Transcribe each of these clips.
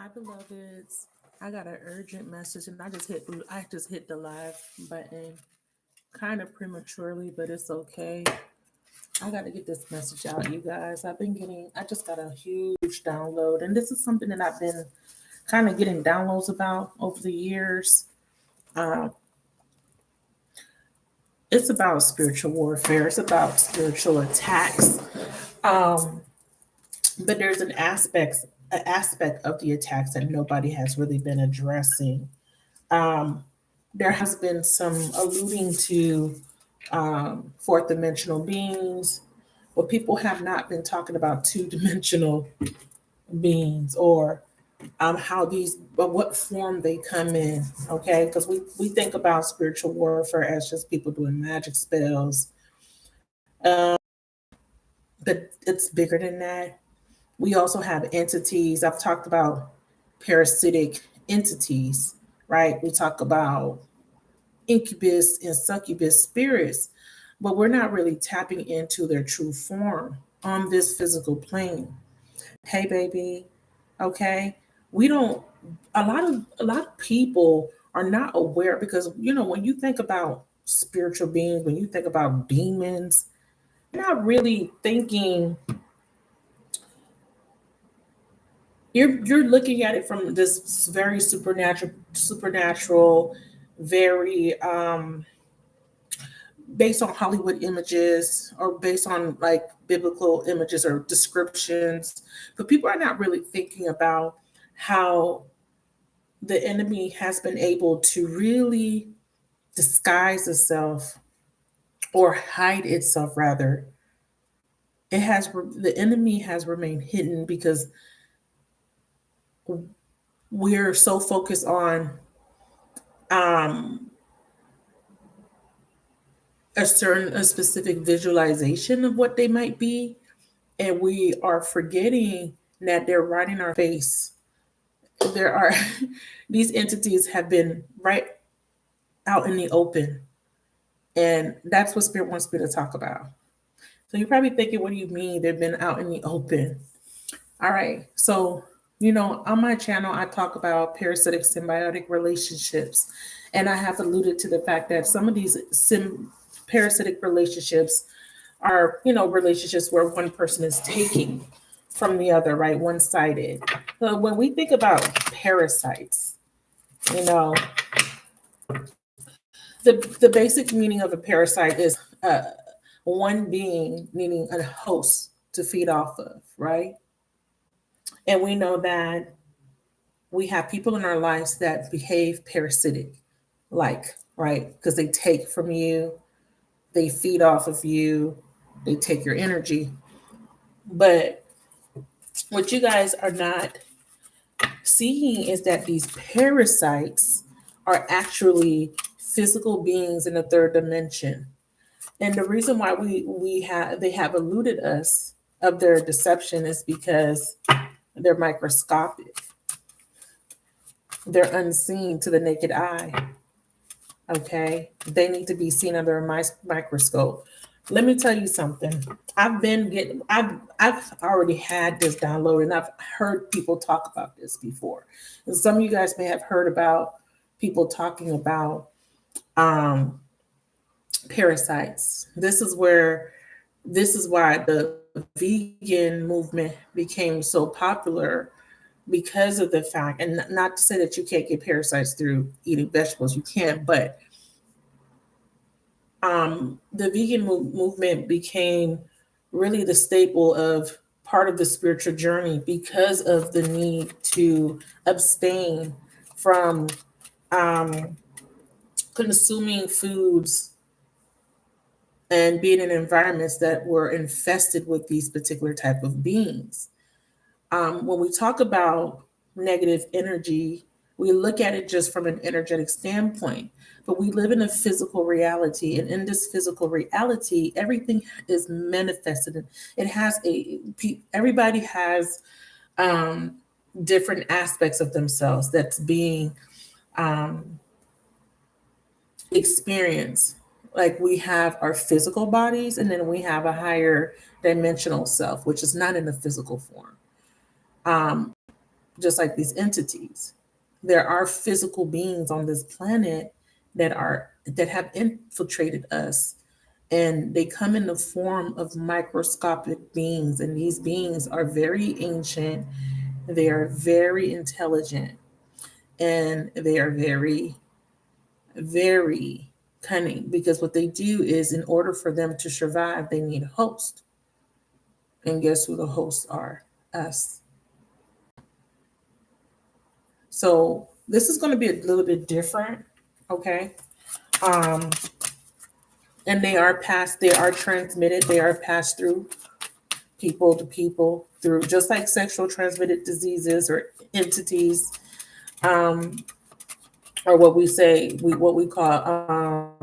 Hi, beloveds. I got an urgent message, and I just hit the live button kind of prematurely, but it's okay. I got to get this message out, you guys. I just got a huge download, and this is something that I've been kind of getting downloads about over the years. Uh, it's about spiritual warfare. It's about spiritual attacks. Um, but there's an aspect of the attacks that nobody has really been addressing. Um, there has been some alluding to fourth dimensional beings, but people have not been talking about two-dimensional beings or what form they come in. Okay, because we think about spiritual warfare as just people doing magic spells, but it's bigger than that. We also have entities. I've talked about parasitic entities, right? We talk about incubus and succubus spirits, but we're not really tapping into their true form on this physical plane. Hey, baby. Okay. We don't, a lot of people are not aware because, when you think about spiritual beings, when you think about demons, you're not really thinking, you're looking at it from this very supernatural, very based on Hollywood images or based on like biblical images or descriptions. But people are not really thinking about how the enemy has been able to really disguise itself or hide itself, rather. The enemy has remained hidden because we're so focused on um, a specific visualization of what they might be, and we are forgetting that they're right in our face. There are these entities have been right out in the open, and that's what spirit wants me to talk about. So you're probably thinking, what do you mean they've been out in the open? All right, so on my channel I talk about parasitic symbiotic relationships, and I have alluded to the fact that some of these parasitic relationships are relationships where one person is taking from the other, right? One-sided. So when we think about parasites, you know the basic meaning of a parasite is one being needing a host to feed off of, right? And we know that we have people in our lives that behave parasitic, like, right? Because they take from you, they feed off of you, they take your energy. But what you guys are not seeing is that these parasites are actually physical beings in the third dimension. And the reason why they have eluded us of their deception is because they're microscopic. They're unseen to the naked eye. Okay, they need to be seen under a microscope. Let me tell you something. I've already had this download, and I've heard people talk about this before. And some of you guys may have heard about people talking about um, parasites. This is why the vegan movement became so popular, because of the fact, and not to say that you can't get parasites through eating vegetables, you can, but the vegan movement became really the staple of part of the spiritual journey because of the need to abstain from um, consuming foods and being in environments that were infested with these particular type of beings. When we talk about negative energy, we look at it just from an energetic standpoint, but we live in a physical reality. And in this physical reality, everything is manifested. It has everybody has um, different aspects of themselves that's being um, experienced. Like we have our physical bodies, and then we have a higher dimensional self, which is not in the physical form. Um, just like these entities. There are physical beings on this planet that have infiltrated us, and they come in the form of microscopic beings, and these beings are very ancient, they are very intelligent, and they are very, very cunning, because what they do is, in order for them to survive, they need a host. And guess who the hosts are? Us. So this is going to be a little bit different, okay? Um, and they are transmitted, they are passed through people to people, through just like sexual transmitted diseases or entities, um, or what we call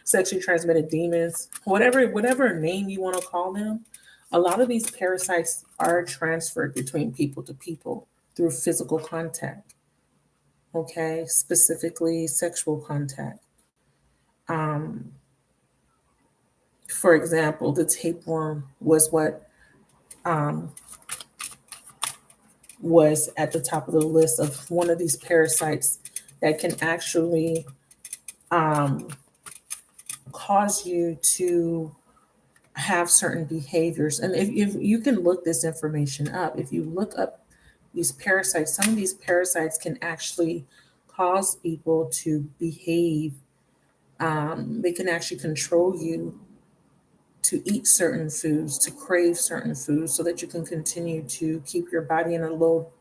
sexually transmitted demons, whatever name you want to call them. A lot of these parasites are transferred between people to people through physical contact. Okay, specifically sexual contact. Um, for example, the tapeworm was what um, was at the top of the list of one of these parasites that can actually um, cause you to have certain behaviors. And if you can look this information up, if you look up these parasites, some of these parasites can actually cause people to behave. They can actually control you to eat certain foods, to crave certain foods, so that you can continue to keep your body in a low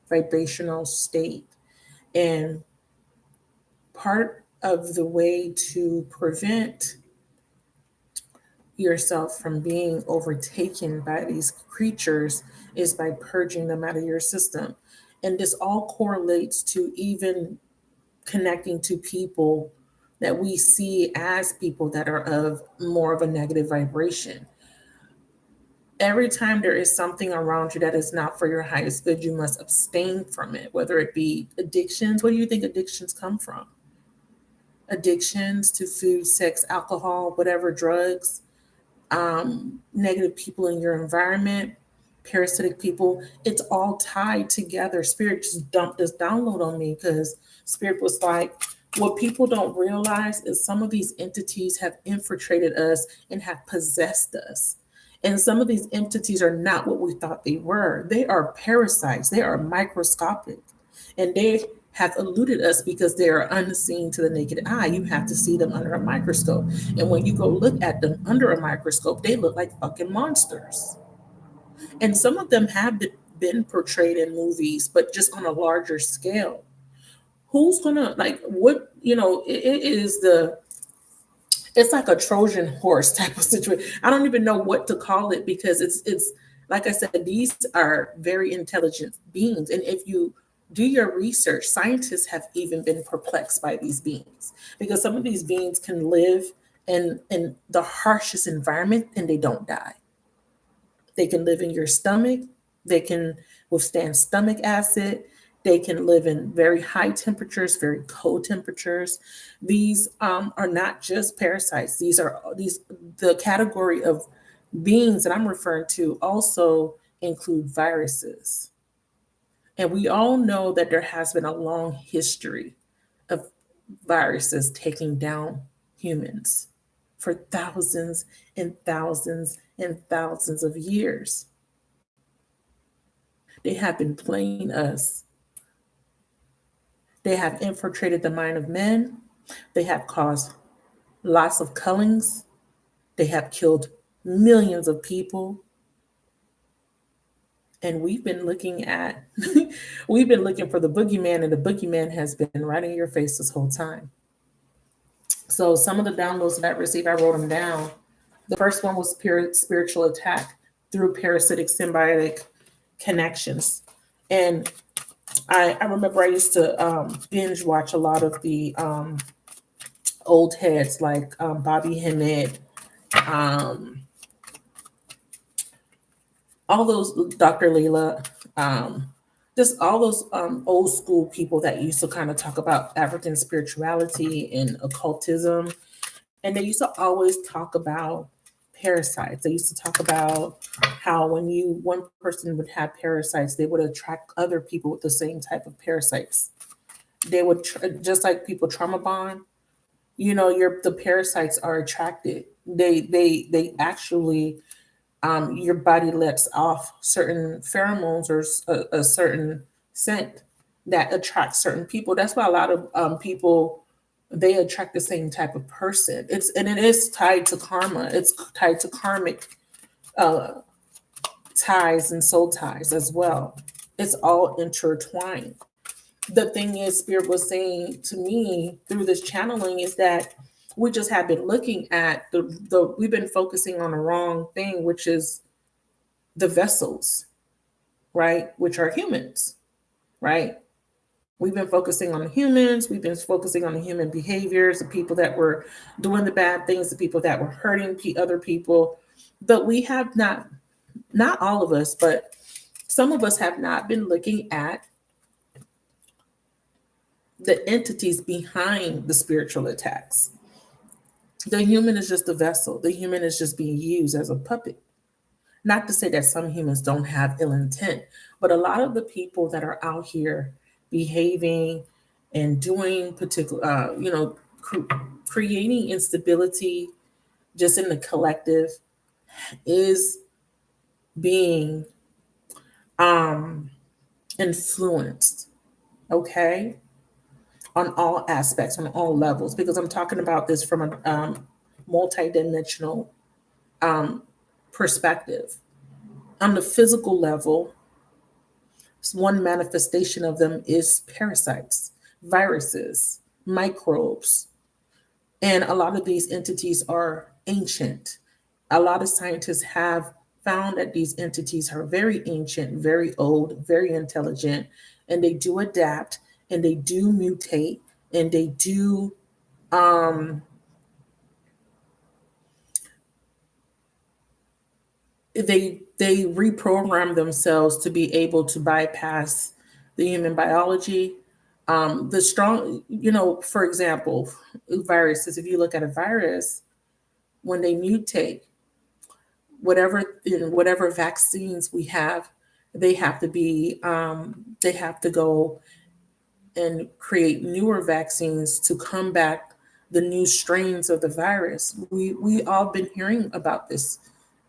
vibrational state. And part of the way to prevent yourself from being overtaken by these creatures is by purging them out of your system. And this all correlates to even connecting to people that we see as people that are of more of a negative vibration. Every time there is something around you that is not for your highest good, you must abstain from it, whether it be addictions. Where do you think addictions come from? Addictions to food, sex, alcohol, whatever, drugs, negative people in your environment, parasitic people. It's all tied together. Spirit just dumped this download on me, because Spirit was like, what people don't realize is some of these entities have infiltrated us and have possessed us. And some of these entities are not what we thought they were. They are parasites, they are microscopic, and they have eluded us because they are unseen to the naked eye. You have to see them under a microscope. And when you go look at them under a microscope, they look like fucking monsters. And some of them have been portrayed in movies, but just on a larger scale. Who's gonna, like, what, it is it's like a Trojan horse type of situation. I don't even know what to call it, because it's like I said, these are very intelligent beings. And if you do your research, scientists have even been perplexed by these beings, because some of these beings can live in the harshest environment and they don't die. They can live in your stomach. They can withstand stomach acid. They can live in very high temperatures, very cold temperatures. These are not just parasites. These the category of beings that I'm referring to also include viruses. And we all know that there has been a long history of viruses taking down humans for thousands and thousands and thousands of years. They have been playing us. They have infiltrated the mind of men. They have caused lots of killings. They have killed millions of people. And we've been looking at, we've been looking for the boogeyman, and the boogeyman has been right in your face this whole time. So some of the downloads that I received, I wrote them down. The first one was spiritual attack through parasitic symbiotic connections. And I remember I used to binge watch a lot of the old heads like Bobby Hemmett, um, all those, Dr. Leela, just all those old school people that used to kind of talk about African spirituality and occultism. And they used to always talk about parasites. They used to talk about how when one person would have parasites, they would attract other people with the same type of parasites. They would just like people trauma bond. The parasites are attracted. They actually your body lets off certain pheromones or a certain scent that attracts certain people. That's why a lot of people, they attract the same type of person. It is tied to karma. It's tied to karmic uh, ties and soul ties as well. It's all intertwined. The thing is, Spirit was saying to me through this channeling is that we just have been looking at we've been focusing on the wrong thing, which is the vessels, right? Which are humans, right? We've been focusing on the humans. We've been focusing on the human behaviors, the people that were doing the bad things, the people that were hurting other people. But we have not all of us, but some of us have not been looking at the entities behind the spiritual attacks. The human is just a vessel. The human is just being used as a puppet. Not to say that some humans don't have ill intent, but a lot of the people that are out here behaving and doing particular, creating instability just in the collective is being influenced, okay, on all aspects, on all levels, because I'm talking about this from a multidimensional perspective. On the physical level, one manifestation of them is parasites, viruses, microbes. And a lot of these entities are ancient. A lot of scientists have found that these entities are very ancient, very old, very intelligent, and they do adapt and they do mutate and they do they reprogram themselves to be able to bypass the human biology. The strong, for example, viruses. If you look at a virus, when they mutate, whatever vaccines we have, they have to be they have to go and create newer vaccines to combat the new strains of the virus. We all been hearing about this,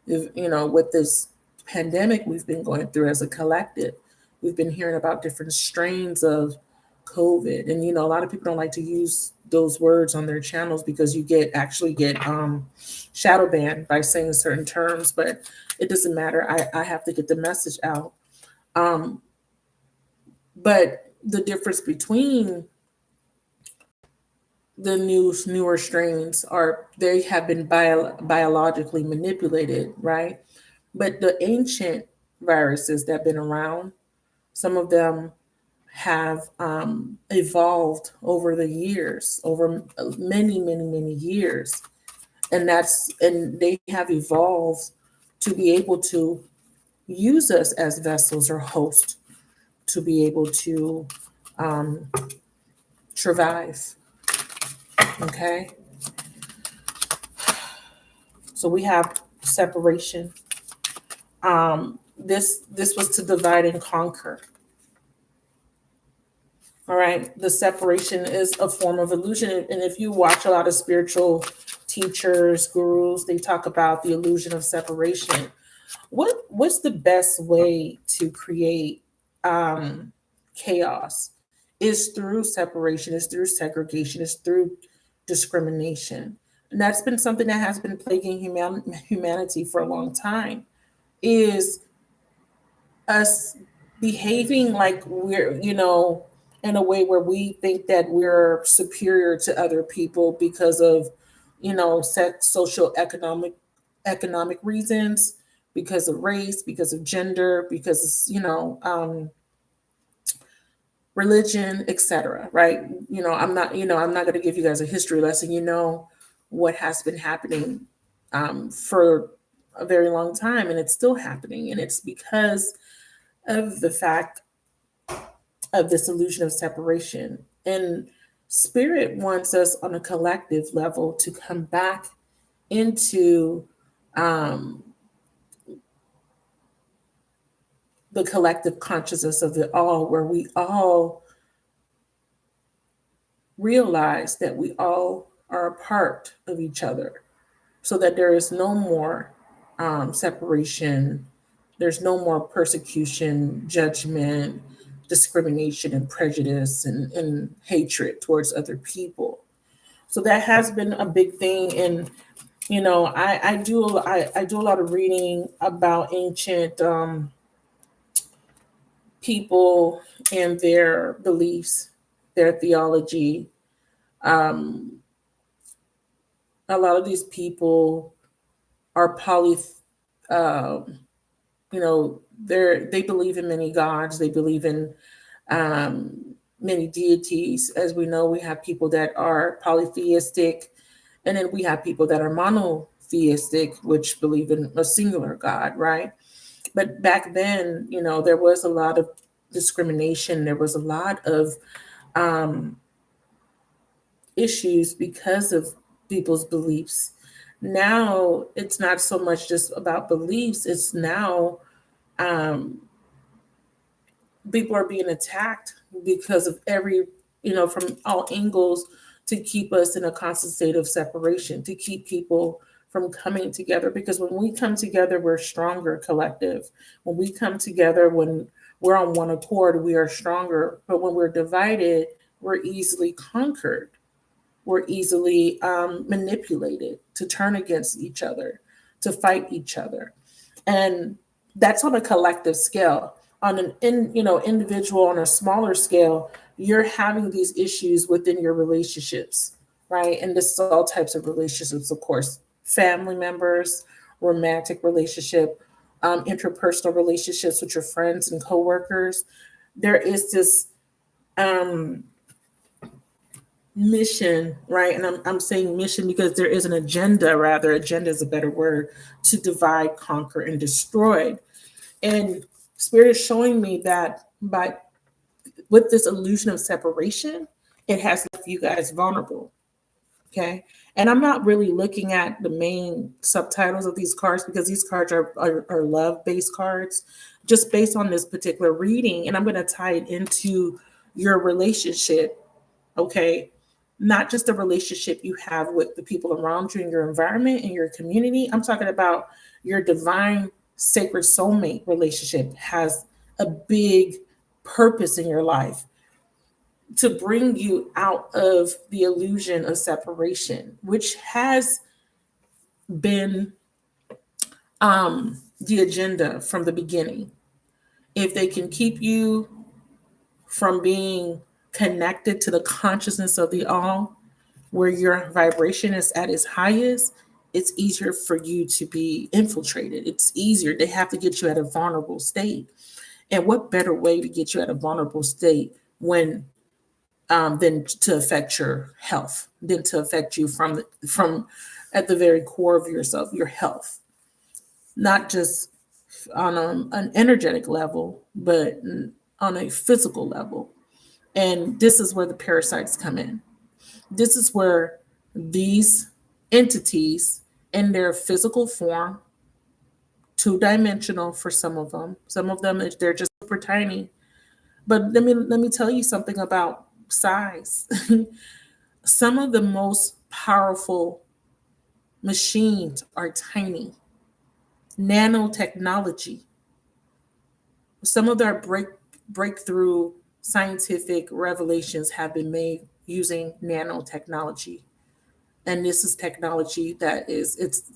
with this pandemic we've been going through as a collective. We've been hearing about different strains of COVID, and a lot of people don't like to use those words on their channels because you actually get shadow banned by saying certain terms, but it doesn't matter. I have to get the message out. But the difference between the newer strains are they have been biologically manipulated, right? But the ancient viruses that have been around, some of them have evolved over the years, over many, many, many years, and they have evolved to be able to use us as vessels or hosts to be able to survive. Okay, so we have separation. This was to divide and conquer. All right, the separation is a form of illusion, and if you watch a lot of spiritual teachers, gurus, they talk about the illusion of separation. What's the best way to create chaos? Is through separation, is through segregation, is through discrimination. And that's been something that has been plaguing humanity for a long time, is us behaving like we're, in a way where we think that we're superior to other people because of, sex, social, economic reasons, because of race, because of gender, because, religion, etc. Right? I'm not going to give you guys a history lesson. What has been happening for a very long time, and it's still happening, and it's because of the fact of this illusion of separation. And Spirit wants us on a collective level to come back into um, the collective consciousness of it all, where we all realize that we all are a part of each other, so that there is no more separation, there's no more persecution, judgment, discrimination, and prejudice and hatred towards other people. So that has been a big thing. And I do a lot of reading about ancient people and their beliefs, their theology. Um, a lot of these people are um, they believe in many gods. They believe in many deities. As we know, we have people that are polytheistic, and then we have people that are monotheistic, which believe in a singular God, right? But back then, there was a lot of discrimination. There was a lot of um, issues because of people's beliefs. Now it's not so much just about beliefs. It's now um, people are being attacked because of from all angles, to keep us in a constant state of separation, to keep people from coming together. Because when we come together, we're stronger collective. When we come together, when we're on one accord, we are stronger. But when we're divided, we're easily conquered. We're easily manipulated to turn against each other, to fight each other. And that's on a collective scale. On an individual, on a smaller scale, you're having these issues within your relationships, right? And this is all types of relationships, of course: family members, romantic relationship, interpersonal relationships with your friends and coworkers. There is this um, mission, right? And I'm saying mission because there is an agenda, rather, agenda is a better word, to divide, conquer, and destroy. And Spirit is showing me that with this illusion of separation, it has left you guys vulnerable. Okay. And I'm not really looking at the main subtitles of these cards, because these cards are love based cards, just based on this particular reading. And I'm going to tie it into your relationship. Okay. Not just the relationship you have with the people around you in your environment and your community. I'm talking about your divine sacred soulmate relationship has a big purpose in your life, to bring you out of the illusion of separation, which has been the agenda from the beginning. If they can keep you from being connected to the consciousness of the all, where your vibration is at its highest, it's easier for you to be infiltrated. It's easier. They have to get you at a vulnerable state. And what better way to get you at a vulnerable state than to affect your health, than to affect you from at the very core of yourself, your health, not just on an energetic level, but on a physical level. And this is where the parasites come in. This is where these entities, in their physical form, two-dimensional for some of them. Some of them, they're just super tiny. But let me tell you something about size. Some of the most powerful machines are tiny. Nanotechnology. Some of their breakthrough scientific revelations have been made using nanotechnology. And this is technology that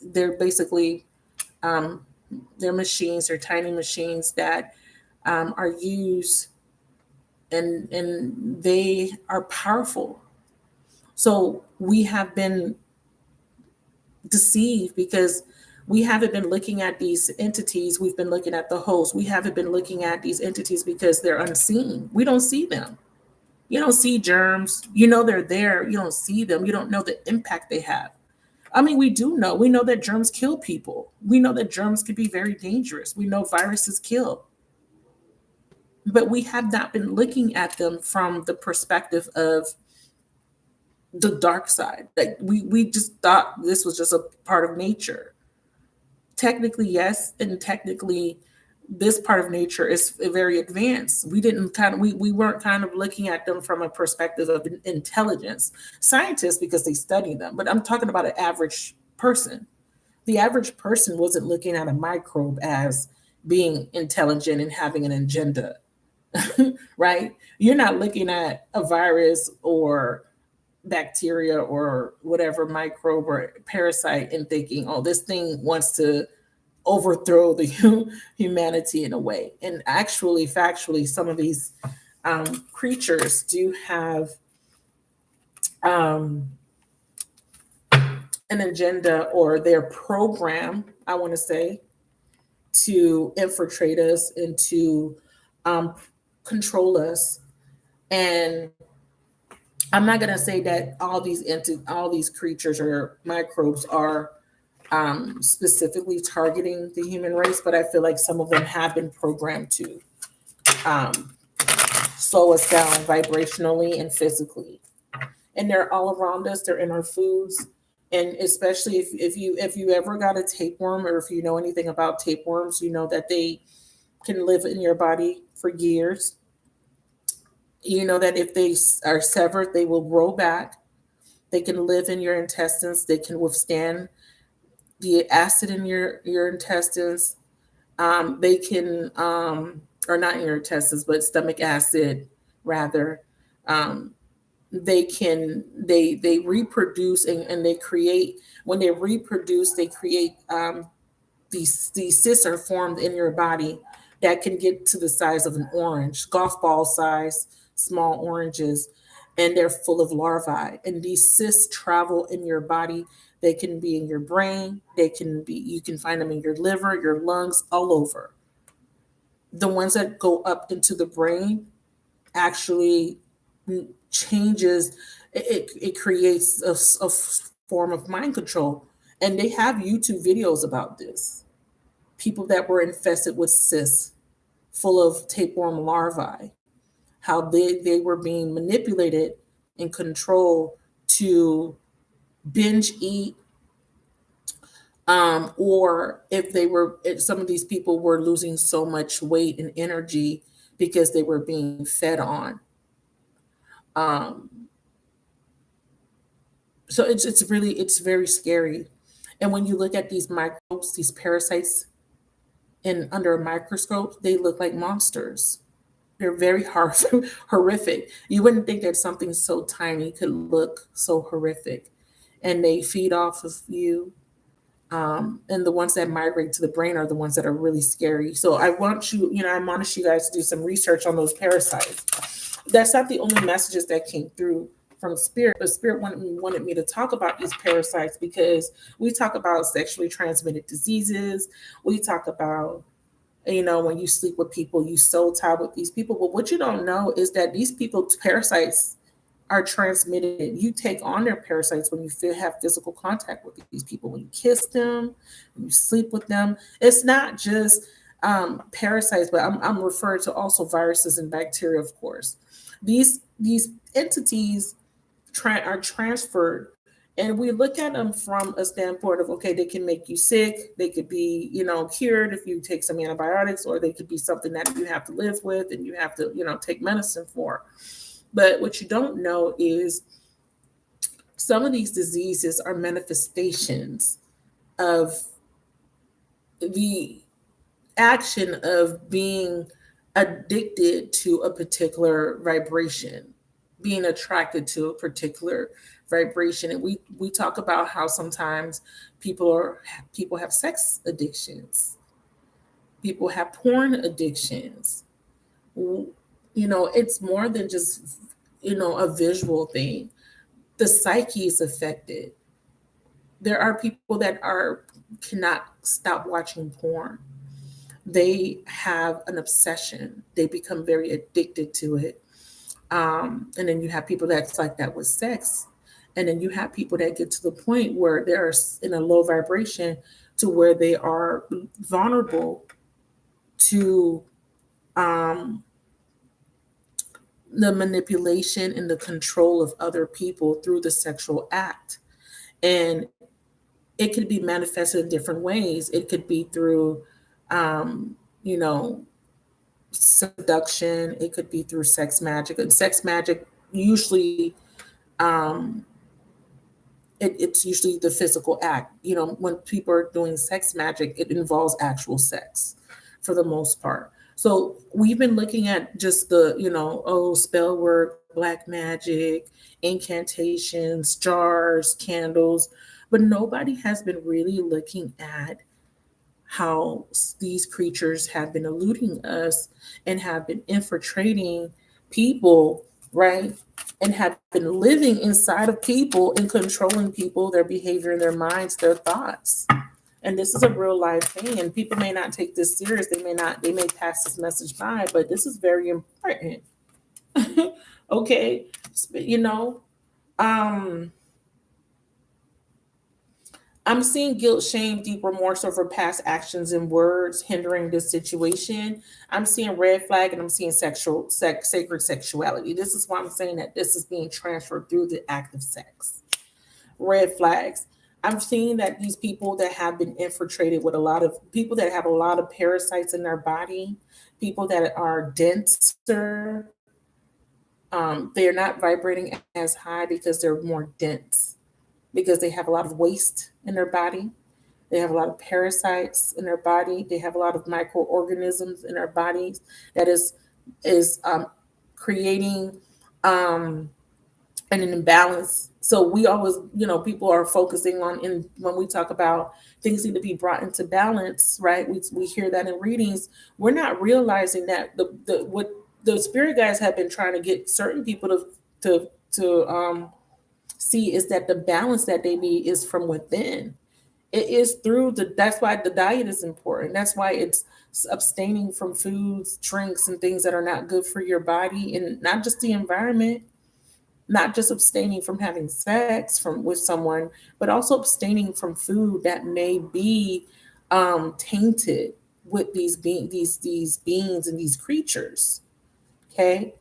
they're basically um, they're machines, they're tiny machines that are used, and they are powerful. So we have been deceived because we haven't been looking at these entities. We've been looking at the host. We haven't been looking at these entities because they're unseen. We don't see them. You don't see germs. You know they're there. You don't see them. You don't know the impact they have. I mean, we do know. We know that germs kill people. We know that germs can be very dangerous. We know viruses kill. But we have not been looking at them from the perspective of the dark side. Like we just thought this was just a part of nature. technically yes, and technically this part of nature is very advanced. We didn't kind of we weren't kind of looking at them from a perspective of intelligence. Scientists, because they study them, but I'm talking about an average person. The average person wasn't looking at a microbe as being intelligent and having an agenda. Right? You're not looking at a virus or bacteria or whatever microbe or parasite and thinking, oh, this thing wants to overthrow the humanity in a way. And actually, factually, some of these creatures do have um, an agenda, or their program, I want to say, to infiltrate us and to um, control us. And I'm not going to say that all these creatures or microbes are specifically targeting the human race, but I feel like some of them have been programmed to um, slow us down vibrationally and physically. And they're all around us. They're in our foods, and especially if you ever got a tapeworm, or if you know anything about tapeworms, you know that they can live in your body for years. You know that if they are severed, they will grow back. They can live in your intestines. They can withstand the acid in your intestines. They can, or not in your intestines, but stomach acid rather. Um, they reproduce, and they create, when they reproduce, they create these cysts are formed in your body that can get to the size of an orange, golf ball size, small oranges, and they're full of larvae. And these cysts travel in your body. They can be in your brain. They can be, you can find them in your liver, your lungs, all over. The ones that go up into the brain actually changes, it creates a form of mind control. And they have YouTube videos about this. People that were infested with cysts full of tapeworm larvae, how they were being manipulated and controlled to binge eat, or if some of these people were losing so much weight and energy because they were being fed on. Um, so it's very scary. And when you look at these microbes, these parasites, and under a microscope, they look like monsters. They're very horrific. You wouldn't think that something so tiny could look so horrific. And they feed off of you. And the ones that migrate to the brain are the ones that are really scary. So I admonish you guys to do some research on those parasites. That's not the only messages that came through from spirit, but spirit wanted me to talk about these parasites because we talk about sexually transmitted diseases. We talk about, when you sleep with people, you soul tie with these people. But what you don't know is that these people, parasites, are transmitted. You take on their parasites when you have physical contact with these people, when you kiss them, when you sleep with them. It's not just parasites, but I'm referring to also viruses and bacteria, of course. These entities are transferred, and we look at them from a standpoint of, okay, they can make you sick, they could be cured if you take some antibiotics, or they could be something that you have to live with and you have to take medicine for. But what you don't know is some of these diseases are manifestations of the action of being addicted to a particular vibration, being attracted to a particular vibration. And we talk about how sometimes people have sex addictions, people have porn addictions. It's more than just a visual thing. The psyche is affected. There are people that are cannot stop watching porn. They have an obsession. They become very addicted to it. And then you have people that's like that with sex. And then you have people that get to the point where they're in a low vibration to where they are vulnerable to um, the manipulation and the control of other people through the sexual act. And it could be manifested in different ways. It could be through, you know, seduction. It could be through sex magic. And sex magic usually, um, it's usually the physical act. You know, when people are doing sex magic, it involves actual sex for the most part. So we've been looking at just the, oh, spell work, black magic, incantations, jars, candles, but nobody has been really looking at how these creatures have been eluding us and have been infiltrating people, right? And have been living inside of people and controlling people, their behavior, their minds, their thoughts. And this is a real life thing. And people may not take this serious. They may pass this message by, but this is very important. Okay. You know, um, I'm seeing guilt, shame, deep remorse over past actions and words hindering this situation. I'm seeing red flag and I'm seeing sacred sexuality. This is why I'm saying that this is being transferred through the act of sex. Red flags. I'm seeing that these people that have been infiltrated with a lot of people that have a lot of parasites in their body, people that are denser, they're not vibrating as high because they're more dense, because they have a lot of waste in their body. They have a lot of parasites in their body. They have a lot of microorganisms in their bodies that is creating an imbalance. So we always, people are focusing on, in when we talk about things need to be brought into balance, right? We hear that in readings. We're not realizing that the what the spirit guides have been trying to get certain people to see is that the balance that they need is from within. It is through that's why the diet is important. That's why it's abstaining from foods, drinks, and things that are not good for your body, and not just the environment, not just abstaining from having sex from with someone, but also abstaining from food that may be tainted with these beings and these creatures. Okay.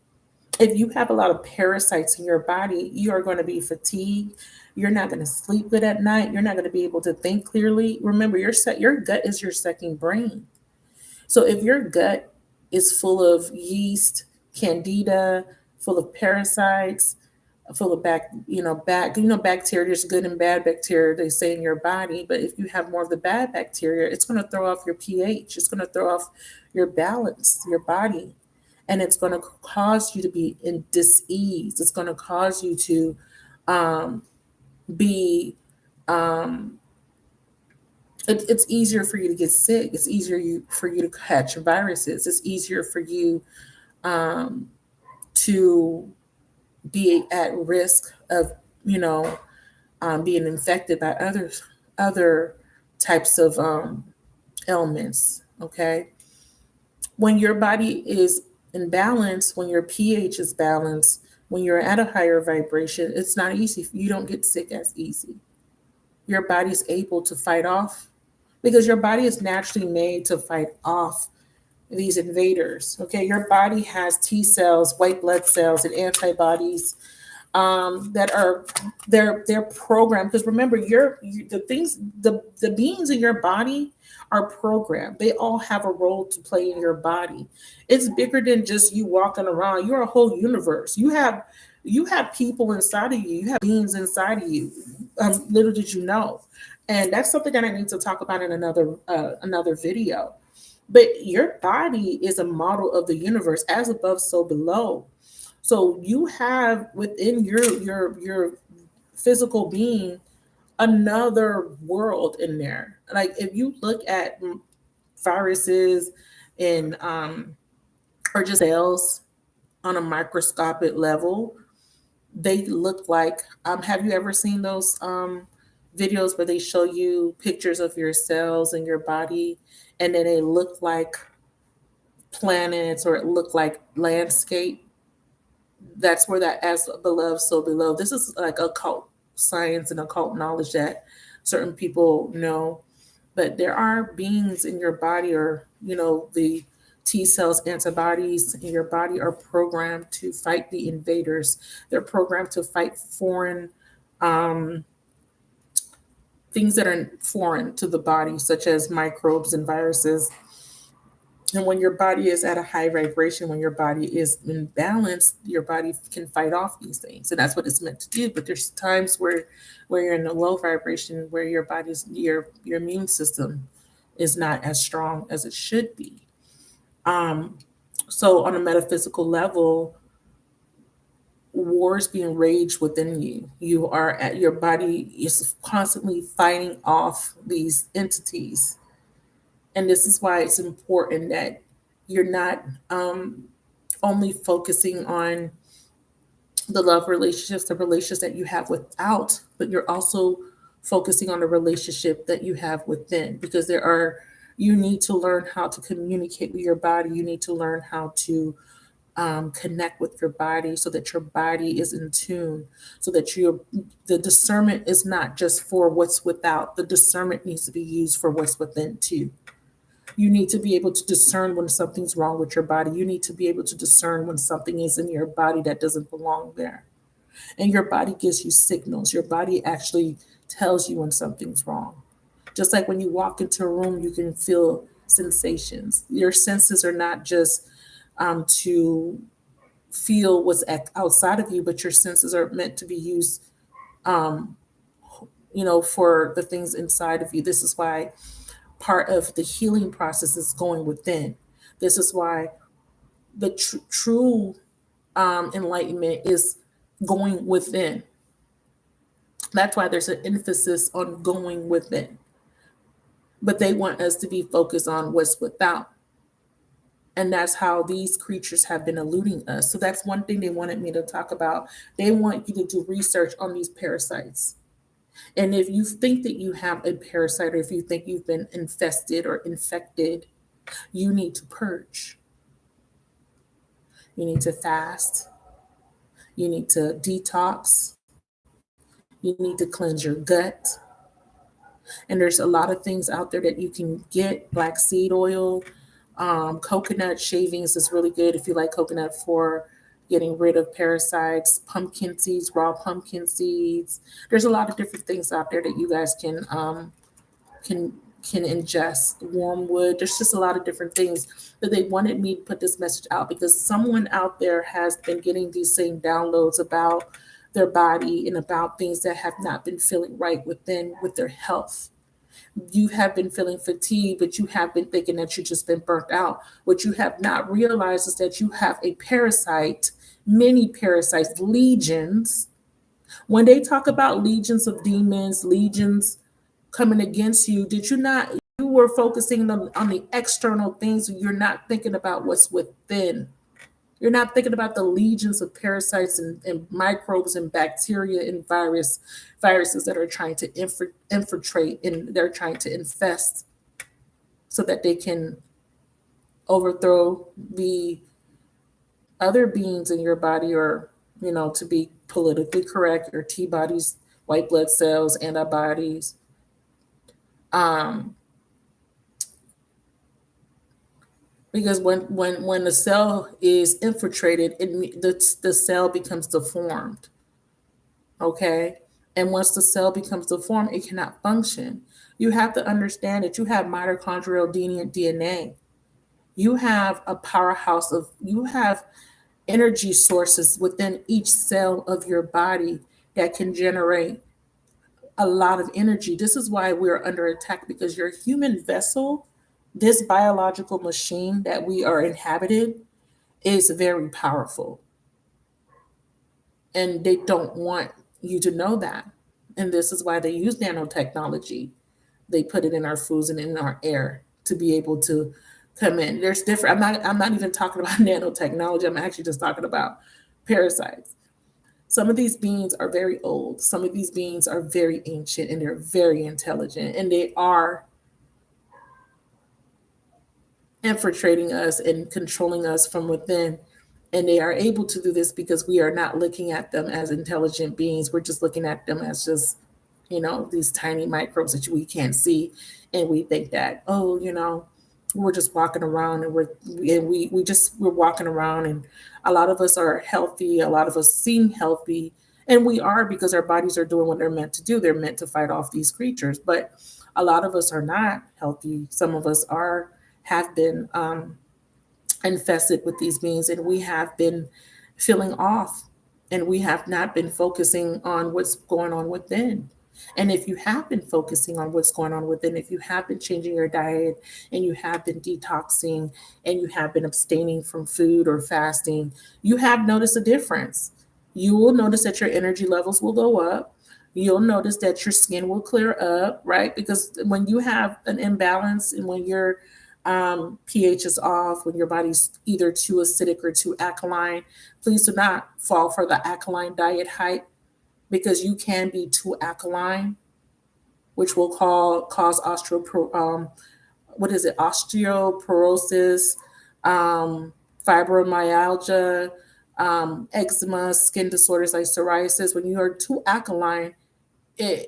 If you have a lot of parasites in your body, you are going to be fatigued. You're not going to sleep good at night. You're not going to be able to think clearly. Remember, your gut is your second brain. So if your gut is full of yeast, candida, full of parasites, full of bacteria. There's good and bad bacteria, they say, in your body. But if you have more of the bad bacteria, it's going to throw off your pH. It's going to throw off your balance, your body, and it's going to cause you to be in dis-ease. It's going to cause you to be it's easier for you to get sick. It's easier for you to catch viruses. It's easier for you to be at risk of being infected by other types of ailments. Okay, when your body is in balance, when your pH is balanced, when you're at a higher vibration, it's not easy. You don't get sick as easy. Your body's able to fight off, because your body is naturally made to fight off these invaders. Okay, your body has T cells, white blood cells, and antibodies that are they're programmed. Because remember, the beings in your body are programmed. They all have a role to play in your body. It's bigger than just you walking around. You're a whole universe. You have people inside of you. You have beings inside of you. Little did you know. And that's something that I need to talk about in another video. But your body is a model of the universe, as above, so below. So you have within your physical being another world in there. Like if you look at viruses and or just cells on a microscopic level, they look like have you ever seen those videos where they show you pictures of your cells in your body, and then they look like planets or it look like landscape? That's where that as beloved, so below. This is like occult science and occult knowledge that certain people know. But there are beings in your body, or the T cells, antibodies in your body are programmed to fight the invaders. They're programmed to fight foreign things that are foreign to the body, such as microbes and viruses. And when your body is at a high vibration, when your body is in balance, your body can fight off these things, and that's what it's meant to do. But there's times where you're in a low vibration, where your immune system is not as strong as it should be. Um, so on a metaphysical level, wars being raged within you. You are at your body is constantly fighting off these entities, and this is why it's important that you're not only focusing on the love relationships, the relationships that you have without, but you're also focusing on the relationship that you have within, because you need to learn how to communicate with your body. You need to learn how to connect with your body so that your body is in tune, so that the discernment is not just for what's without. The discernment needs to be used for what's within too. You need to be able to discern when something's wrong with your body. You need to be able to discern when something is in your body that doesn't belong there. And your body gives you signals. Your body actually tells you when something's wrong. Just like when you walk into a room, you can feel sensations. Your senses are not just to feel what's outside of you, but your senses are meant to be used, um, for the things inside of you. This is why part of the healing process is going within. This is why the true enlightenment is going within. That's why there's an emphasis on going within. But they want us to be focused on what's without. And that's how these creatures have been eluding us. So that's one thing they wanted me to talk about. They want you to do research on these parasites. And if you think that you have a parasite, or if you think you've been infested or infected, you need to purge. You need to fast. You need to detox. You need to cleanse your gut. And there's a lot of things out there that you can get, black seed oil, coconut shavings is really good if you like coconut for getting rid of parasites, pumpkin seeds, raw pumpkin seeds. There's a lot of different things out there that you guys can can ingest. Wormwood. There's just a lot of different things that they wanted me to put this message out, because someone out there has been getting these same downloads about their body and about things that have not been feeling right with their health. You have been feeling fatigued, but you have been thinking that you've just been burnt out. What you have not realized is that you have a parasite, many parasites, legions. When they talk about legions of demons, legions coming against you, did you not? You were focusing on the external things. You're not thinking about what's within. You're not thinking about the legions of parasites and microbes and bacteria and viruses that are trying to infiltrate, and they're trying to infest so that they can overthrow the other beings in your body, or, to be politically correct, your T bodies, white blood cells, antibodies. Um, because when the cell is infiltrated, the cell becomes deformed. Okay. And once the cell becomes deformed, it cannot function. You have to understand that you have mitochondrial DNA. You have a powerhouse you have energy sources within each cell of your body that can generate a lot of energy. This is why we're under attack, because your human vessel, this biological machine that we are inhabited, is very powerful. And they don't want you to know that. And this is why they use nanotechnology. They put it in our foods and in our air to be able to come in. There's different, I'm not even talking about nanotechnology. I'm actually just talking about parasites. Some of these beings are very old. Some of these beings are very ancient, and they're very intelligent, and they are infiltrating us and controlling us from within. And they are able to do this because we are not looking at them as intelligent beings. We're just looking at them as just, these tiny microbes that we can't see. And we think that, we're just walking around, and we're walking around, and a lot of us are healthy. A lot of us seem healthy, And we are, because our bodies are doing what they're meant to do. They're meant to fight off these creatures. But a lot of us are not healthy. Some of us have been infested with these beings, and we have been feeling off, and we have not been focusing on what's going on within. And if you have been focusing on what's going on within, if you have been changing your diet, and you have been detoxing, and you have been abstaining from food or fasting, you have noticed a difference. You will notice that your energy levels will go up. You'll notice that your skin will clear up, right? Because when you have an imbalance, and when your pH is off, when your body's either too acidic or too alkaline, please do not fall for the alkaline diet hype, because you can be too alkaline, which will cause osteoporosis, fibromyalgia, eczema, skin disorders like psoriasis. When you are too alkaline, I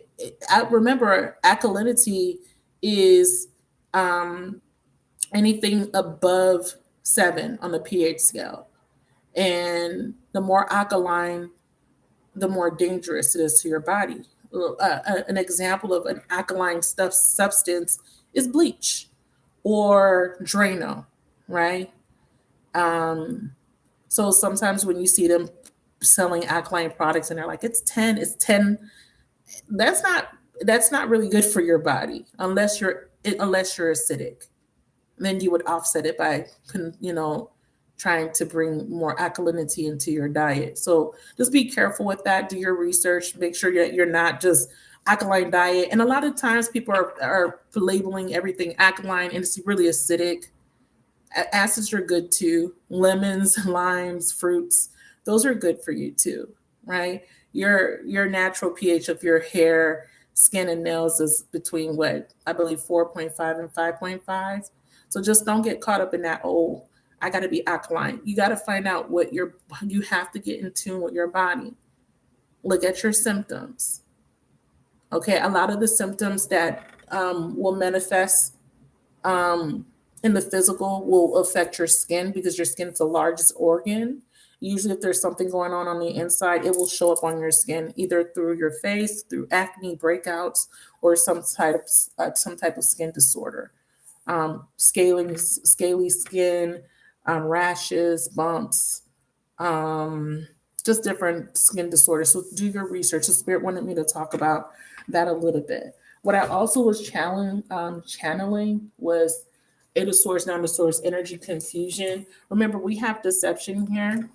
remember alkalinity is anything above 7 on the pH scale. And the more alkaline, the more dangerous it is to your body. An example of an alkaline substance is bleach or Drano, right? So sometimes when you see them selling alkaline products and they're like, it's 10, that's not really good for your body unless you're acidic. Then you would offset it by trying to bring more alkalinity into your diet. So just be careful with that. Do your research. Make sure that you're not just alkaline diet. And a lot of times people are labeling everything alkaline, and it's really acidic. Acids are good too. Lemons, limes, fruits, those are good for you too, right? Your natural pH of your hair, skin, and nails is between what I believe 4.5 and 5.5. So just don't get caught up in that. Oh, I got to be alkaline. You got to find out you have to get in tune with your body. Look at your symptoms. Okay, a lot of the symptoms that will manifest in the physical will affect your skin, because your skin is the largest organ. Usually, if there's something going on the inside, it will show up on your skin, either through your face, through acne, breakouts, or some type of skin disorder. Scaly skin, rashes, bumps, just different skin disorders. So do your research. The spirit wanted me to talk about that a little bit. What I also was channeling was Eight of Swords, Nine of Swords, energy confusion. Remember, we have deception here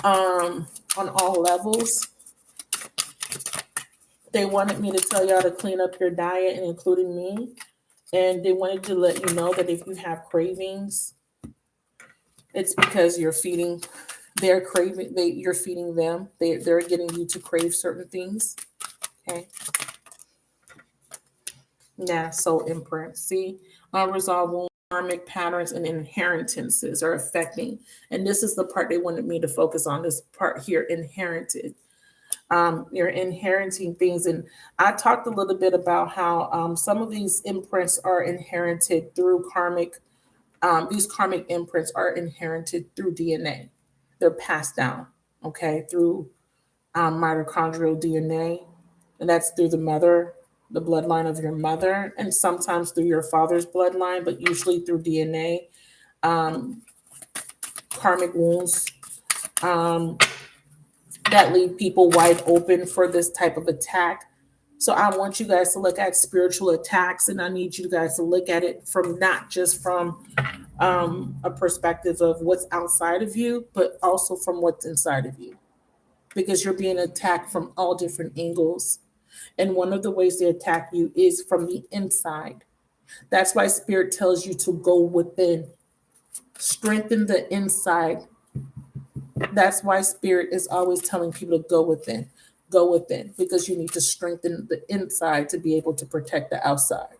on all levels. They wanted me to tell y'all to clean up your diet, and including me. And they wanted to let you know that if you have cravings, it's because you're feeding you're feeding them. They're getting you to crave certain things. Okay. Yeah, so imprint. See, unresolved wounds, karmic patterns, and inheritances are affecting. And this is the part they wanted me to focus on, this part here, inherited. You're inheriting things. And I talked a little bit about how some of these imprints are inherited through karmic. These karmic imprints are inherited through DNA. They're passed down, okay, through mitochondrial DNA. And that's through the bloodline of your mother, and sometimes through your father's bloodline, but usually through DNA. Karmic wounds that leave people wide open for this type of attack. So I want you guys to look at spiritual attacks, and I need you guys to look at it from not just from a perspective of what's outside of you, but also from what's inside of you, because you're being attacked from all different angles. And one of the ways they attack you is from the inside. That's why spirit tells you to go within, strengthen the inside. That's why spirit is always telling people to go within, because you need to strengthen the inside to be able to protect the outside.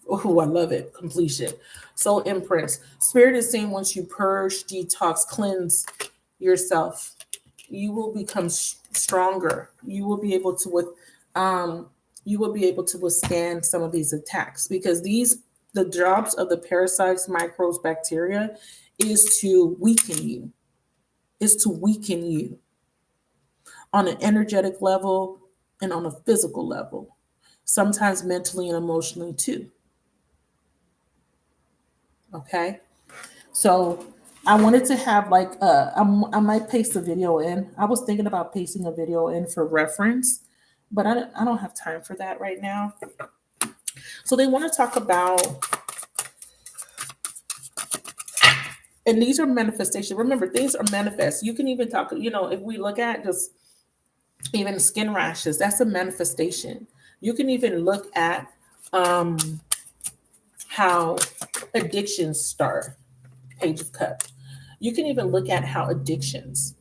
Oh, I love it. Completion. So imprints. Spirit is saying once you purge, detox, cleanse yourself, you will become stronger. You will be able to withstand some of these attacks, because the jobs of the parasites, microbes, bacteria is to weaken you. is to weaken you on an energetic level and on a physical level, sometimes mentally and emotionally too. Okay. So I wanted to have like I might paste a video in. I was thinking about pasting a video in for reference, but I don't have time for that right now. So they want to talk about, and these are manifestation. Remember, things are manifest. You can even talk, if we look at just even skin rashes, that's a manifestation. You can even look at um, how addictions start, Page of Cups. You can even look at how addictions,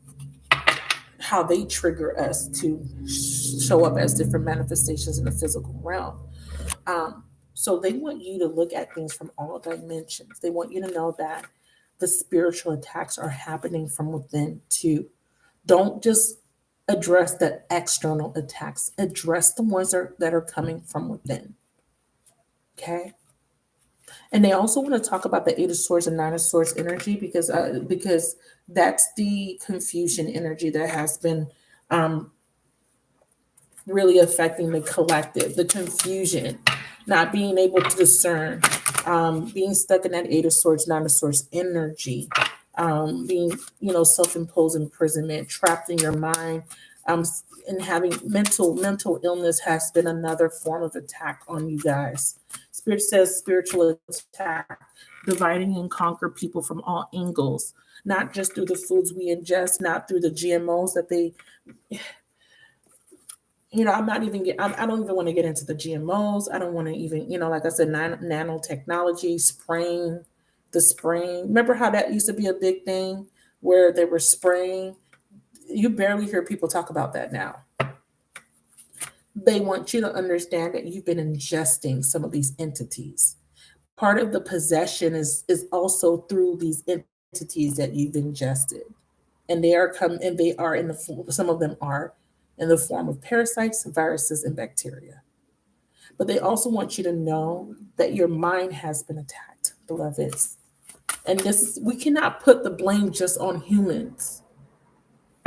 how they trigger us to show up as different manifestations in the physical realm. Um, so they want you to look at things from all dimensions. They want you to know that the spiritual attacks are happening from within too. Don't just address the external attacks. Address the ones that are coming from within. Okay. And they also want to talk about the Eight of Swords and Nine of Swords energy because that's the confusion energy that has been um, really affecting the collective, the confusion, not being able to discern, being stuck in that Eight of Swords, Nine of Swords energy, being, self-imposed imprisonment, trapped in your mind, and having mental illness has been another form of attack on you guys. Spirit says spiritual attack, dividing and conquer people from all angles, not just through the foods we ingest, not through the GMOs that they, I'm not even I don't even want to get into the GMOs. I don't want to even, like I said, nanotechnology, spraying, the spraying. Remember how that used to be a big thing where they were spraying? You barely hear people talk about that now. They want you to understand that you've been ingesting some of these entities. Part of the possession is also through these entities that you've ingested, and they are in the form, some of them are in the form of parasites, viruses, and bacteria. But they also want you to know that your mind has been attacked, beloveds. And we cannot put the blame just on humans.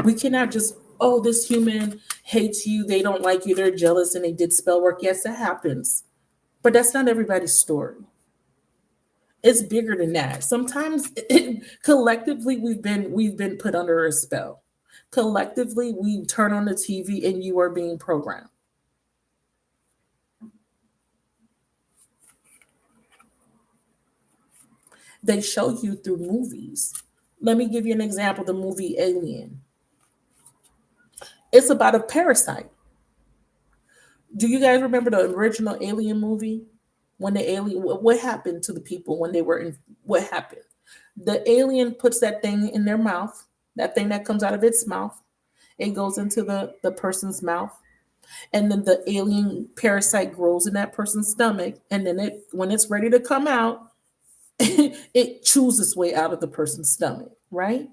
We cannot just, oh, this human hates you, they don't like you, they're jealous, and they did spell work. Yes, that happens. But that's not everybody's story. It's bigger than that. Sometimes collectively we've been put under a spell. Collectively, we turn on the TV and you are being programmed. They show you through movies. Let me give you an example, the movie Alien. It's about a parasite. Do you guys remember the original Alien movie? When the alien, what happened to the people when they were in, what happened? The alien puts that thing in their mouth, that thing that comes out of its mouth, it goes into the person's mouth. And then the alien parasite grows in that person's stomach. And then when it's ready to come out, it chews its way out of the person's stomach, right?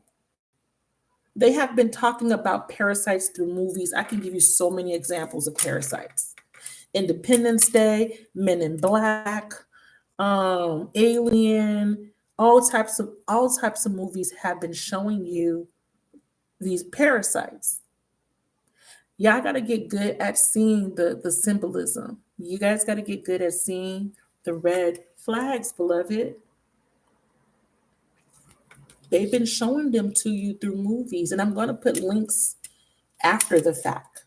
They have been talking about parasites through movies. I can give you so many examples of parasites. Independence Day, Men in Black, Alien, all types of movies have been showing you these parasites. Y'all got to get good at seeing the symbolism. You guys got to get good at seeing the red flags, beloved. They've been showing them to you through movies, and I'm going to put links after the fact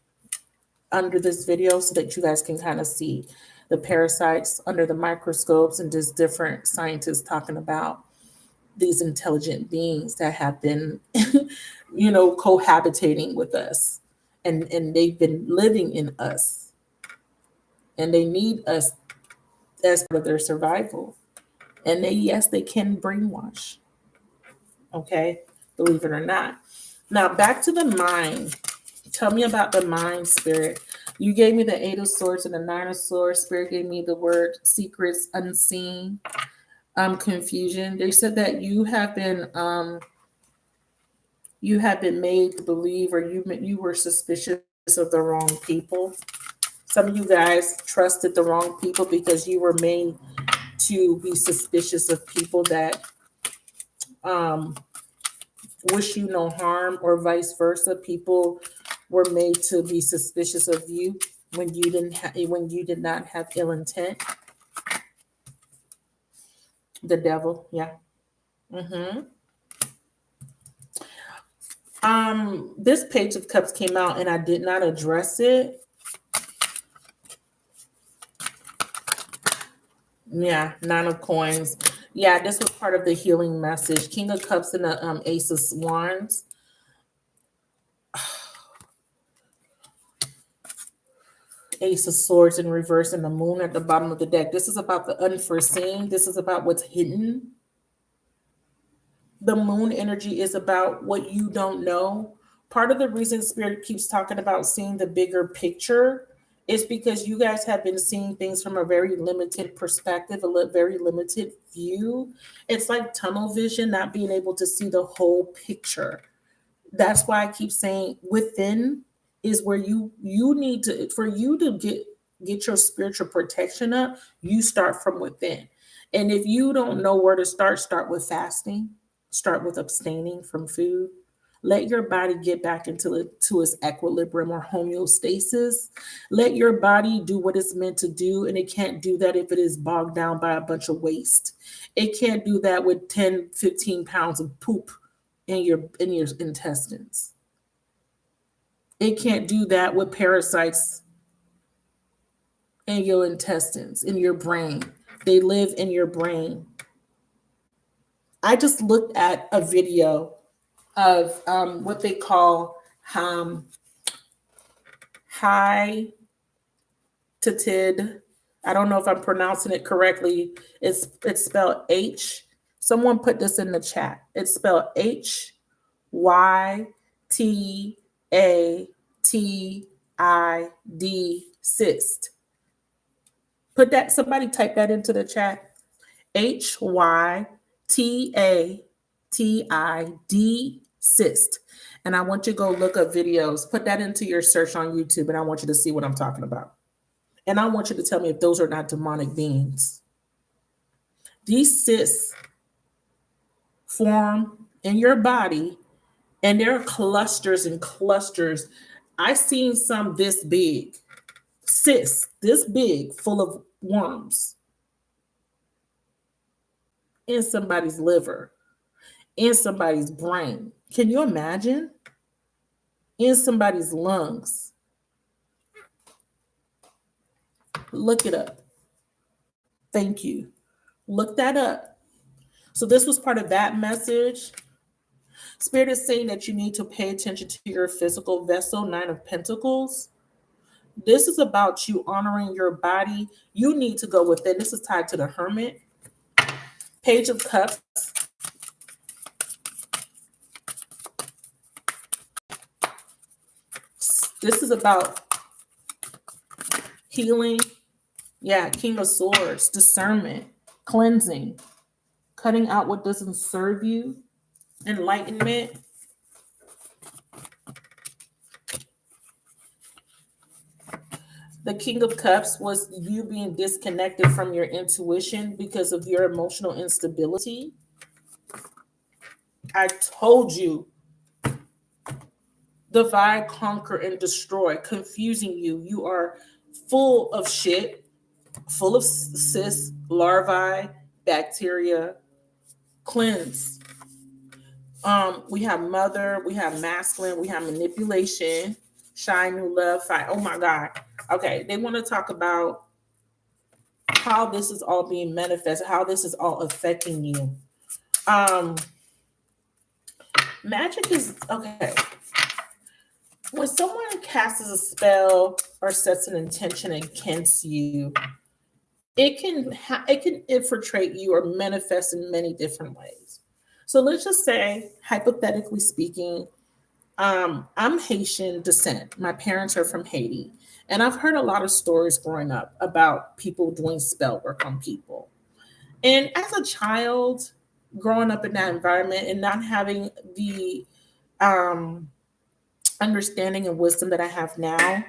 under this video so that you guys can kind of see the parasites under the microscopes and just different scientists talking about these intelligent beings that have been, cohabitating with us, and they've been living in us, and they need us as part of their survival. And they can brainwash. Okay, believe it or not. Now back to the mind. Tell me about the mind, Spirit. You gave me the Eight of Swords and the Nine of Swords. Spirit gave me the word secrets, unseen, confusion. They said that you have been made to believe, or you were suspicious of the wrong people. Some of you guys trusted the wrong people because you were made to be suspicious of people that wish you no harm, or vice versa. People were made to be suspicious of you when when you did not have ill intent. The devil, yeah. hmm this Page of Cups came out and I did not address it. Yeah, Nine of Coins. Yeah, this was part of the healing message. King of Cups and the Ace of Wands. Ace of Swords in reverse and the Moon at the bottom of the deck. This is about the unforeseen. This is about what's hidden. The Moon energy is about what you don't know. Part of the reason Spirit keeps talking about seeing the bigger picture is because you guys have been seeing things from a very limited perspective, very limited view. It's like tunnel vision, not being able to see the whole picture. That's why I keep saying within is where you need to, for you to get your spiritual protection up, you start from within. And if you don't know where to start with fasting, start with abstaining from food. Let your body get back to its equilibrium or homeostasis. Let your body do what it's meant to do, and it can't do that if it is bogged down by a bunch of waste. It can't do that with 10, 15 pounds of poop in your intestines. It can't do that with parasites in your intestines, in your brain. They live in your brain. I just looked at a video of what they call high Tatid. I don't know if I'm pronouncing it correctly. It's spelled H. Someone put this in the chat. It's spelled HYTATID, cyst. Put that, somebody type that into the chat. HYTATID, cyst. And I want you to go look up videos. Put that into your search on YouTube, and I want you to see what I'm talking about. And I want you to tell me if those are not demonic beings. These cysts form in your body, and there are clusters and clusters. I've seen some this big, cysts this big, full of worms in somebody's liver, in somebody's brain. Can you imagine? In somebody's lungs. Look it up. Thank you. Look that up. So this was part of that message. Spirit is saying that you need to pay attention to your physical vessel, Nine of Pentacles. This is about you honoring your body. You need to go within. This is tied to the Hermit. Page of Cups. This is about healing. Yeah, King of Swords, discernment, cleansing, cutting out what doesn't serve you, enlightenment. The King of Cups was you being disconnected from your intuition because of your emotional instability. I told you, divide, conquer, and destroy, confusing you. You are full of shit, full of cysts, larvae, bacteria. Cleanse. We have mother, we have masculine, we have manipulation, shine, new love, fight. Oh my God. Okay, they want to talk about how this is all being manifested, how this is all affecting you. Magic is okay. When someone casts a spell or sets an intention against you, it can infiltrate you or manifest in many different ways. So let's just say, hypothetically speaking, I'm Haitian descent. My parents are from Haiti. And I've heard a lot of stories growing up about people doing spell work on people. And as a child, growing up in that environment and not having the understanding and wisdom that I have now,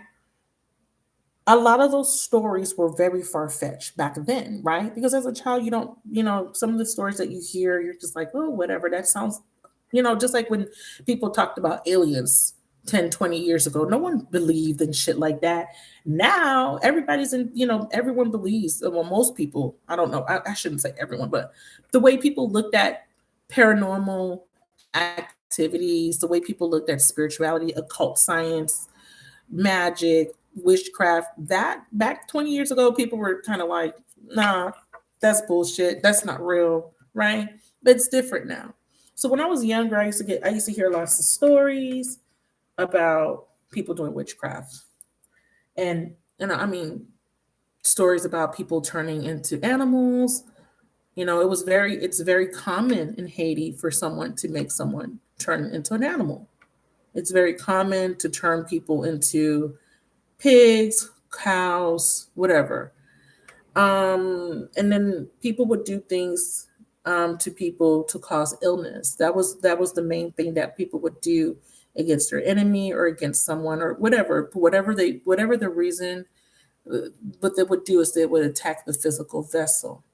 a lot of those stories were very far-fetched back then, right? Because as a child, you don't, some of the stories that you hear, you're just like, oh, whatever, that sounds Just like when people talked about aliens 10, 20 years ago, no one believed in shit like that. Now everybody's everyone believes. Well, most people, I don't know, I shouldn't say everyone, but the way people looked at paranormal activities, the way people looked at spirituality, occult science, magic, witchcraft, that back 20 years ago, people were kind of like, nah, that's bullshit. That's not real, right? But it's different now. So when I was younger, I used to hear lots of stories about people doing witchcraft. And I mean stories about people turning into animals. It's very common in Haiti for someone to make someone turn into an animal. It's very common to turn people into pigs, cows, whatever. And then people would do things to people to cause illness. That was the main thing that people would do against their enemy or against someone or whatever the reason. What they would do is they would attack the physical vessel.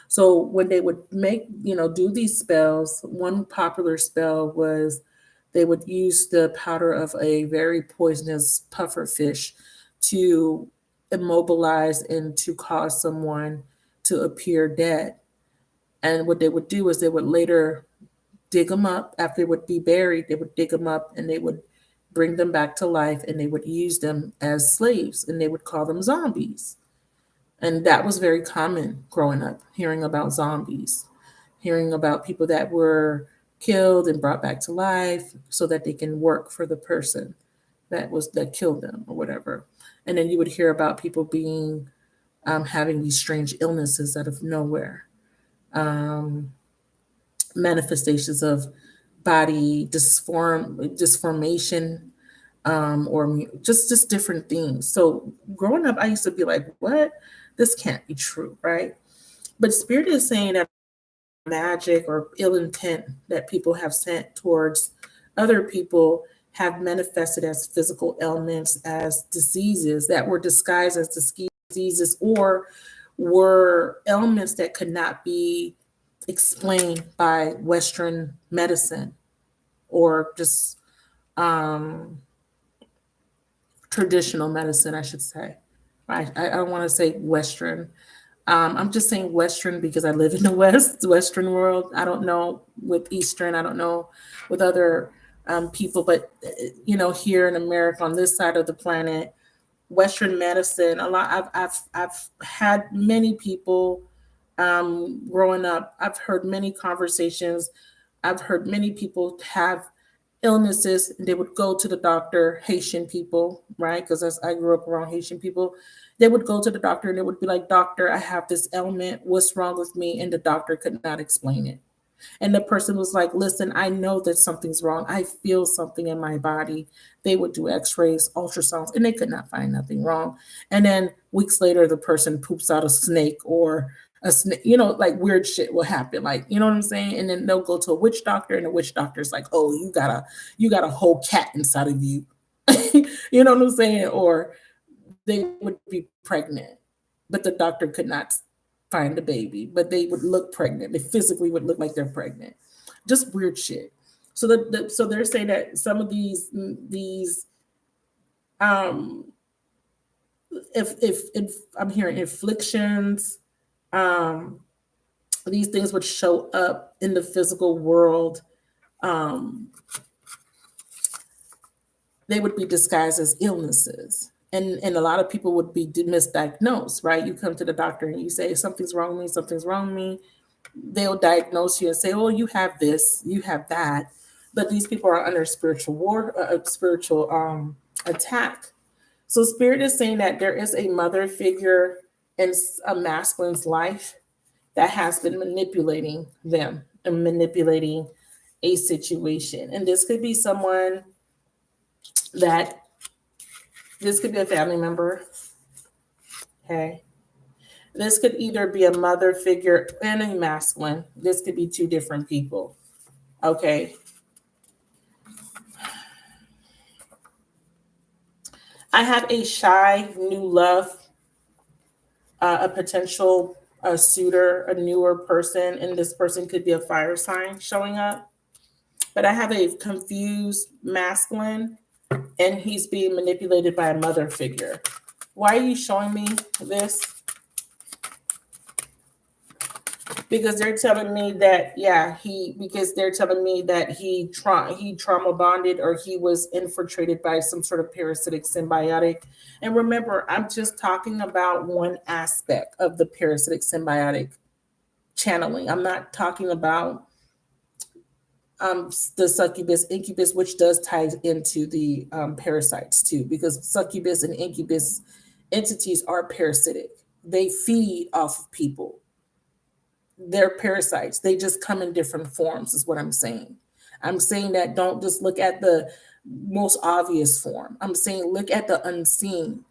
So when they would do these spells, one popular spell was they would use the powder of a very poisonous puffer fish to immobilize and to cause someone to appear dead. And what they would do is they would later dig them up after they would be buried. They would dig them up and they would bring them back to life and they would use them as slaves and they would call them zombies. And that was very common growing up, hearing about zombies, hearing about people that were killed and brought back to life so that they can work for the person that killed them or whatever. And then you would hear about people being having these strange illnesses out of nowhere, um, manifestations of body disformation, or just different things. So growing up, I used to be like, "What? This can't be true, right?" But Spirit is saying that magic or ill intent that people have sent towards other people have manifested as physical ailments, as diseases that were disguised as diseases, or were ailments that could not be explained by Western medicine or just um, traditional medicine, I should say. I don't want to say Western. I'm just saying Western because I live in the Western world. I don't know with Eastern. I don't know with other people, but here in America, on this side of the planet, Western medicine. A lot. I've had many people growing up. I've heard many conversations. I've heard many people have illnesses. They would go to the doctor, Haitian people, right? Because I grew up around Haitian people. They would go to the doctor and they would be like, "Doctor, I have this ailment. What's wrong with me?" And the doctor could not explain it. And the person was like, "Listen, I know that something's wrong. I feel something in my body." They would do x-rays, ultrasounds, and they could not find nothing wrong. And then weeks later, the person poops out a snake or a snake, like weird shit will happen. Like, you know what I'm saying? And then they'll go to a witch doctor, and the witch doctor's like, "Oh, you got a whole cat inside of you." You know what I'm saying? Or they would be pregnant, but the doctor could not find the baby, but they would look pregnant. They physically would look like they're pregnant. Just weird shit. So they're saying that some of these um if I'm hearing afflictions, um these things would show up in the physical world. Um they would be disguised as illnesses. And a lot of people would be misdiagnosed, right? You come to the doctor and you say, "Something's wrong with me, something's wrong with me." They'll diagnose you and say, "Oh, you have this, you have that." But these people are under spiritual war, spiritual attack. So Spirit is saying that there is a mother figure in a masculine's life that has been manipulating them and manipulating a situation. And this could be someone that this could be a family member. Okay. This could either be a mother figure and a masculine. This could be two different people. Okay. I have a shy new love, a potential suitor, a newer person, and this person could be a fire sign showing up. But I have a confused masculine, and he's being manipulated by a mother figure. Why are you showing me this? Because they're telling me that, yeah, because they're telling me that he trauma bonded, or he was infiltrated by some sort of parasitic symbiotic. And remember, I'm just talking about one aspect of the parasitic symbiotic channeling. I'm not talking about the succubus incubus, which does tie into the parasites too, because succubus and incubus entities are parasitic. They feed off of people. They're parasites. They just come in different forms, is what I'm saying. I'm saying that don't just look at the most obvious form. I'm saying look at the unseen.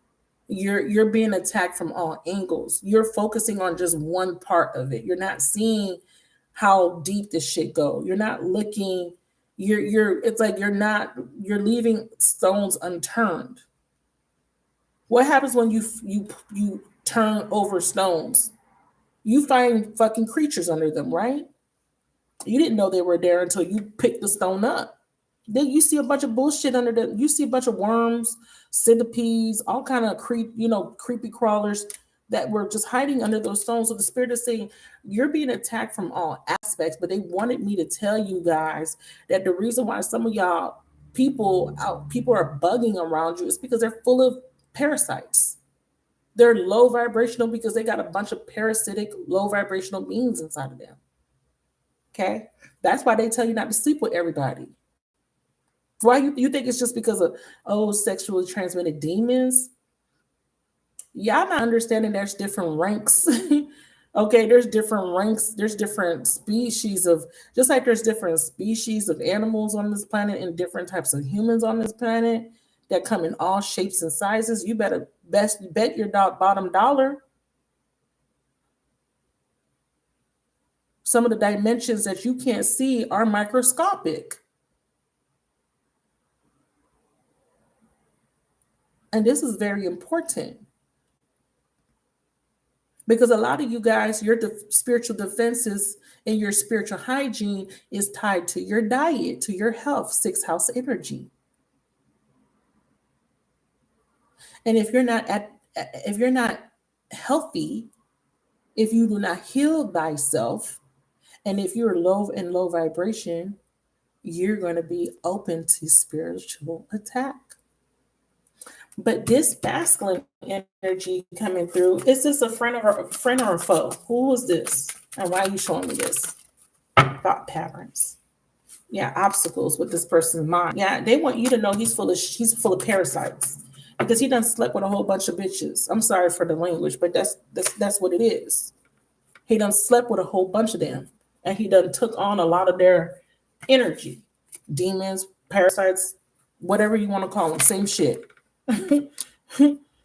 You're being attacked from all angles. You're focusing on just one part of it. You're not seeing how deep this shit go. You're not looking. It's like you're leaving stones unturned. What happens when you turn over stones? You find fucking creatures under them, right? You didn't know they were there until you picked the stone up. Then you see a bunch of bullshit under them. You see a bunch of worms, centipedes, all kind of creepy crawlers that were just hiding under those stones. So the spirit is saying you're being attacked from all aspects, but they wanted me to tell you guys that the reason why some of y'all people are bugging around you is because they're full of parasites. They're low vibrational because they got a bunch of parasitic, low vibrational beings inside of them. Okay? That's why they tell you not to sleep with everybody. Why you think it's just because of sexually transmitted demons? Y'all not understanding there's different ranks. Okay, there's different ranks, there's different species of, just like there's different species of animals on this planet and different types of humans on this planet that come in all shapes and sizes. You better bet your bottom dollar. Some of the dimensions that you can't see are microscopic. And this is very important. Because a lot of you guys, your spiritual defenses and your spiritual hygiene is tied to your diet, to your health, sixth house energy. And if you're not healthy, if you do not heal thyself, and if you're low vibration, you're going to be open to spiritual attack. But this masculine energy coming through, is this a friend or a foe? Who is this? And why are you showing me this? Thought patterns. Yeah, obstacles with this person's mind. Yeah, they want you to know he's full of parasites because he done slept with a whole bunch of bitches. I'm sorry for the language, but that's what it is. He done slept with a whole bunch of them, and he done took on a lot of their energy, demons, parasites, whatever you want to call them, same shit.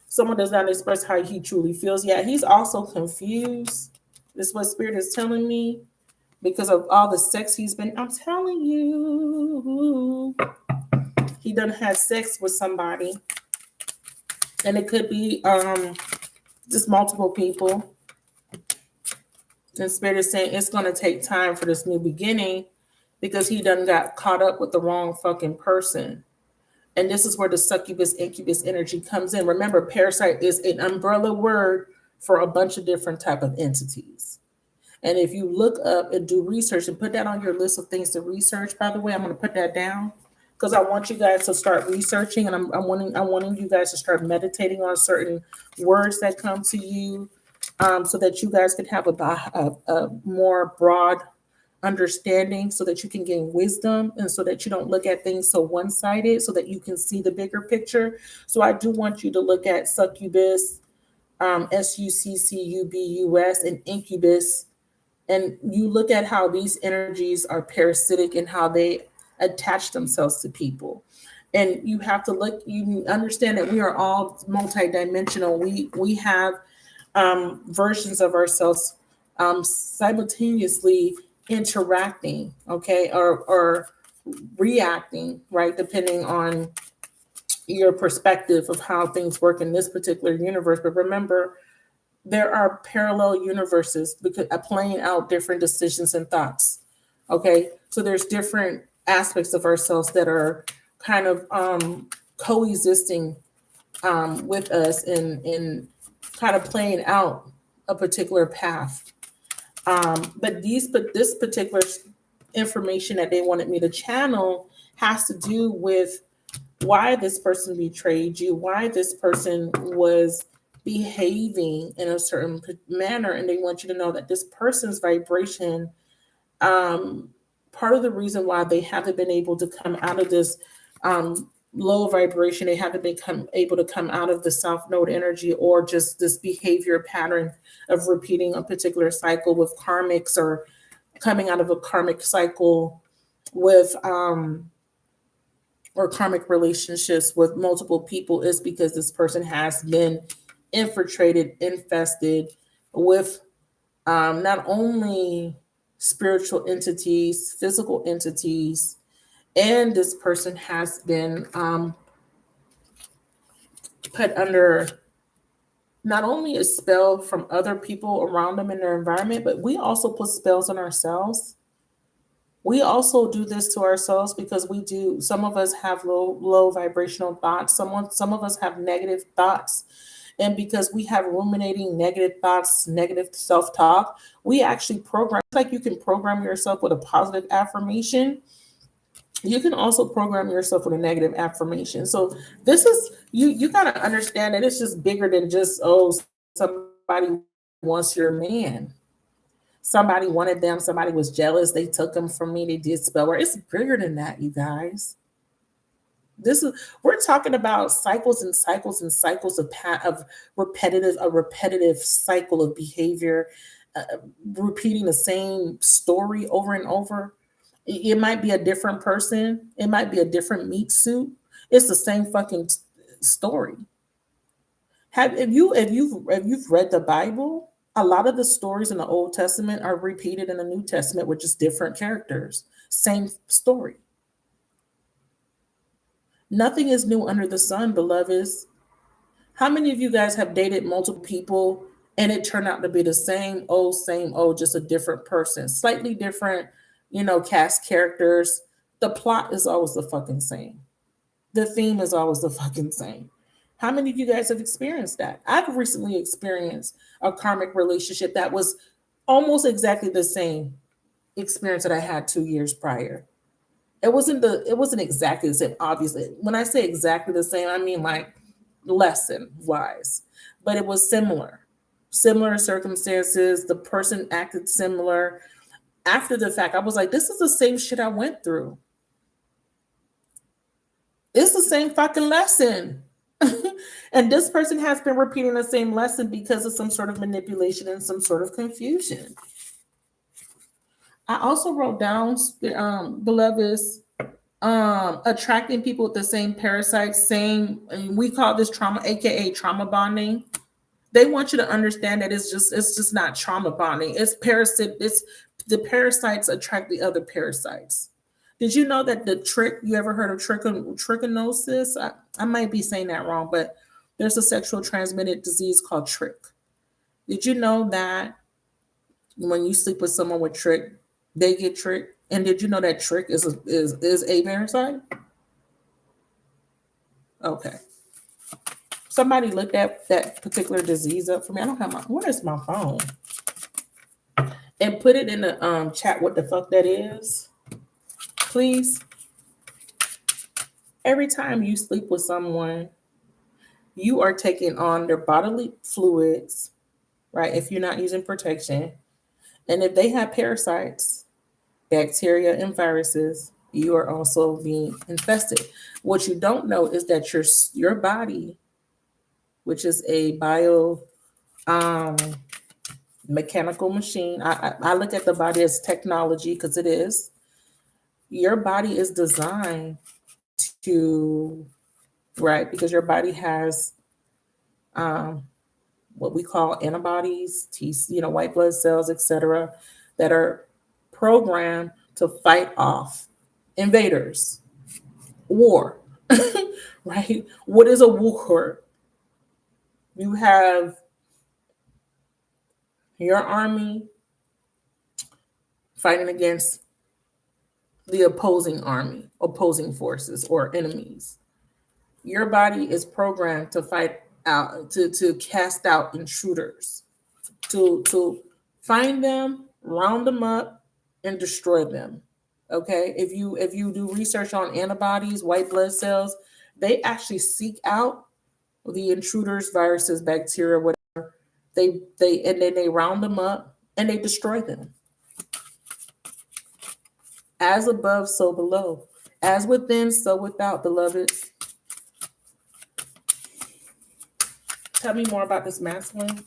Someone does not express how he truly feels. Yeah, he's also confused. This is what spirit is telling me because of all the sex he's been. I'm telling you, he done had sex with somebody, and it could be just multiple people. The spirit is saying it's going to take time for this new beginning because he done got caught up with the wrong fucking person. And this is where the succubus incubus energy comes in. Remember, parasite is an umbrella word for a bunch of different type of entities. And if you look up and do research and put that on your list of things to research, by the way, I'm going to put that down because I want you guys to start researching, and I'm wanting you guys to start meditating on certain words that come to you, so that you guys can have a more broad understanding, so that you can gain wisdom, and so that you don't look at things so one-sided, so that you can see the bigger picture. So I do want you to look at succubus, succubus, and incubus, and you look at how these energies are parasitic and how they attach themselves to people. And you have to look, you understand that we are all multidimensional. We have versions of ourselves simultaneously interacting, okay, or reacting, right, depending on your perspective of how things work in this particular universe. But remember, there are parallel universes because playing out different decisions and thoughts. Okay, so there's different aspects of ourselves that are kind of coexisting with us and kind of playing out a particular path. But this particular information that they wanted me to channel has to do with why this person betrayed you, why this person was behaving in a certain manner, and they want you to know that this person's vibration, part of the reason why they haven't been able to come out of this low vibration, they haven't been able to come out of the south node energy, or just this behavior pattern of repeating a particular cycle with karmics, or coming out of a karmic cycle with or karmic relationships with multiple people, is because this person has been infested with not only spiritual entities, physical entities, and this person has been put under not only a spell from other people around them in their environment, but we also put spells on ourselves. We also do this to ourselves because some of us have low vibrational thoughts. Some of us have negative thoughts. And because we have ruminating negative thoughts, negative self-talk, we actually program, like you can program yourself with a positive affirmation. You can also program yourself with a negative affirmation. So this is, you got to understand that it's just bigger than just, oh, somebody wants your man. Somebody wanted them. Somebody was jealous. They took them from me. They did spell work. It's bigger than that, you guys. We're talking about cycles and cycles and cycles of a repetitive cycle of behavior, repeating the same story over and over. It might be a different person. It might be a different meat suit. It's the same fucking story. If you've read the Bible, a lot of the stories in the Old Testament are repeated in the New Testament with just different characters. Same story. Nothing is new under the sun, beloveds. How many of you guys have dated multiple people and it turned out to be the same old, just a different person, slightly different, cast characters? The plot is always the fucking same. The theme is always the fucking same. How many of you guys have experienced that? I've recently experienced a karmic relationship that was almost exactly the same experience that I had 2 years prior. It wasn't exactly the same, obviously. When I say exactly the same, I mean like lesson wise, but it was similar circumstances. The person acted similar. After the fact, I was like, this is the same shit I went through. It's the same fucking lesson. And this person has been repeating the same lesson because of some sort of manipulation and some sort of confusion. I also wrote down, beloveds, attracting people with the same parasites, and we call this trauma, aka trauma bonding. They want you to understand that it's just not trauma bonding. It's the parasites attract the other parasites. Did you know that you ever heard of trichinosis? I might be saying that wrong, but there's a sexual transmitted disease called trich. Did you know that when you sleep with someone with trich, they get trich? And did you know that trich is a parasite? Okay. Somebody look at that particular disease up for me. I don't have what is my phone? And put it in the chat what the fuck that is. Please. Every time you sleep with someone, you are taking on their bodily fluids, right? If you're not using protection. And if they have parasites, bacteria, and viruses, you are also being infested. What you don't know is that your body, which is a mechanical machine. I look at the body as technology because it is. Your body is designed to, right? Because your body has what we call antibodies, white blood cells, etc., that are programmed to fight off invaders, war, right? What is a war? You have your army fighting against the opposing army, opposing forces, or enemies. Your body is programmed to fight out, to cast out intruders, to find them, round them up, and destroy them. Okay, if you do research on antibodies, white blood cells, they actually seek out the intruders, viruses, bacteria, whatever. They and then they round them up and they destroy them. As above, so below. As within, so without, beloveds. Tell me more about this masculine.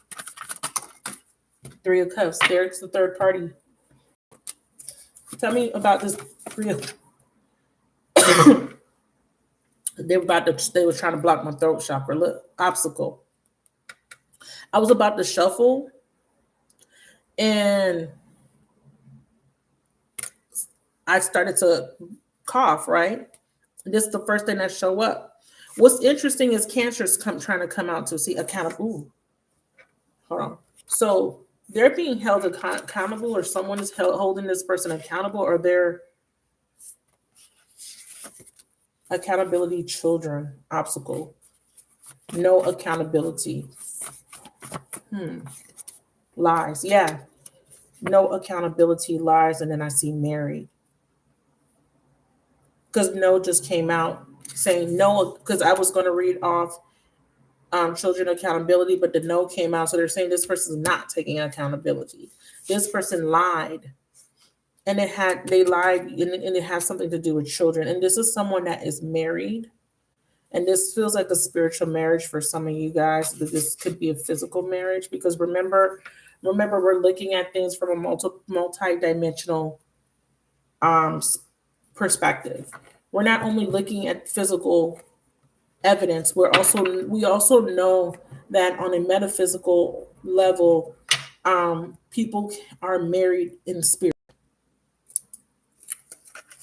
Three of Cups. There's the third party. Tell me about this Three of They were trying to block my throat chakra. Look, obstacle. I was about to shuffle and I started to cough, right? This is the first thing that show up. What's interesting is Cancer's trying to come out to see accountable. Hold on. So they're being held accountable, or someone is holding this person accountable, or they're accountability children. Obstacle. No accountability. Lies. Yeah. No accountability, lies, and then I see married. Because no just came out saying no, because I was going to read off children accountability, but the no came out. So they're saying this person is not taking accountability. This person lied. And they lied, and it has something to do with children. And this is someone that is married. And this feels like a spiritual marriage for some of you guys, but this could be a physical marriage, because remember, we're looking at things from a multi-dimensional perspective. We're not only looking at physical evidence, we also know that on a metaphysical level, people are married in spirit.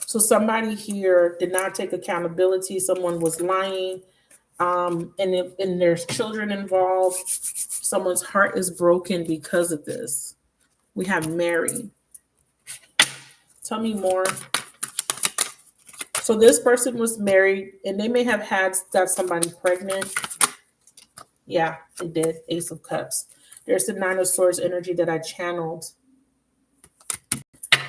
So somebody here did not take accountability. Someone was lying, and there's children involved. Someone's heart is broken because of this. We have married. Tell me more. So this person was married, and they may have got somebody pregnant. Yeah, they did. Ace of Cups. There's the Nine of Swords energy that I channeled.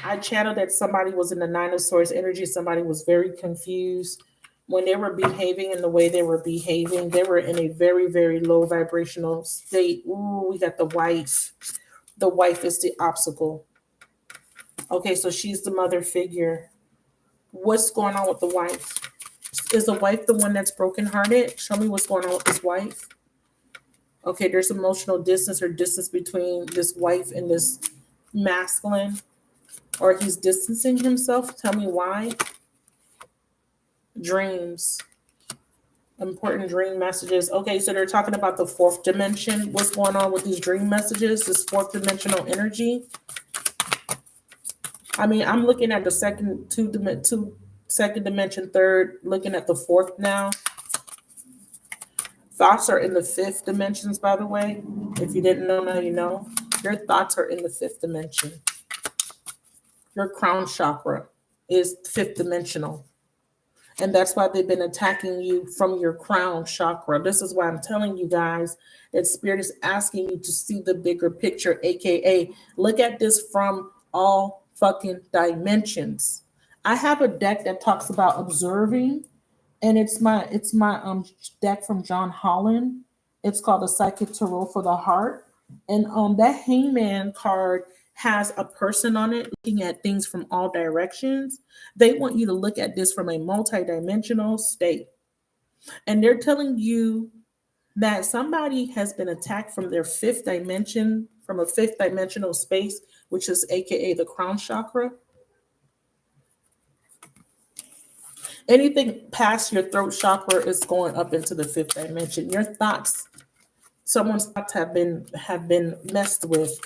I channeled that somebody was in the Nine of Swords energy. Somebody was very confused when they were behaving in the way they were behaving. They were in a very, very low vibrational state. Ooh, we got the wife. The wife is the obstacle. Okay, so she's the mother figure. What's going on with the wife? Is the wife the one that's brokenhearted? Show me what's going on with this wife. Okay, there's emotional distance or distance between this wife and this masculine, or he's distancing himself. Tell me why. Dreams. Important dream messages. Okay, so they're talking about the fourth dimension. What's going on with these dream messages? This fourth dimensional energy. I mean, I'm looking at the second dimension, third, looking at the fourth now. Thoughts are in the fifth dimensions, by the way. If you didn't know, now you know. Your thoughts are in the fifth dimension. Your crown chakra is fifth dimensional. And that's why they've been attacking you from your crown chakra. This is why I'm telling you guys that Spirit is asking you to see the bigger picture, aka look at this from all fucking dimensions. I have a deck that talks about observing, and it's my deck from John Holland. It's called the Psychic Tarot for the Heart. And that Hangman card has a person on it looking at things from all directions. They want you to look at this from a multidimensional state. And they're telling you that somebody has been attacked from their fifth dimension, from a fifth dimensional space, which is aka the crown chakra. Anything past your throat chakra is going up into the fifth dimension. Your thoughts, someone's thoughts have been messed with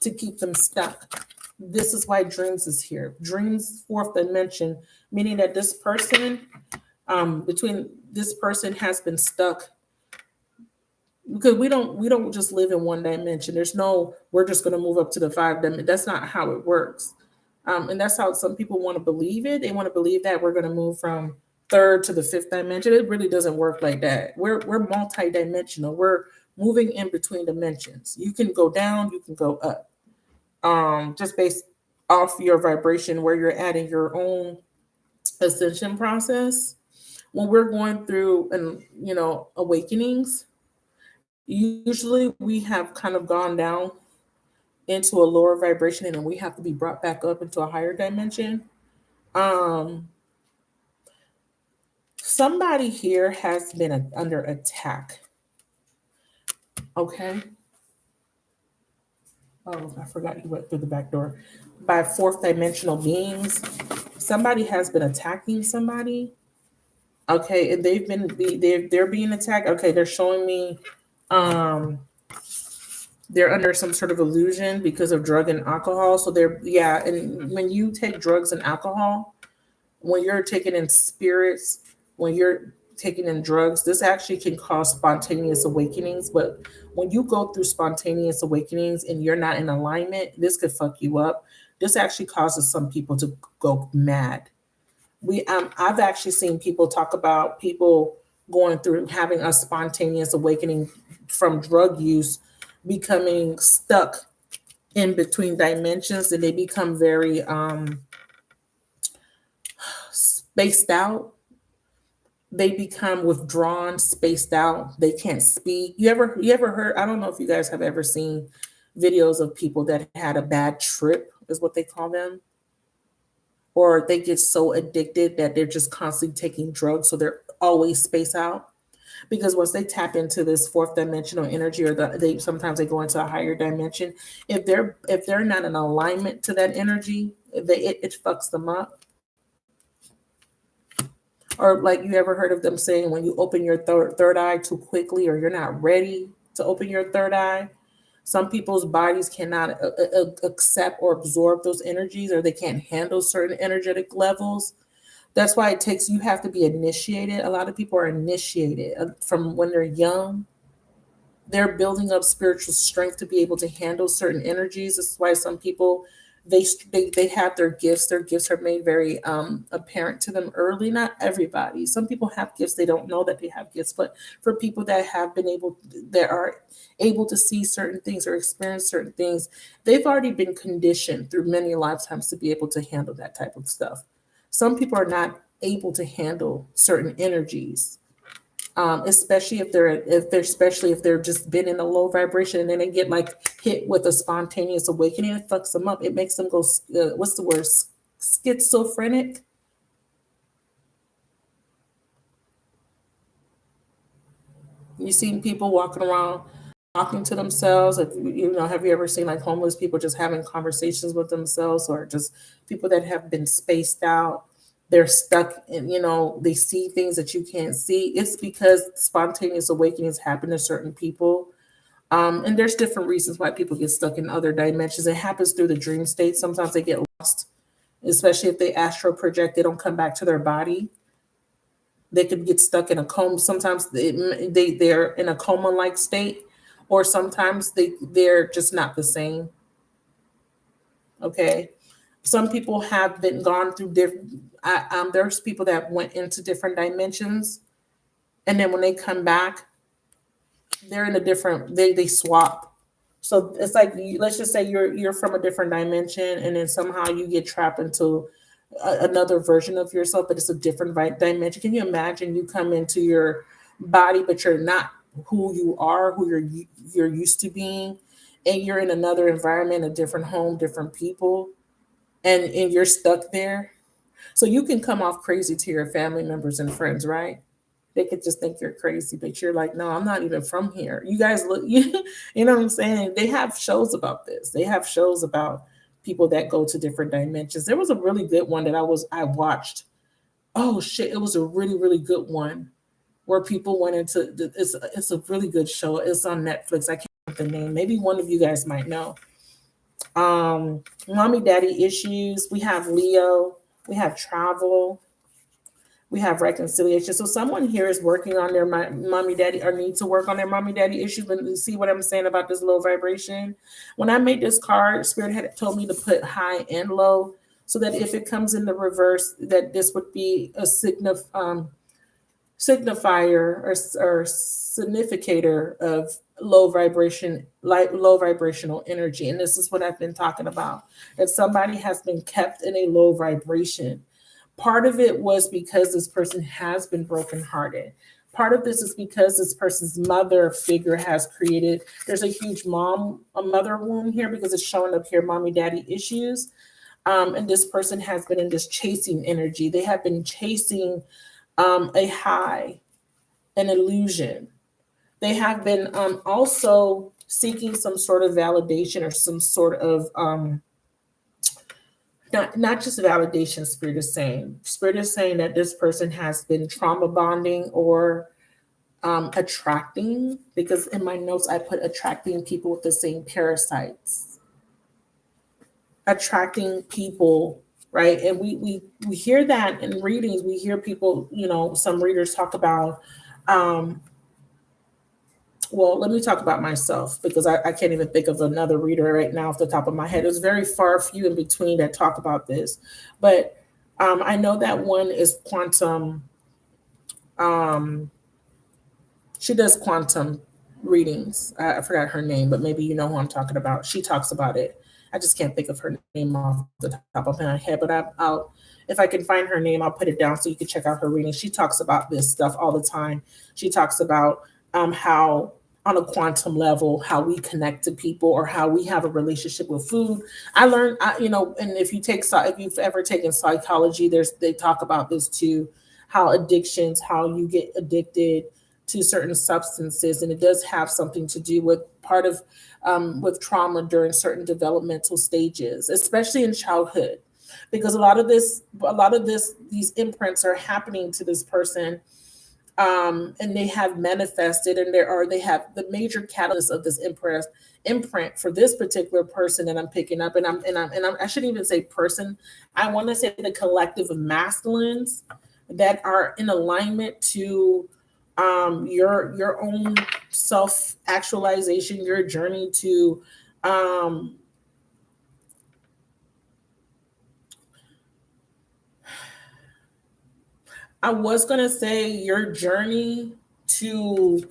to keep them stuck. This is why dreams is here. Dreams, fourth dimension, meaning that this person, between this person has been stuck, because we don't just live in one dimension. There's no, we're just going to move up to the five dimension. That's not how it works. And that's how some people want to believe it. They want to believe that we're going to move from third to the fifth dimension. It really doesn't work like that. We're multi-dimensional. We're moving in between dimensions. You can go down, you can go up. Just based off your vibration, where you're at in your own ascension process. When we're going through and awakenings, usually we have kind of gone down into a lower vibration and then we have to be brought back up into a higher dimension. Um, somebody here has been under attack. Okay. Oh, I forgot you went through the back door. By fourth dimensional beings. Somebody has been attacking somebody. Okay, and they're being attacked. Okay, they're showing me they're under some sort of illusion because of drug and alcohol. So and when you take drugs and alcohol, when you're taking in spirits, when you're taking in drugs, this actually can cause spontaneous awakenings. But when you go through spontaneous awakenings and you're not in alignment, this could fuck you up. This actually causes some people to go mad. I've actually seen people talk about people going through having a spontaneous awakening from drug use, becoming stuck in between dimensions, and they become very spaced out. They become withdrawn, spaced out. They can't speak. You ever heard? I don't know if you guys have ever seen videos of people that had a bad trip, is what they call them, or they get so addicted that they're just constantly taking drugs, so they're always spaced out. Because once they tap into this fourth dimensional energy, or they sometimes they go into a higher dimension, if they're not in alignment to that energy, it fucks them up. Or like, you ever heard of them saying, when you open your third eye too quickly, or you're not ready to open your third eye, some people's bodies cannot accept or absorb those energies, or they can't handle certain energetic levels. That's why you have to be initiated. A lot of people are initiated from when they're young. They're building up spiritual strength to be able to handle certain energies. This is why some people, they have their gifts. Their gifts are made very apparent to them early. Not everybody. Some people have gifts. They don't know that they have gifts. But for people that are able to see certain things or experience certain things, they've already been conditioned through many lifetimes to be able to handle that type of stuff. Some people are not able to handle certain energies, especially if they're just been in a low vibration, and then they get like hit with a spontaneous awakening. It fucks them up. It makes them go, what's the word, schizophrenic. You seen people walking around talking to themselves. Have you ever seen like homeless people just having conversations with themselves, or just people that have been spaced out? They're stuck in, they see things that you can't see. It's because spontaneous awakenings happen to certain people. And there's different reasons why people get stuck in other dimensions. It happens through the dream state. Sometimes they get lost, especially if they astral project, they don't come back to their body. They could get stuck in a coma. Sometimes they're in a coma-like state, or sometimes they're just not the same. Okay. Some people have been gone through different. There's people that went into different dimensions, and then when they come back, they're in a different. They swap. So it's like, let's just say you're from a different dimension, and then somehow you get trapped into another version of yourself, but it's a different dimension. Can you imagine you come into your body, but you're not who you are, who you're used to being, and you're in another environment, a different home, different people, and you're stuck there. So you can come off crazy to your family members and friends, right? They could just think you're crazy, but you're like, no, I'm not even from here. You guys look, you know what I'm saying? They have shows about this. They have shows about people that go to different dimensions. There was a really good one that I watched. Oh shit, it was a really, really good one where people went into, it's a really good show. It's on Netflix. I can't remember the name. Maybe one of you guys might know. Mommy daddy issues. We have Leo. We have travel. We have reconciliation. So someone here is working on their mommy daddy, or needs to work on their mommy daddy issues. But you see what I'm saying about this low vibration? When I made this card, Spirit had told me to put high and low. so that if it comes in the reverse, that this would be a signifier or significator of low vibration, like low vibrational energy. And this is what I've been talking about. If somebody has been kept in a low vibration, part of it was because this person has been brokenhearted. Part of this is because this person's mother figure has created, there's a huge a mother wound here because it's showing up here, mommy daddy issues. And this person has been in this chasing energy. They have been chasing a high, an illusion. They have been also seeking some sort of validation or some sort of not just validation. Spirit is saying that this person has been trauma bonding or attracting, because in my notes I put attracting people with the same parasites, attracting people, right? And we hear that in readings. We hear people, some readers talk about well, let me talk about myself, because I can't even think of another reader right now off the top of my head. There's very far few in between that talk about this. But I know that one is quantum. She does quantum readings. I forgot her name, but maybe you know who I'm talking about. She talks about it. I just can't think of her name off the top of my head, but I'll if I can find her name, I'll put it down so you can check out her reading. She talks about this stuff all the time. She talks about how on a quantum level, how we connect to people or how we have a relationship with food. I learned, and if you've ever taken psychology, they talk about this too, how addictions, how you get addicted to certain substances, and it does have something to do with part of with trauma during certain developmental stages, especially in childhood, because a lot of these imprints are happening to this person, and they have manifested, and they have the major catalyst of this imprint for this particular person that I'm picking up, and I shouldn't even say person. I want to say the collective of masculines that are in alignment to your own self actualization, your journey to I was gonna say your journey to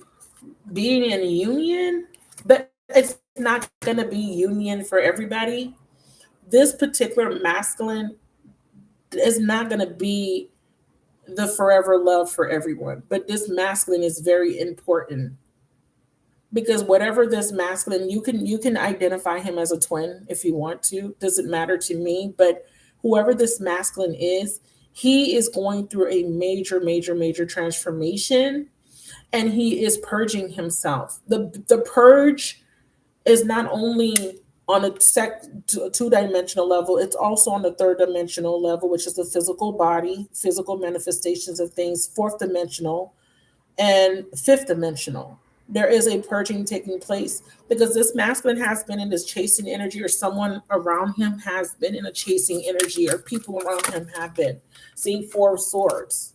being in a union, but it's not gonna be union for everybody. This particular masculine is not gonna be the forever love for everyone, but this masculine is very important, because whatever this masculine, you can identify him as a twin if you want to, doesn't matter to me, but whoever this masculine is, he is going through a major transformation, and he is purging himself. The purge is not only on a two-dimensional level, it's also on the third dimensional level, which is the physical body, physical manifestations of things, fourth dimensional and fifth dimensional. There is a purging taking place, because this masculine has been in this chasing energy, or someone around him has been in a chasing energy, or people around him have been. See, Four of Swords.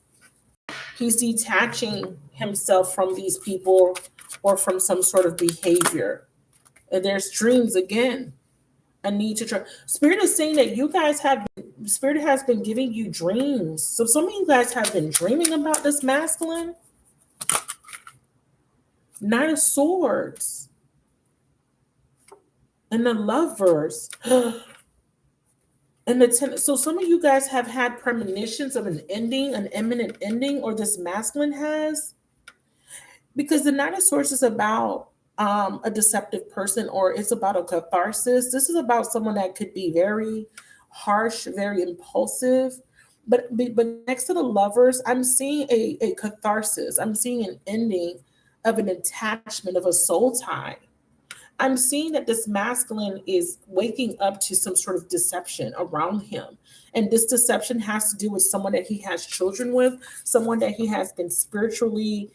He's detaching himself from these people or from some sort of behavior. And there's dreams again. A need to try. Spirit is saying that Spirit has been giving you dreams. So some of you guys have been dreaming about this masculine. Knight of Swords. And the Lovers. And the so some of you guys have had premonitions of an ending, an imminent ending, or this masculine has. Because the Knight of Swords is about a deceptive person, or it's about a catharsis. This is about someone that could be very harsh, very impulsive. But next to the Lovers, I'm seeing a catharsis. I'm seeing an ending of an attachment, of a soul tie. I'm seeing that this masculine is waking up to some sort of deception around him. And this deception has to do with someone that he has children with, someone that he has been spiritually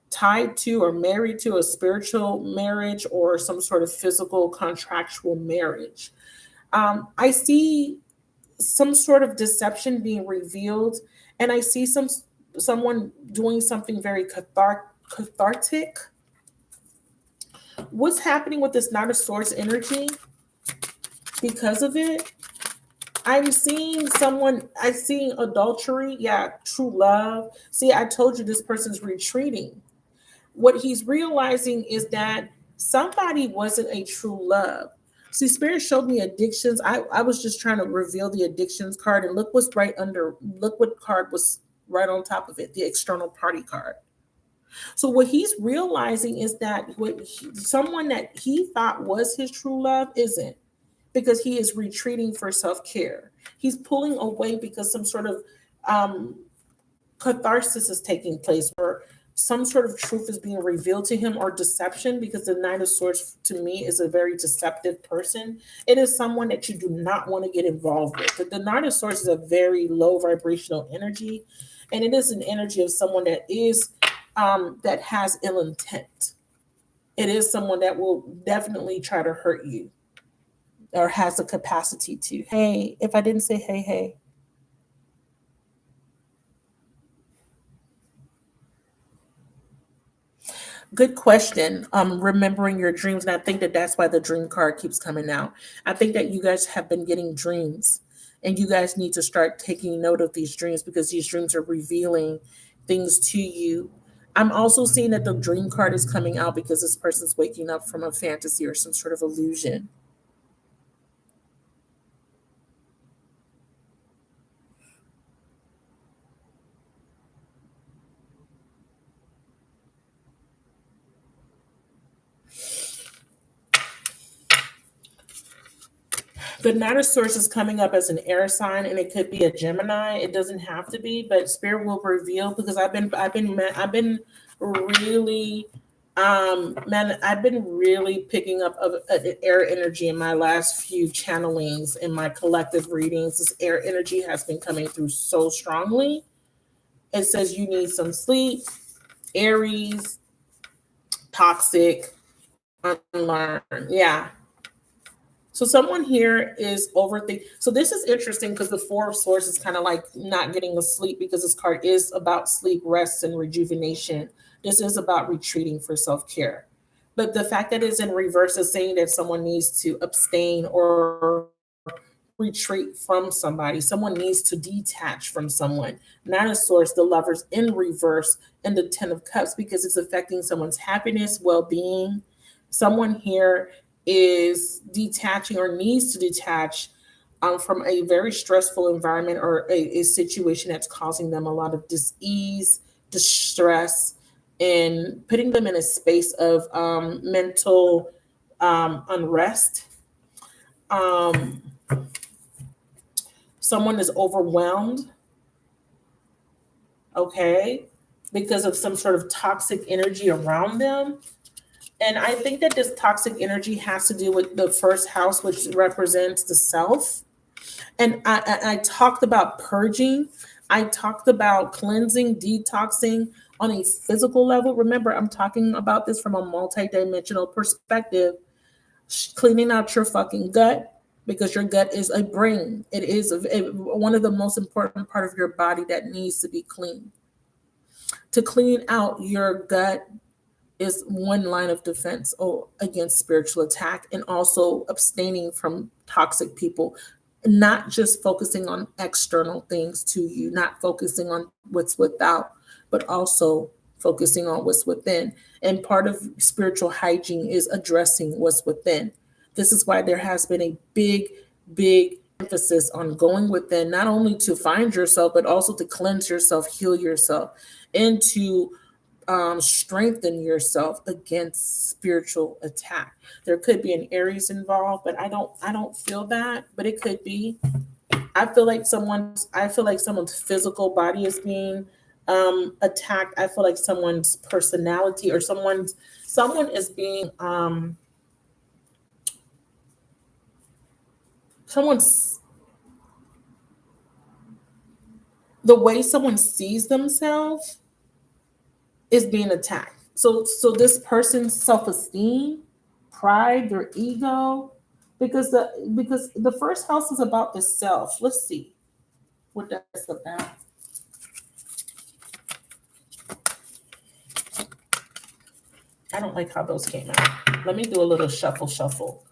tied to or married to, a spiritual marriage or some sort of physical contractual marriage. I see some sort of deception being revealed, and I see someone doing something very cathartic. What's happening with this Knight of Swords energy because of it? I'm seeing someone, I'm seeing adultery. Yeah, true love. See, I told you this person's retreating. What he's realizing is that somebody wasn't a true love. See, Spirit showed me addictions. I was just trying to reveal the addictions card, and look what's right under, look what card was right on top of it, the external party card. So what he's realizing is that someone that he thought was his true love isn't, because he is retreating for self-care. He's pulling away because some sort of um, catharsis is taking place, or some sort of truth is being revealed to him, or deception, because the Knight of Swords to me is a very deceptive person. It is someone that you do not want to get involved with. The Knight of Swords is a very low vibrational energy, and it is an energy of someone that is that has ill intent. It is someone that will definitely try to hurt you, or has the capacity to. Hey, if I didn't say hey, hey. Good question. Remembering your dreams, and I think that that's why the dream card keeps coming out. I think that you guys have been getting dreams, and you guys need to start taking note of these dreams, because these dreams are revealing things to you. I'm also seeing that the dream card is coming out because this person's waking up from a fantasy or some sort of illusion. The Knight of Swords is coming up as an air sign, and it could be a Gemini. It doesn't have to be, but Spirit will reveal, because I've been really, man, I've been really picking up an air energy in my last few channelings in my collective readings. This air energy has been coming through so strongly. It says you need some sleep. Aries, toxic, unlearn. Yeah. So someone here is overthinking. So this is interesting, because the Four of Swords is kind of like not getting a sleep, because this card is about sleep, rest, and rejuvenation. This is about retreating for self-care. But the fact that it's in reverse is saying that someone needs to abstain or retreat from somebody. Someone needs to detach from someone. Nine of Swords, the Lovers in reverse, and the Ten of Cups, because it's affecting someone's happiness, well-being. Someone here is detaching, or needs to detach from a very stressful environment, or a situation that's causing them a lot of dis-ease, distress, and putting them in a space of mental unrest. Um, Someone is overwhelmed, okay, because of some sort of toxic energy around them. And I think that this toxic energy has to do with the first house, which represents the self. And I talked about purging. I talked about cleansing, detoxing on a physical level. Remember, I'm talking about this from a multidimensional perspective. Cleaning out your fucking gut, because your gut is a brain. It is one of the most important part of your body that needs to be clean. To clean out your gut is one line of defense against spiritual attack, and also abstaining from toxic people, not just focusing on external things to you, not focusing on what's without, but also focusing on what's within. And part of spiritual hygiene is addressing what's within. This is why there has been a big emphasis on going within, not only to find yourself, but also to cleanse yourself, heal yourself, and to strengthen yourself against spiritual attack. There could be an Aries involved, but I don't feel that, but it could be. I feel like someone's physical body is being attacked. I feel like someone's personality, or someone is being someone's the way someone sees themselves is being attacked. So this person's self-esteem, pride, their ego, because the first house is about the self. Let's see what that's about. I don't like how those came out. Let me do a little shuffle.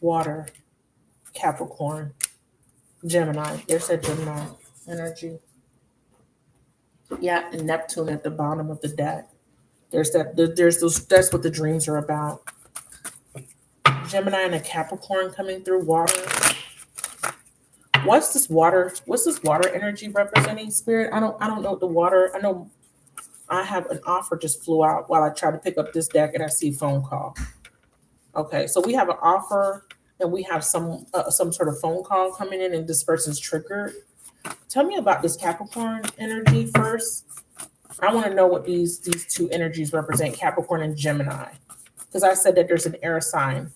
water, Capricorn, Gemini. There's that Gemini energy. Yeah, and Neptune at the bottom of the deck. There's that. There's those. That's what the dreams are about. Gemini and a Capricorn coming through water. What's this water? What's this water energy representing, Spirit? I don't know the water. I know I have an offer just flew out while I try to pick up this deck and I see a phone call. Okay, so we have an offer and we have some sort of phone call coming in and this person's triggered. Tell me about this Capricorn energy first. I want to know what these two energies represent, Capricorn and Gemini, because I said that there's an air sign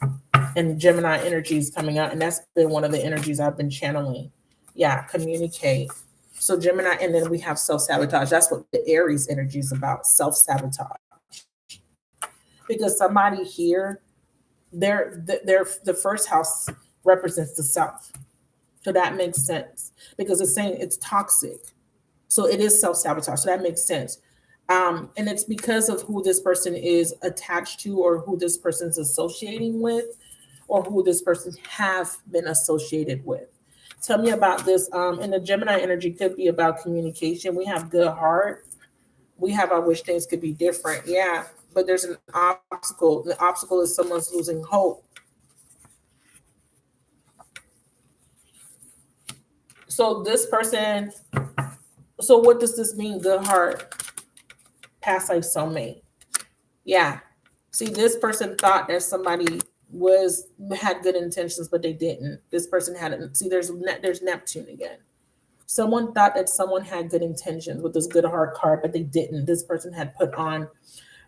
and Gemini energy is coming out, and that's been one of the energies I've been channeling. Yeah, communicate. So Gemini, and then we have self-sabotage. That's what the Aries energy is about, self-sabotage. Because somebody here, the first house represents the self. So that makes sense. Because it's saying it's toxic. So it is self-sabotage. So that makes sense. And it's because of who this person is attached to or who this person's associating with or who this person have been associated with. Tell me about this. And the Gemini energy could be about communication. We have good heart. We have I wish things could be different. Yeah, but there's an obstacle. The obstacle is someone's losing hope. So this person, so what does this mean? Good heart, past life soulmate. Yeah. See, this person thought that somebody had good intentions, but they didn't. This person hadn't. See, there's Neptune again. Someone thought that someone had good intentions with this good heart card, but they didn't. This person had put on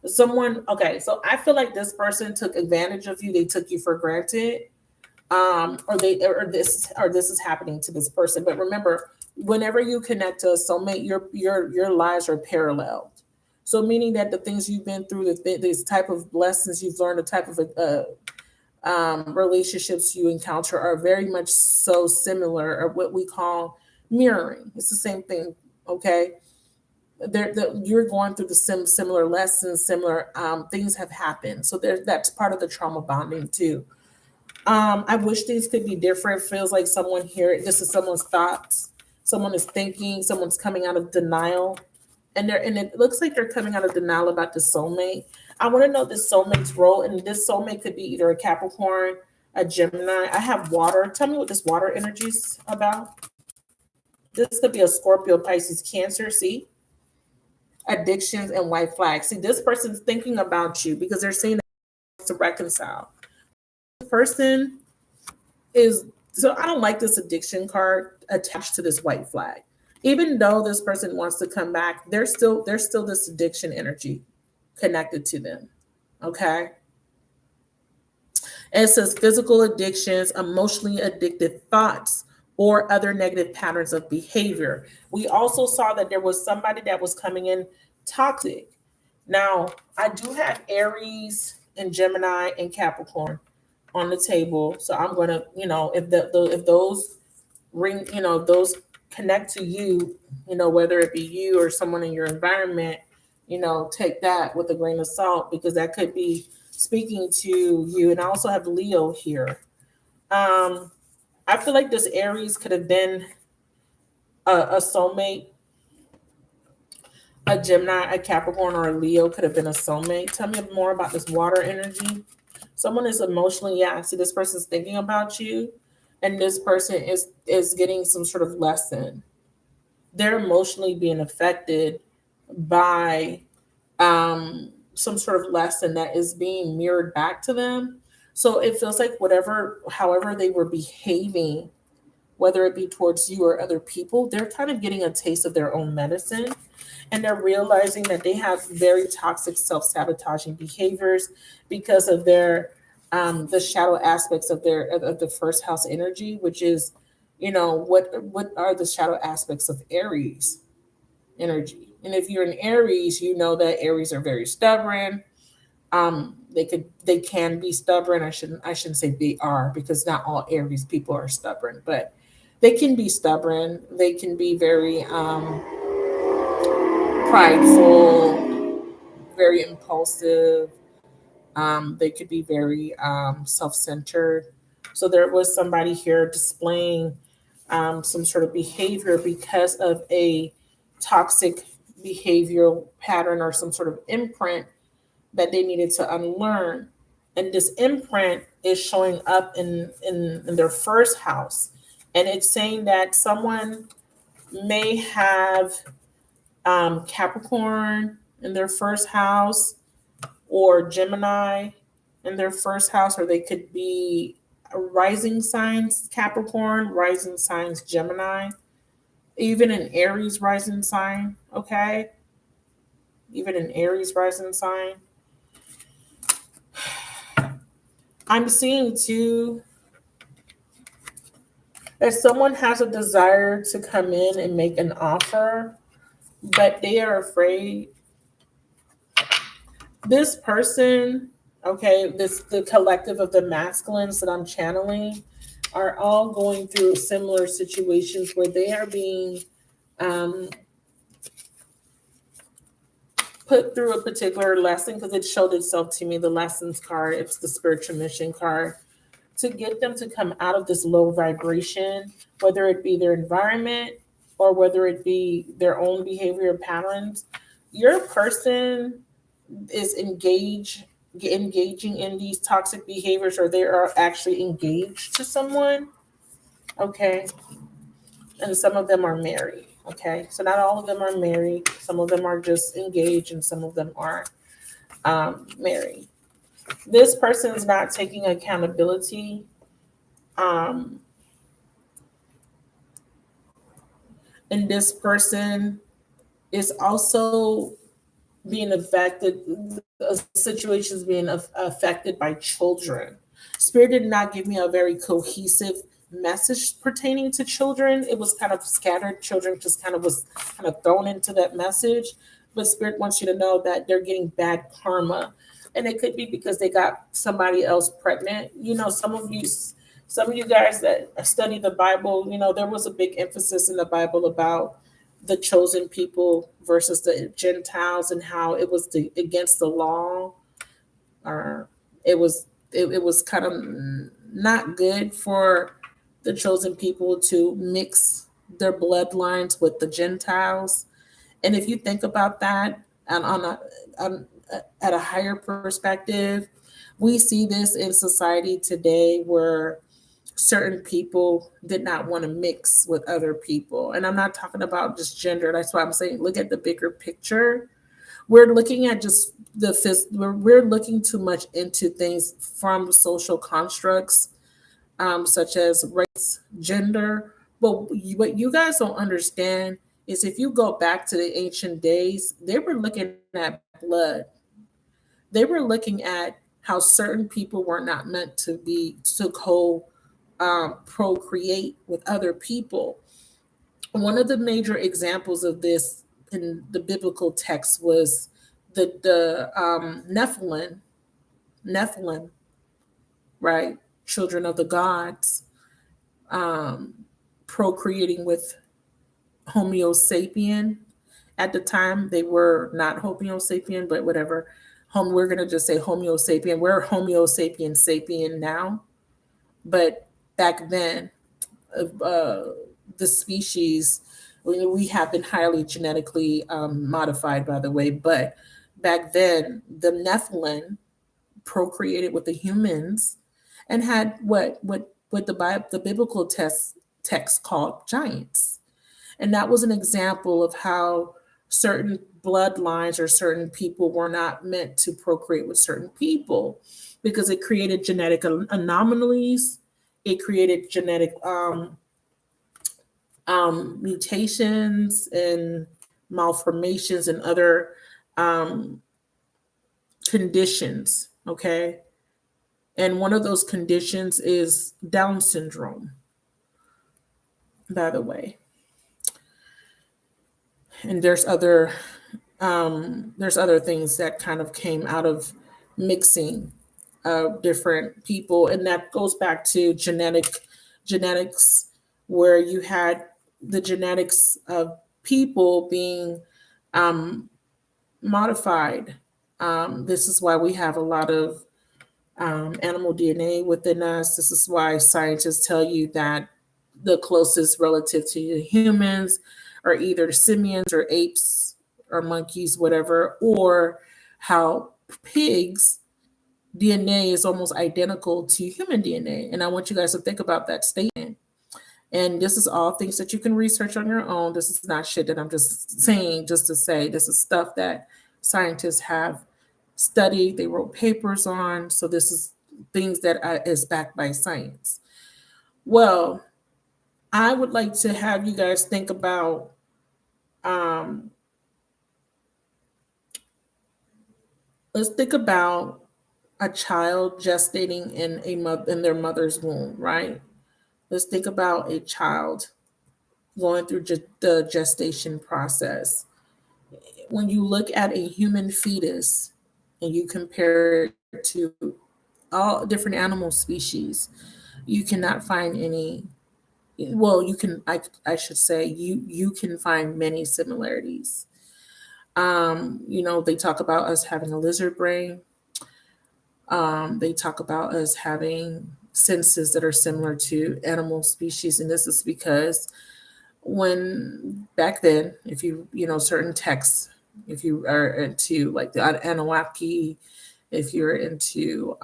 someone. Okay, so I feel like this person took advantage of you. They took you for granted, or this is happening to this person. But remember, whenever you connect to a soulmate, your lives are paralleled. So meaning that the things you've been through, these type of lessons you've learned, the type of relationships you encounter are very much so similar, or what we call mirroring. It's the same thing. Okay, you're going through the similar lessons, similar things have happened. So that's part of the trauma bonding too. I wish things could be different. Feels like someone here, this is someone's thoughts. Someone is thinking, someone's coming out of denial. And it looks like they're coming out of denial about the soulmate. I want to know this soulmate's role. And this soulmate could be either a Capricorn, a Gemini. I have water. Tell me what this water energy is about. This could be a Scorpio, Pisces, Cancer. See? Addictions and white flags. See, this person's thinking about you because they're saying that to reconcile. This person is, so I don't like this addiction card attached to this white flag. Even though this person wants to come back, there's still this addiction energy connected to them. Okay. And it says physical addictions, emotionally addicted thoughts, or other negative patterns of behavior. We also saw that there was somebody that was coming in toxic. Now, I do have Aries and Gemini and Capricorn on the table. So I'm going to, if those ring, those connect to you, whether it be you or someone in your environment, take that with a grain of salt, because that could be speaking to you. And I also have Leo here. I feel like this Aries could have been a soulmate. A Gemini, a Capricorn, or a Leo could have been a soulmate. Tell me more about this water energy. Someone is emotionally, see, this person's thinking about you, and this person is getting some sort of lesson. They're emotionally being affected by some sort of lesson that is being mirrored back to them. So it feels like however they were behaving, whether it be towards you or other people, they're kind of getting a taste of their own medicine. And they're realizing that they have very toxic self-sabotaging behaviors because of their the shadow aspects of the first house energy, which is, what are the shadow aspects of Aries energy? And if you're an Aries, you know that Aries are very stubborn. They can be stubborn. I shouldn't say they are, because not all Aries people are stubborn, but they can be stubborn. They can be very prideful, very impulsive. They could be very self-centered. So there was somebody here displaying some sort of behavior because of a toxic behavioral pattern or some sort of imprint that they needed to unlearn. And this imprint is showing up in their first house. And it's saying that someone may have Capricorn in their first house or Gemini in their first house, or they could be rising signs Capricorn, rising signs Gemini, even an Aries rising sign, okay? Even an Aries rising sign. I'm seeing too that someone has a desire to come in and make an offer, but they are afraid. This person, okay, this the collective of the masculines that I'm channeling are all going through similar situations where they are being um, put through a particular lesson because it showed itself to me, the lessons card. It's the spiritual mission card to get them to come out of this low vibration, whether it be their environment or whether it be their own behavior patterns. Your person is engaging in these toxic behaviors, or they are actually engaged to someone, okay? And some of them are married, okay? So not all of them are married. Some of them are just engaged, and some of them are married. This person is not taking accountability. Um, and this person is also being affected, situations being affected by children. Spirit did not give me a very cohesive message pertaining to children. It was kind of scattered. Children just kind of was kind of thrown into that message. But Spirit wants you to know that they're getting bad karma. And it could be because they got somebody else pregnant. You know, some of you guys that study the Bible, you know, there was a big emphasis in the Bible about the chosen people versus the Gentiles and how it was against the law, or it was kind of not good for the chosen people to mix their bloodlines with the Gentiles. And if you think about that and on at a higher perspective, we see this in society today where certain people did not want to mix with other people. And I'm not talking about just gender. That's why I'm saying look at the bigger picture. We're looking at just we're looking too much into things from social constructs, such as race, gender. But what you guys don't understand is if you go back to the ancient days, they were looking at blood. They were looking at how certain people were not meant to procreate with other people. One of the major examples of this in the biblical text was the Nephilim, right? Children of the gods, um, procreating with Homo sapien. At the time, they were not Homo sapien, but whatever. We're going to just say Homo sapien. We're Homo sapien now. But back then, uh, the species, we have been highly genetically modified, by the way. But back then, the Nephilim procreated with the humans and had what the biblical text called giants. And that was an example of how certain bloodlines or certain people were not meant to procreate with certain people because it created genetic anomalies. It created genetic mutations and malformations and other um, conditions. Okay. And one of those conditions is Down syndrome, by the way. And there's other things that kind of came out of mixing different people, and that goes back to genetics, where you had the genetics of people being um, modified. This is why we have a lot of animal DNA within us. This is why scientists tell you that the closest relative to humans are either simians or apes or monkeys, whatever, or how pigs' DNA is almost identical to human DNA. And I want you guys to think about that statement. And this is all things that you can research on your own. This is not shit that I'm just saying just to say. This is stuff that scientists have studied, they wrote papers on. So this is things that is backed by science. Well, I would like to have you guys think about um, let's think about a child gestating in in their mother's womb, right? Let's think about a child going through the gestation process. When you look at a human fetus and you compare it to all different animal species, you cannot find any. Well, you can. I should say you can find many similarities. They talk about us having a lizard brain. They talk about us having senses that are similar to animal species, and this is because when back then, if certain texts, if you are into like the Anunnaki, if you're into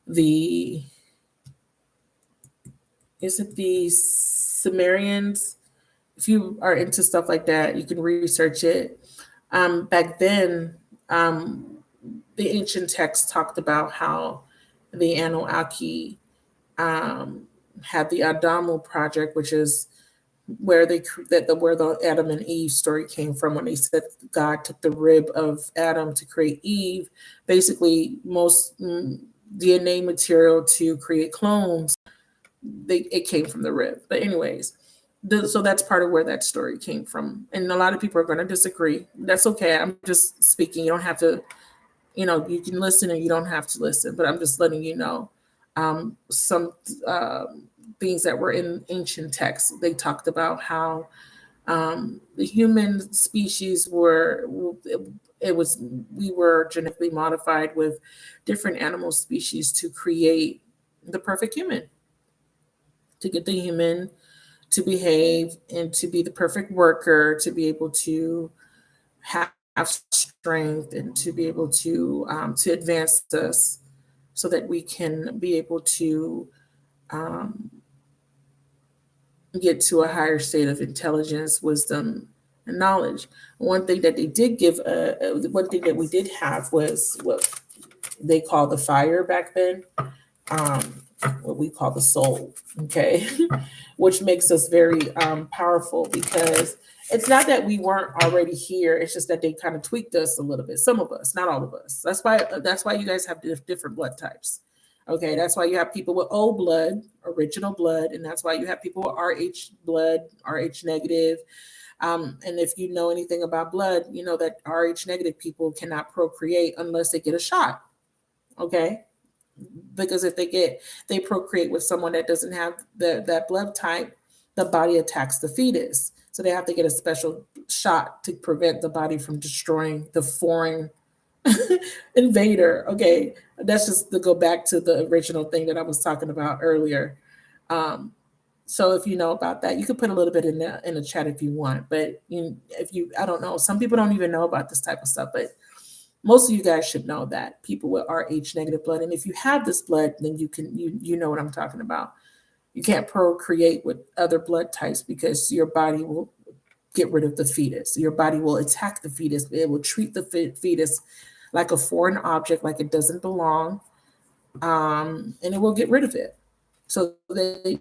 the is it the Sumerians, if you are into stuff like that, you can research it. Back then, um, the ancient texts talked about how the Anunnaki um, had the Adamu project, which is where where the Adam and Eve story came from when they said God took the rib of Adam to create Eve. Basically, most DNA material to create clones, it came from the rib. But anyways, so that's part of where that story came from. And a lot of people are going to disagree. That's okay. I'm just speaking. You don't have to, you can listen or you don't have to listen. But I'm just letting you know some things that were in ancient texts. They talked about how the human species we were genetically modified with different animal species to create the perfect human, to get the human to behave and to be the perfect worker, to be able to have strength and to be able to advance us so that we can be able to um, get to a higher state of intelligence, wisdom, and knowledge. One thing that they did give, one thing that we did have was what they call the fire back then, um, what we call the soul, okay, which makes us very powerful because it's not that we weren't already here. It's just that they kind of tweaked us a little bit. Some of us, not all of us. That's why you guys have different blood types. Okay, that's why you have people with O blood, original blood, and that's why you have people with RH blood, RH negative. And if you know anything about blood, you know that RH negative people cannot procreate unless they get a shot. Okay, because if they procreate with someone that doesn't have that blood type, the body attacks the fetus. So they have to get a special shot to prevent the body from destroying the foreign invader. Okay, that's just to go back to the original thing that I was talking about earlier. Um, so if you know about that, you could put a little bit in the chat if you want. But I don't know, some people don't even know about this type of stuff. But most of you guys should know that people with RH negative blood, and if you have this blood, then you know what I'm talking about. You can't procreate with other blood types because your body will get rid of the fetus. Your body will attack the fetus. It will treat the fetus like a foreign object, like it doesn't belong, and it will get rid of it. So they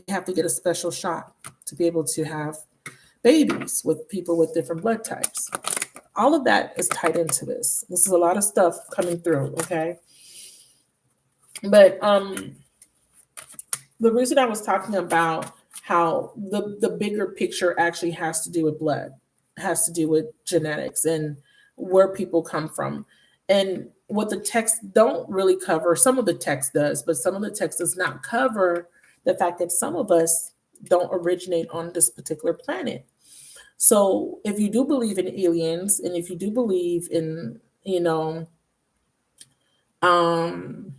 have to get a special shot to be able to have babies with people with different blood types. All of that is tied into this. This is a lot of stuff coming through, okay? But the reason I was talking about how the bigger picture actually has to do with blood, has to do with genetics and where people come from. And what the text don't really cover, some of the text does, but some of the text does not cover the fact that some of us don't originate on this particular planet. So if you do believe in aliens and if you do believe in, Um,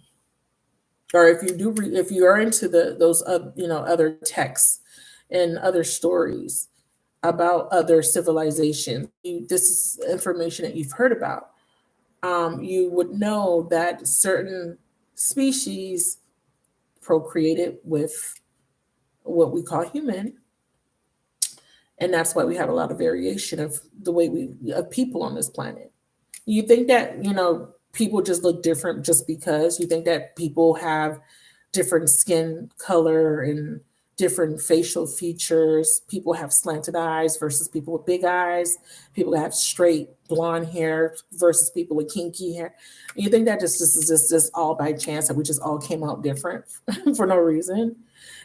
or if you do, if you are into those other texts and other stories about other civilizations, this is information that you've heard about. You would know that certain species procreated with what we call human, and that's why we have a lot of variation of the way we of people on this planet. You think that people just look different just because you think that people have different skin color and different facial features. People have slanted eyes versus people with big eyes. People have straight blonde hair versus people with kinky hair. You think that just all by chance that we just all came out different for no reason?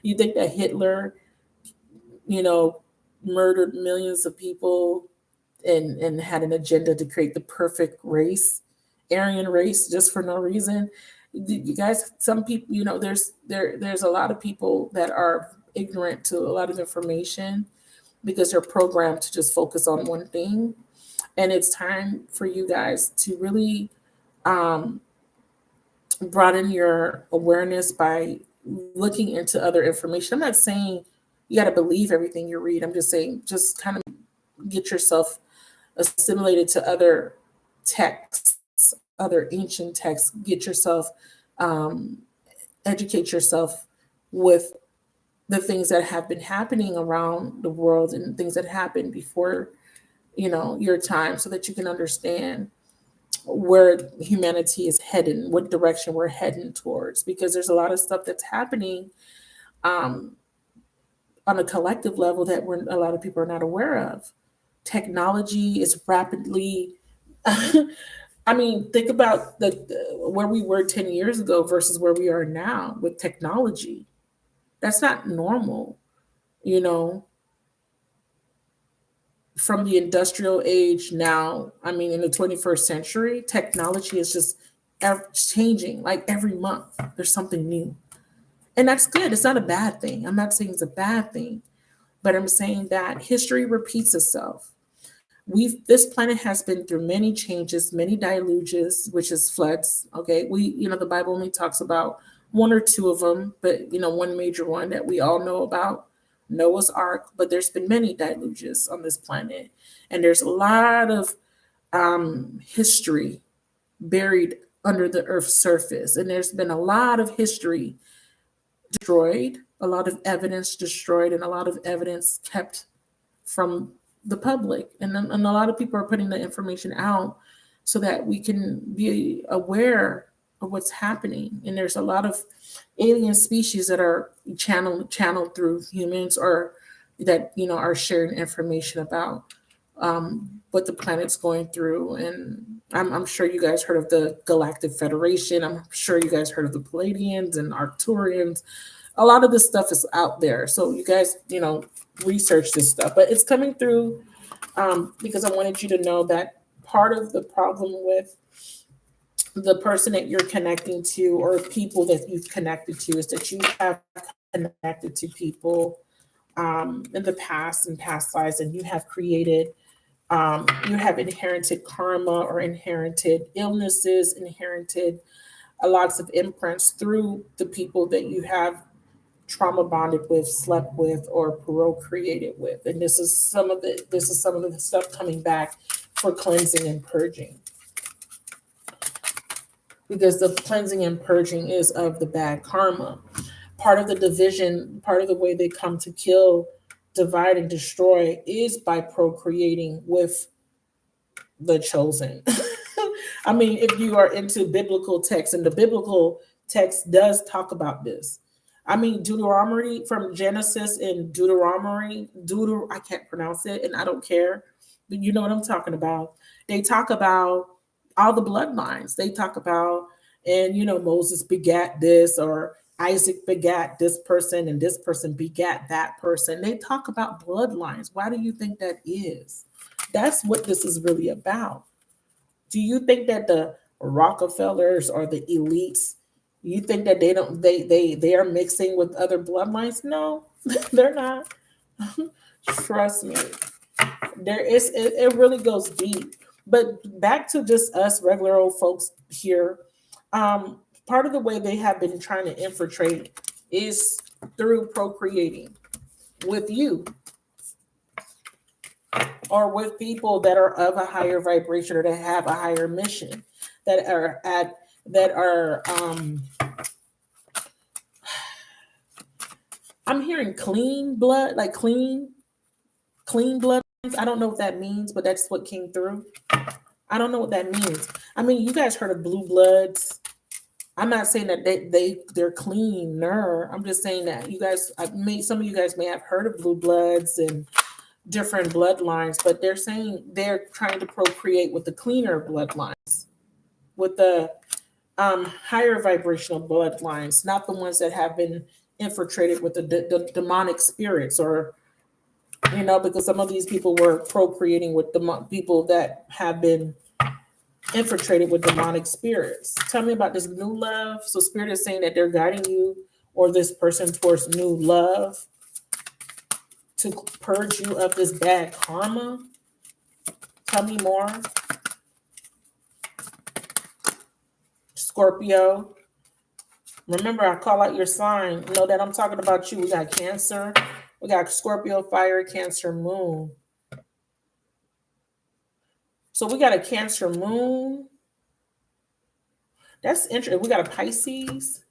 You think that Hitler, you know, murdered millions of people and had an agenda to create the perfect race, Aryan race, just for no reason? You guys, some people, there's a lot of people that are ignorant to a lot of information because they're programmed to just focus on one thing. And it's time for you guys to really um, broaden your awareness by looking into other information. I'm not saying you got to believe everything you read. I'm just saying just kind of get yourself assimilated to other texts, other ancient texts. Get yourself, um, educate yourself with the things that have been happening around the world and things that happened before your time, so that you can understand where humanity is heading, what direction we're heading towards. Because there's a lot of stuff that's happening um, on a collective level that a lot of people are not aware of. Technology is rapidly I mean, think about where we were 10 years ago versus where we are now with technology. That's not normal, you know, from the industrial age now. I mean, in the 21st century, technology is just changing like every month. There's something new. And that's good. It's not a bad thing. I'm not saying it's a bad thing, but I'm saying that history repeats itself. This planet has been through many changes, many deluges, which is floods. Okay, the Bible only talks about one or two of them, but one major one that we all know about, Noah's Ark. But there's been many deluges on this planet, and there's a lot of history buried under the Earth's surface, and there's been a lot of history destroyed, a lot of evidence destroyed, and a lot of evidence kept from the public. And a lot of people are putting the information out so that we can be aware of what's happening. And there's a lot of alien species that are channeled through humans, or that are sharing information about what the planet's going through. And I'm sure you guys heard of the Galactic Federation. I'm sure you guys heard of the Palladians and Arcturians. A lot of this stuff is out there, so you guys research this stuff. But it's coming through because I wanted you to know that part of the problem with the person that you're connecting to, or people that you've connected to, is that you have connected to people in the past and past lives, and you have created you have inherited karma, or inherited illnesses, inherited lots of imprints through the people that you have trauma bonded with, slept with, or procreated with. And this is some of the stuff coming back for cleansing and purging. Because the cleansing and purging is of the bad karma. Part of the division, part of the way they come to kill, divide, and destroy is by procreating with the chosen. I mean, if you are into biblical text, and the biblical text does talk about this. I mean, Deuteronomy, from Genesis and Deuteronomy, I can't pronounce it, and I don't care, but you know what I'm talking about. They talk about all the bloodlines. They talk about, and Moses begat this, or Isaac begat this person, and this person begat that person. They talk about bloodlines. Why do you think that is? That's what this is really about. Do you think that the Rockefellers or the elites, you think that they are mixing with other bloodlines? No, they're not. Trust me. It really goes deep. But back to just us regular old folks here, Part of the way they have been trying to infiltrate is through procreating with you or with people that are of a higher vibration or that have a higher mission, that are I'm hearing clean blood, like clean blood. I don't know what that means, but that's what came through. I don't know what that means. I mean, you guys heard of blue bloods. I'm not saying that they're cleaner. I'm just saying that some of you guys may have heard of blue bloods and different bloodlines, but they're saying they're trying to procreate with the cleaner bloodlines, with the higher vibrational bloodlines, not the ones that have been infiltrated with the demonic spirits, or because some of these people were procreating with the people that have been infiltrated with demonic spirits. Tell me about this new love. So Spirit is saying that they're guiding you or this person towards new love to purge you of this bad karma. Tell me more. Scorpio. Remember, I call out your sign. Know that I'm talking about you. We got Cancer. We got Scorpio, Fire, Cancer, Moon. So we got a Cancer Moon. That's interesting. We got a Pisces.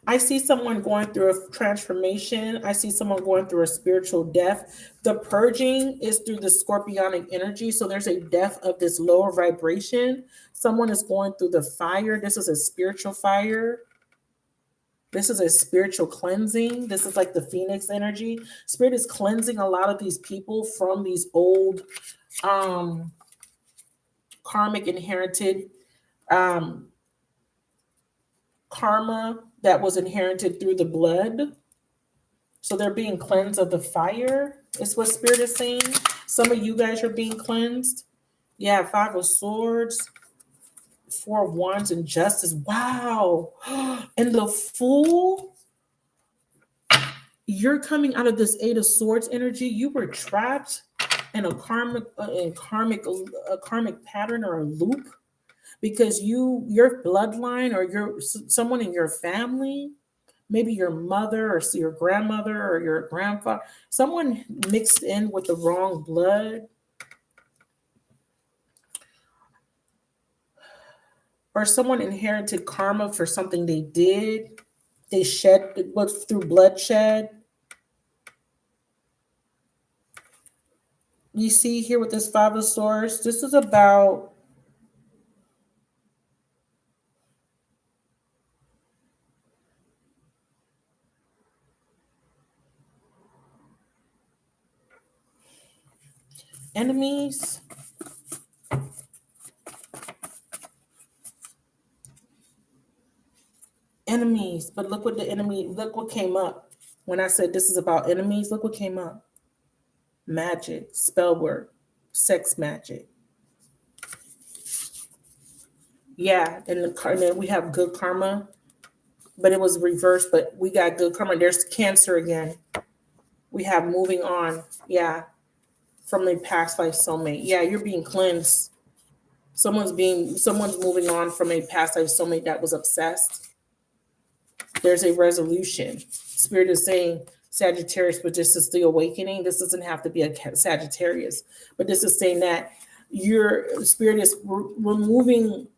I see someone going through a transformation. I see someone going through a spiritual death. The purging is through the scorpionic energy. So there's a death of this lower vibration. Someone is going through the fire. This is a spiritual fire. This is a spiritual cleansing. This is like the Phoenix energy. Spirit is cleansing a lot of these people from these old karmic inherited karma that was inherited through the blood. So they're being cleansed of the fire, is what Spirit is saying. Some of you guys are being cleansed. Yeah, 5 of Swords, 4 of Wands, and Justice. Wow. And the Fool, you're coming out of this 8 of Swords energy. You were trapped in a karmic pattern or a loop, because your bloodline or someone in your family, maybe your mother or your grandmother or your grandfather, someone mixed in with the wrong blood, or someone inherited karma for something they did. They shed, it was through bloodshed. You see here with this 5 of Swords, this is about enemies. But look what came up. When I said this is about enemies, look what came up. Magic, spell work, sex magic. Yeah, and then we have good karma, but it was reversed, but we got good karma. There's Cancer again. We have moving on. Yeah, from a past life soulmate. Yeah, you're being cleansed. Someone's moving on from a past life soulmate that was obsessed. There's a resolution. Spirit is saying Sagittarius, but this is the awakening. This doesn't have to be a Sagittarius, but this is saying that your Spirit is removing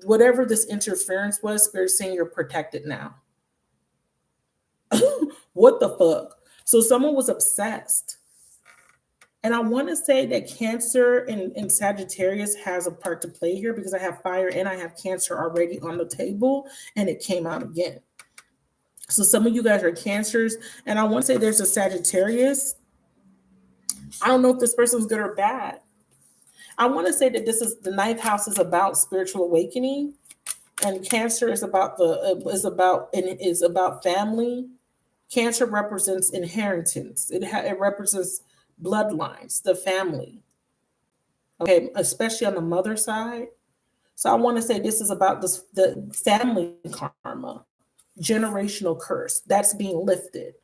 whatever this interference was. Spirit is saying you're protected now. What the fuck? So someone was obsessed. And I want to say that Cancer and Sagittarius has a part to play here, because I have fire and I have Cancer already on the table, and it came out again. So some of you guys are Cancers, and I want to say there's a Sagittarius. I don't know if this person's good or bad. I want to say that this is the 9th house is about spiritual awakening, and Cancer is about family. Cancer represents inheritance. It represents bloodlines, the family. Okay, especially on the mother side. So I want to say this is about the family karma, generational curse that's being lifted.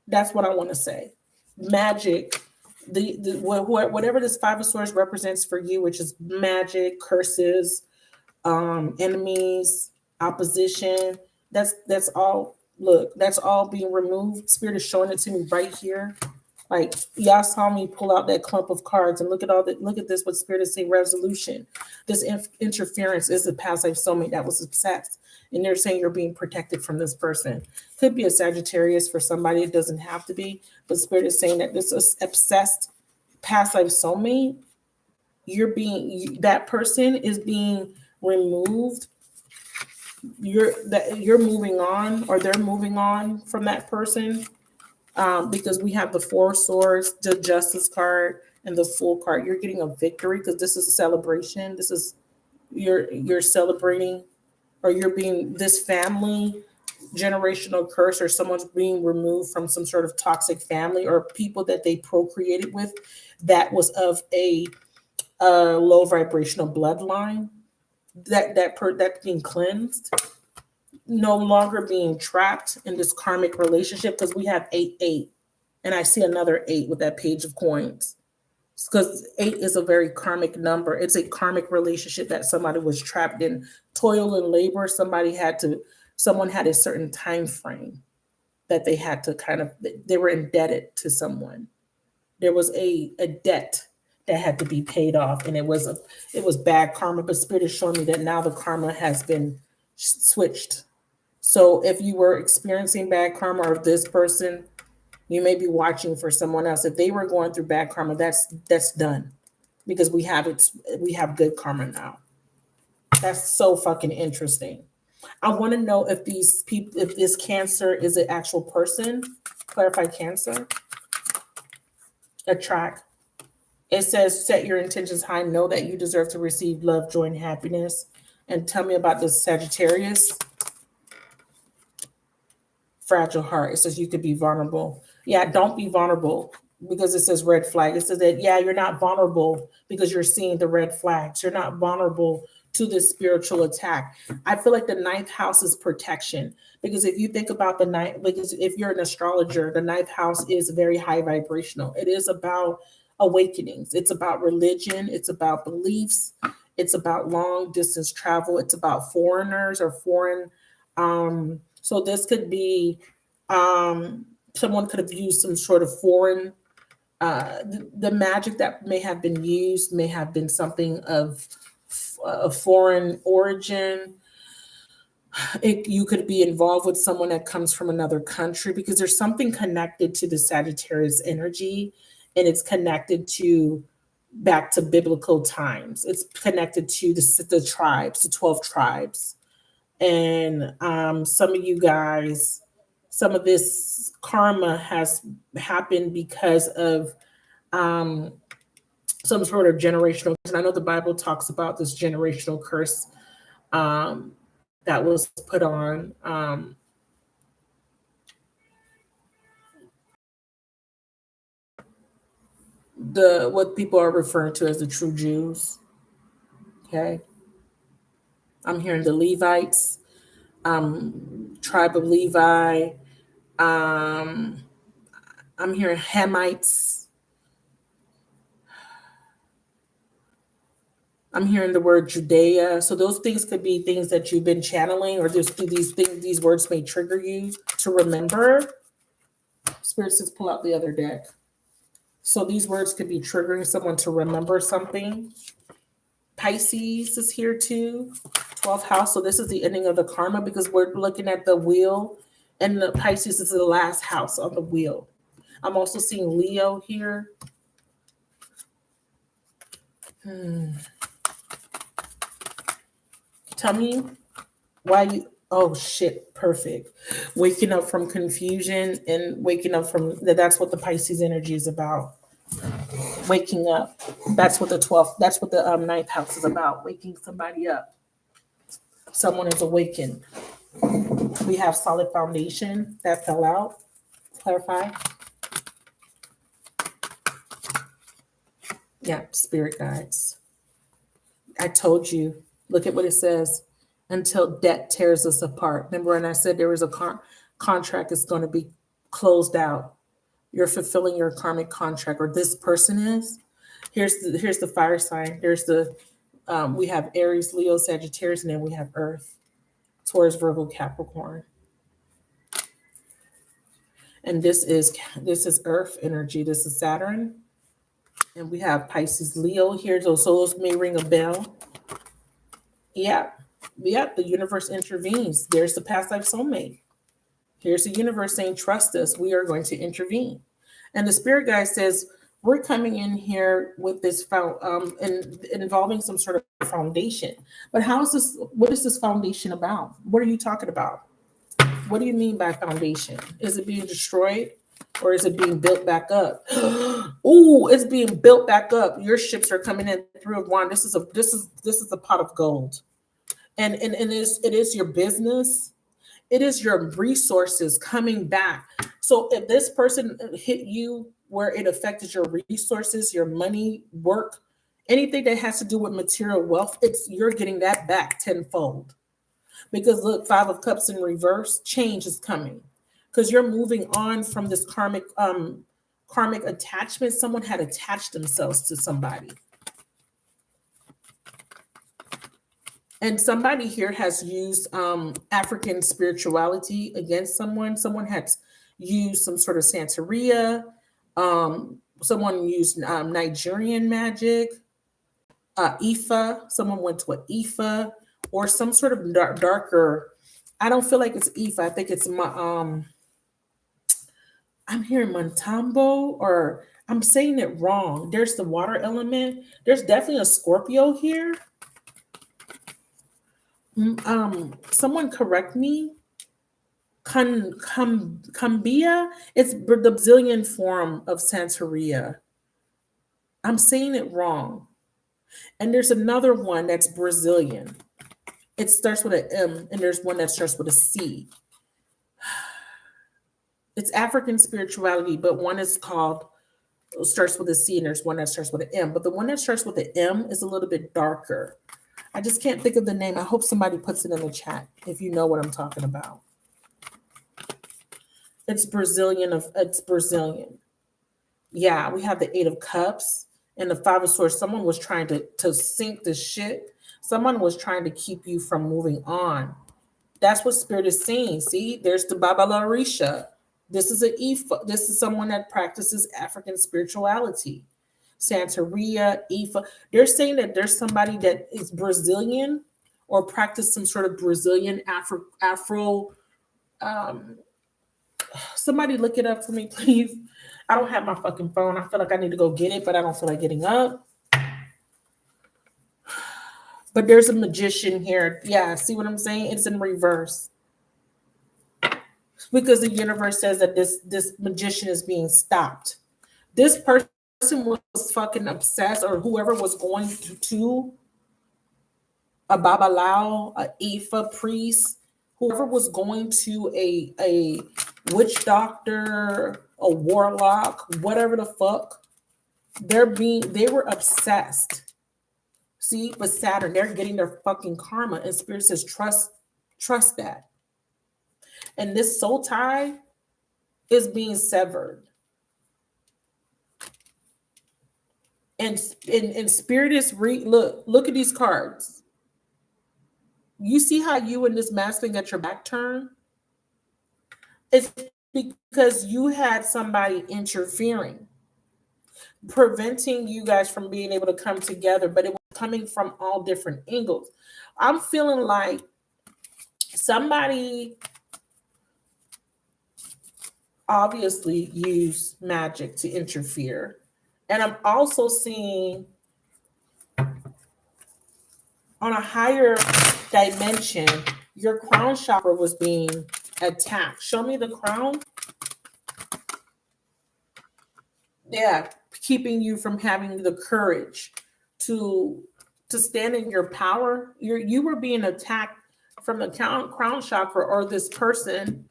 That's what I want to say. Magic Whatever this Five of Swords represents for you, which is magic, curses, enemies, opposition. That's all. Look, that's all being removed. Spirit is showing it to me right here. Like y'all saw me pull out that clump of cards and look at all that. Look at this. What Spirit is saying? Resolution. This interference is a past life soulmate that was obsessed, and they're saying you're being protected from this person. Could be a Sagittarius for somebody. It doesn't have to be, but Spirit is saying that this is obsessed past life soulmate. That person is being removed. You're moving on, or they're moving on from that person, because we have the Four of Swords, the Justice card, and the Fool card. You're getting a victory because this is a celebration. This is you're celebrating, or you're being this family generational curse, or someone's being removed from some sort of toxic family or people that they procreated with that was of a low vibrational bloodline, that being cleansed, no longer being trapped in this karmic relationship, because we have 8 and I see another 8 with that page of coins, because 8 is a very karmic number. It's a karmic relationship that somebody was trapped in toil and labor. Someone had a certain time frame that they had to they were indebted to someone. There was a debt that had to be paid off, and it was bad karma. But Spirit is showing me that now the karma has been switched. So if you were experiencing bad karma, or this person, you may be watching for someone else. If they were going through bad karma, that's done, because we have good karma now. That's so fucking interesting. I want to know if this Cancer is an actual person. Clarify Cancer. Attract. It says, set your intentions high, know that you deserve to receive love, joy, and happiness. And tell me about this Sagittarius. Fragile heart. It says you could be vulnerable. Yeah, don't be vulnerable, because it says red flag. It says that, yeah, you're not vulnerable because you're seeing the red flags. You're not vulnerable to this spiritual attack. I feel like the ninth house is protection, because if you think about the ninth, because if you're an astrologer, the ninth house is very high vibrational. It is about awakenings. It's about religion. It's about beliefs. It's about long distance travel. It's about foreigners or foreign. So this could be, someone could have used some sort of foreign, the magic that may have been used may have been something of a foreign origin. You could be involved with someone that comes from another country, because there's something connected to the Sagittarius energy, and it's connected to back to biblical times. It's connected to the tribes, the 12 tribes. And some of you guys, some of this karma has happened because of some sort of generational. And I know the Bible talks about this generational curse that was put on. What people are referring to as the true Jews. Okay. I'm hearing the Levites, tribe of Levi. I'm hearing Hamites. I'm hearing the word Judea. So those things could be things that you've been channeling, or just these things, these words may trigger you to remember. Spirit says pull out the other deck. So these words could be triggering someone to remember something. Pisces is here too, 12th house. So this is the ending of the karma, because we're looking at the wheel, and the Pisces is the last house on the wheel. I'm also seeing Leo here. Tell me why you, oh shit, perfect. Waking up from confusion and waking up from, that's what the Pisces energy is about. Waking up. That's what the ninth house is about. Waking somebody up. Someone is awakened. We have solid foundation that fell out. Clarify. Yeah, spirit guides. I told you. Look at what it says. Until debt tears us apart. Remember when I said there was a contract is going to be closed out? you're fulfilling your karmic contract, or this person is. Here's the fire sign. There's the we have Aries, Leo, Sagittarius, and then we have Earth, Taurus, Virgo, Capricorn. And this is Earth energy. This is Saturn. And we have Pisces, Leo here. So those may ring a bell. Yeah. Yeah, the universe intervenes. There's the past life soulmate. Here's the universe saying, trust us. We are going to intervene. And the spirit guide says, we're coming in here with this and involving some sort of foundation. But how is this? What is this foundation about? What are you talking about? What do you mean by foundation? Is it being destroyed, or is it being built back up? Ooh, it's being built back up. Your ships are coming in through of wand. This is a pot of gold, and it is your business. It is your resources coming back. So if this person hit you where it affected your resources, your money, work, anything that has to do with material wealth, you're getting that back tenfold. Because look, 5 of Cups in reverse, change is coming. Because you're moving on from this karmic attachment. Someone had attached themselves to somebody. And somebody here has used African spirituality against someone. Someone has used some sort of Santeria. Someone used Nigerian magic, Ifa. Someone went to an Ifa, or some sort of darker. I don't feel like it's Ifa. I think it's I'm hearing Montambo, or I'm saying it wrong. There's the water element. There's definitely a Scorpio here. Someone correct me. Cumbia. It's the Brazilian form of Santeria. I'm saying it wrong. And there's another one that's Brazilian. It starts with an M, and there's one that starts with a C. It's African spirituality, but one is starts with a C, and there's one that starts with an M. But the one that starts with an M is a little bit darker. I just can't think of the name. I hope somebody puts it in the chat if you know what I'm talking about. It's Brazilian. It's Brazilian. Yeah, we have the 8 of Cups and the 5 of Swords. Someone was trying to sink the ship. Someone was trying to keep you from moving on. That's what Spirit is saying. See, there's the Baba Larisha. This is This is someone that practices African spirituality. Santeria, Ifa. They're saying that there's somebody that is Brazilian or practice some sort of Brazilian Afro. Somebody look it up for me, please. I don't have my fucking phone. I feel like I need to go get it, but I don't feel like getting up. But there's a magician here. Yeah, see what I'm saying? It's in reverse. Because the universe says that this magician is being stopped. This person was fucking obsessed, or whoever was going to a babalao, a Ifa priest, whoever was going to a witch doctor, a warlock, whatever the fuck, they were obsessed. See, with Saturn, they're getting their fucking karma, and Spirit says trust that. And this soul tie is being severed. And Spirit is look at these cards. You see how you and this masculine got your back turned? It's because you had somebody interfering, preventing you guys from being able to come together, but it was coming from all different angles. I'm feeling like somebody obviously used magic to interfere. And I'm also seeing on a higher dimension, your crown chakra was being attacked. Show me the crown. Yeah, keeping you from having the courage to stand in your power. You were being attacked from the crown chakra, or this person.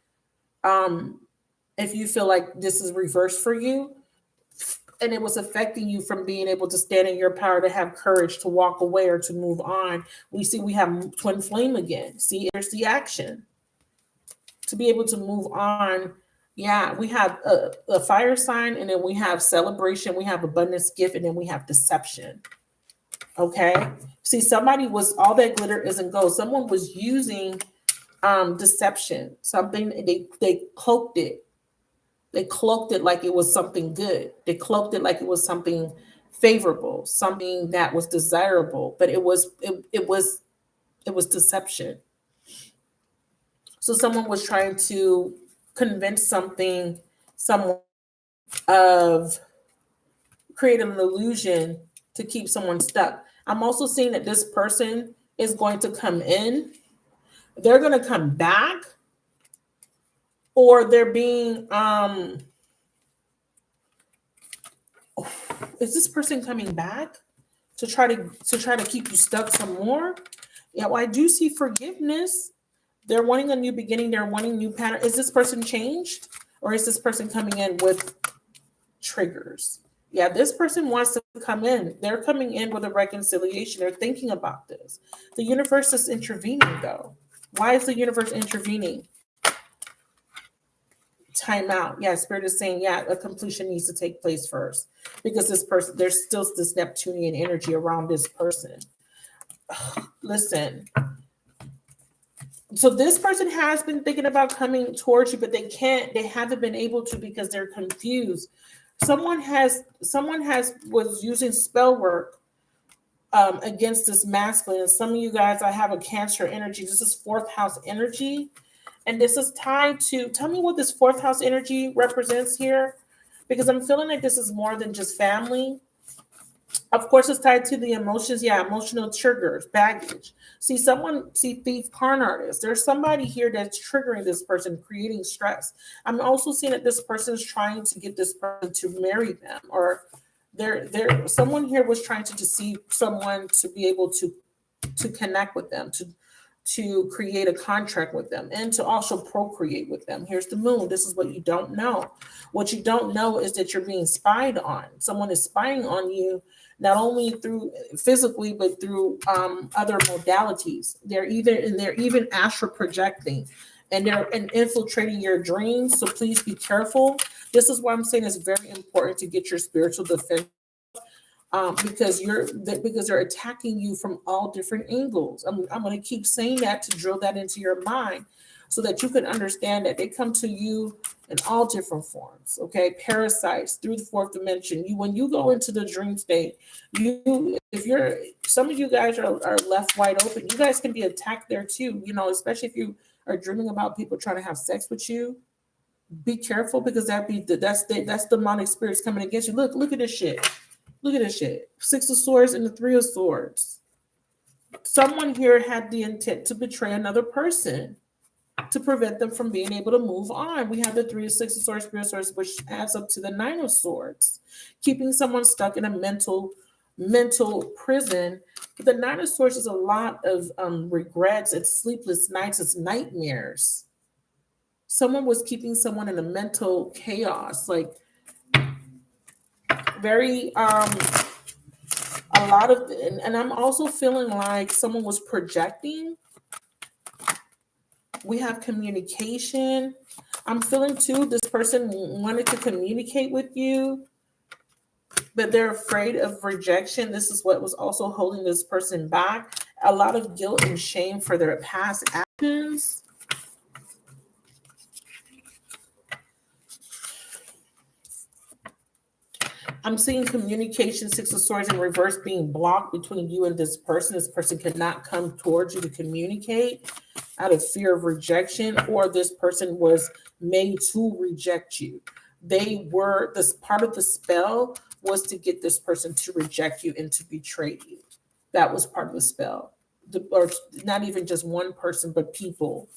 If you feel like this is reversed for you, and it was affecting you from being able to stand in your power, to have courage to walk away or to move on. We have twin flame again. See, there's the action to be able to move on Yeah, we have a fire sign, and then we have celebration, we have abundance gift, and then we have deception. Okay. See, somebody was all that glitter isn't gold. Someone was using deception, something they cloaked it. They cloaked it like it was something good. They cloaked it like it was something favorable, something that was desirable, but it was deception. So someone was trying to convince someone of create an illusion to keep someone stuck. I'm also seeing that this person is going to come in, they're going to come back, or they're being is this person coming back to try to keep you stuck some more? Yeah, well, I do see forgiveness. They're wanting a new beginning, they're wanting new pattern. Is this person changed, or is this person coming in with triggers? Yeah, this person wants to come in. They're coming in with a reconciliation. They're thinking about this. The universe is intervening, though. Why is the universe intervening? Time out. Yeah, spirit is saying, yeah, a completion needs to take place first, because this person, there's still this Neptunian energy around this person. Listen. So this person has been thinking about coming towards you, but they haven't been able to because they're confused. Someone has was using spell work against this masculine. And some of you guys, I have a Cancer energy. This is fourth house energy. And this is tied to, tell me what this fourth house energy represents here, because I'm feeling like this is more than just family. Of course, it's tied to the emotions. Yeah, emotional triggers, baggage. See thief, con artist. There's somebody here that's triggering this person, creating stress. I'm also seeing that this person is trying to get this person to marry them, or someone here was trying to deceive someone to be able to connect with them, to create a contract with them, and to also procreate with them. Here's the moon. This is what you don't know. What you don't know is that you're being spied on. Someone is spying on you, not only through physically, but through other modalities. They're even astral projecting, and they're infiltrating your dreams. So please be careful. This is why I'm saying it's very important to get your spiritual defense, because they're attacking you from all different angles. I'm going to keep saying that to drill that into your mind, so that you can understand that they come to you in all different forms. Okay, parasites through the fourth dimension. When you go into the dream state, if you're some of you guys are left wide open, you guys can be attacked there too. Especially if you are dreaming about people trying to have sex with you. Be careful, because that's demonic spirits coming against you. Look at this shit. Look at this shit. Six of Swords and the Three of Swords. Someone here had the intent to betray another person to prevent them from being able to move on. We have the Three of Six of Swords, Three of Swords, which adds up to the Nine of Swords, keeping someone stuck in a mental prison. But the Nine of Swords is a lot of regrets. It's sleepless nights. It's nightmares. Someone was keeping someone in a mental chaos, like very a lot of, and I'm also feeling like someone was projecting. We have communication. I'm feeling too, this person wanted to communicate with you, but they're afraid of rejection. This is what was also holding this person back. A lot of guilt and shame for their past actions. I'm seeing communication, Six of Swords in reverse, being blocked between you and this person. This person cannot come towards you to communicate out of fear of rejection, or this person was made to reject you. This part of the spell was to get this person to reject you and to betray you. That was part of the spell. Or not even just one person, but people.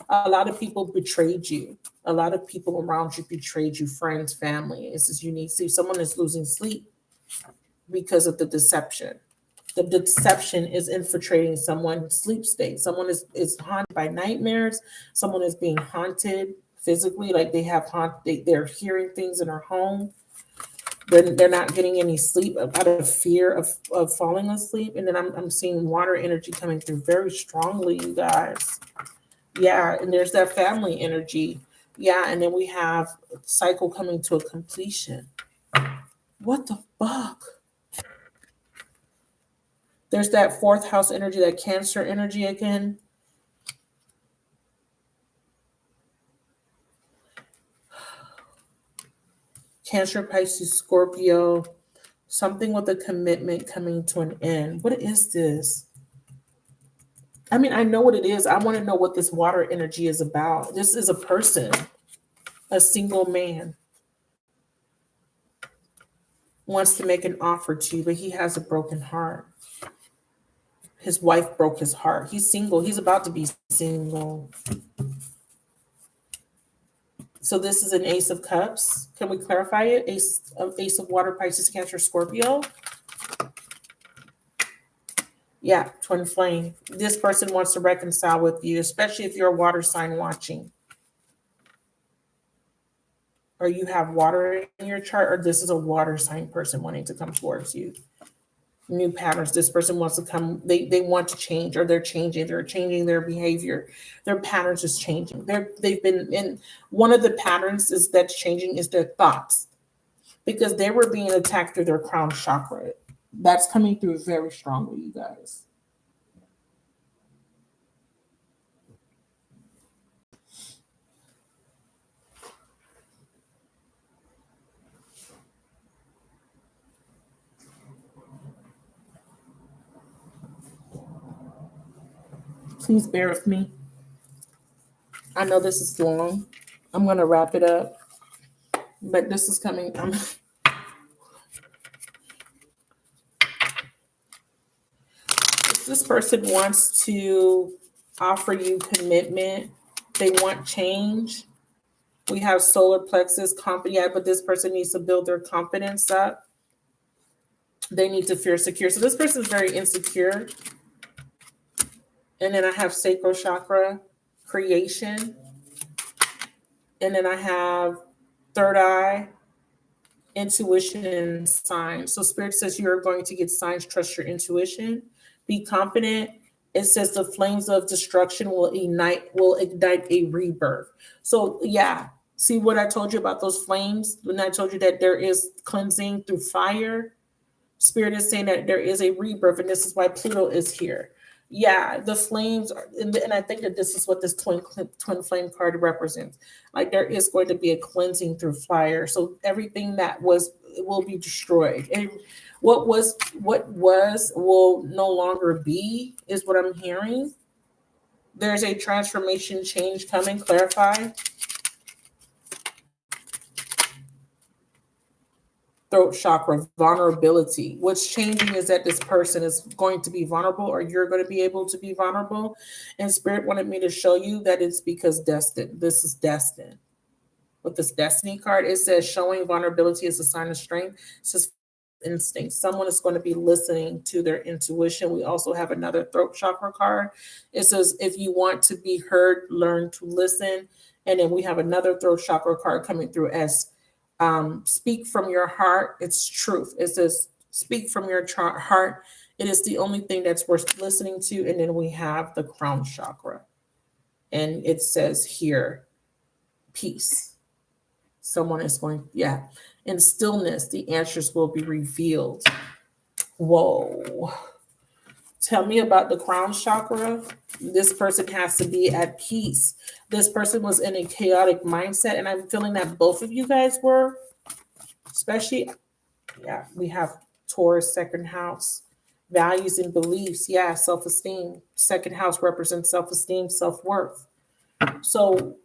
A lot of people betrayed you. A lot of people around you betrayed you, friends, family. This is unique. See, someone is losing sleep because of the deception. The deception is infiltrating someone's sleep state. Someone is haunted by nightmares. Someone is being haunted physically, like they're hearing things in their home. They're not getting any sleep out of fear of falling asleep. And then I'm seeing water energy coming through very strongly, you guys. Yeah, and there's that family energy. Yeah, and then we have cycle coming to a completion. What the fuck? There's that fourth house energy, that Cancer energy again. Cancer, Pisces, Scorpio. Something with a commitment coming to an end. What is this? I mean, I know what it is. I want to know what this water energy is about. This is a person, a single man, wants to make an offer to you, but he has a broken heart. His wife broke his heart. He's single. He's about to be single. So this is an Ace of Cups. Can we clarify it? Ace of Water, Pisces, Cancer, Scorpio. Yeah, twin flame. This person wants to reconcile with you, especially if you're a water sign watching. Or you have water in your chart, or this is a water sign person wanting to come towards you. New patterns. This person wants to come, they want to change, or they're changing their behavior. Their patterns is changing. They've been in, one of the patterns is that's changing is their thoughts, because they were being attacked through their crown chakra. That's coming through very strongly, you guys. Please bear with me. I know this is long. I'm going to wrap it up. But this is coming. This person wants to offer you commitment. They want change. We have solar plexus, confidence, but this person needs to build their confidence up. They need to feel secure. So this person is very insecure. And then I have sacral chakra, creation. And then I have third eye, intuition, and signs. So Spirit says you're going to get signs. Trust your intuition. Be confident. It says the flames of destruction will ignite a rebirth. So yeah, see what I told you about those flames when I told you that there is cleansing through fire. Spirit is saying that there is a rebirth, and this is why Pluto is here. Yeah, the flames are, and I think that this is what this twin flame card represents. Like there is going to be a cleansing through fire, so everything that was will be destroyed, and what was will no longer be is what I'm hearing. There's a transformation change coming. Clarify. Throat chakra, vulnerability. What's changing is that this person is going to be vulnerable, or you're going to be able to be vulnerable. And Spirit wanted me to show you that it's because destined. This is destined. With this destiny card, it says showing vulnerability is a sign of strength. It says instinct. Someone is going to be listening to their intuition. We also have another throat chakra card. It says if you want to be heard, learn to listen. And then we have another throat chakra card coming through as speak from your heart. It's truth. It says speak from your heart. It is the only thing that's worth listening to. And then we have the crown chakra, and it says here peace. Someone is going, yeah, in stillness the answers will be revealed. Whoa. Tell me about the crown chakra. This person has to be at peace. This person was in a chaotic mindset, and I'm feeling that both of you guys were, especially, yeah, we have Taurus, second house, values and beliefs. Yeah, self-esteem. Second house represents self-esteem, self-worth. So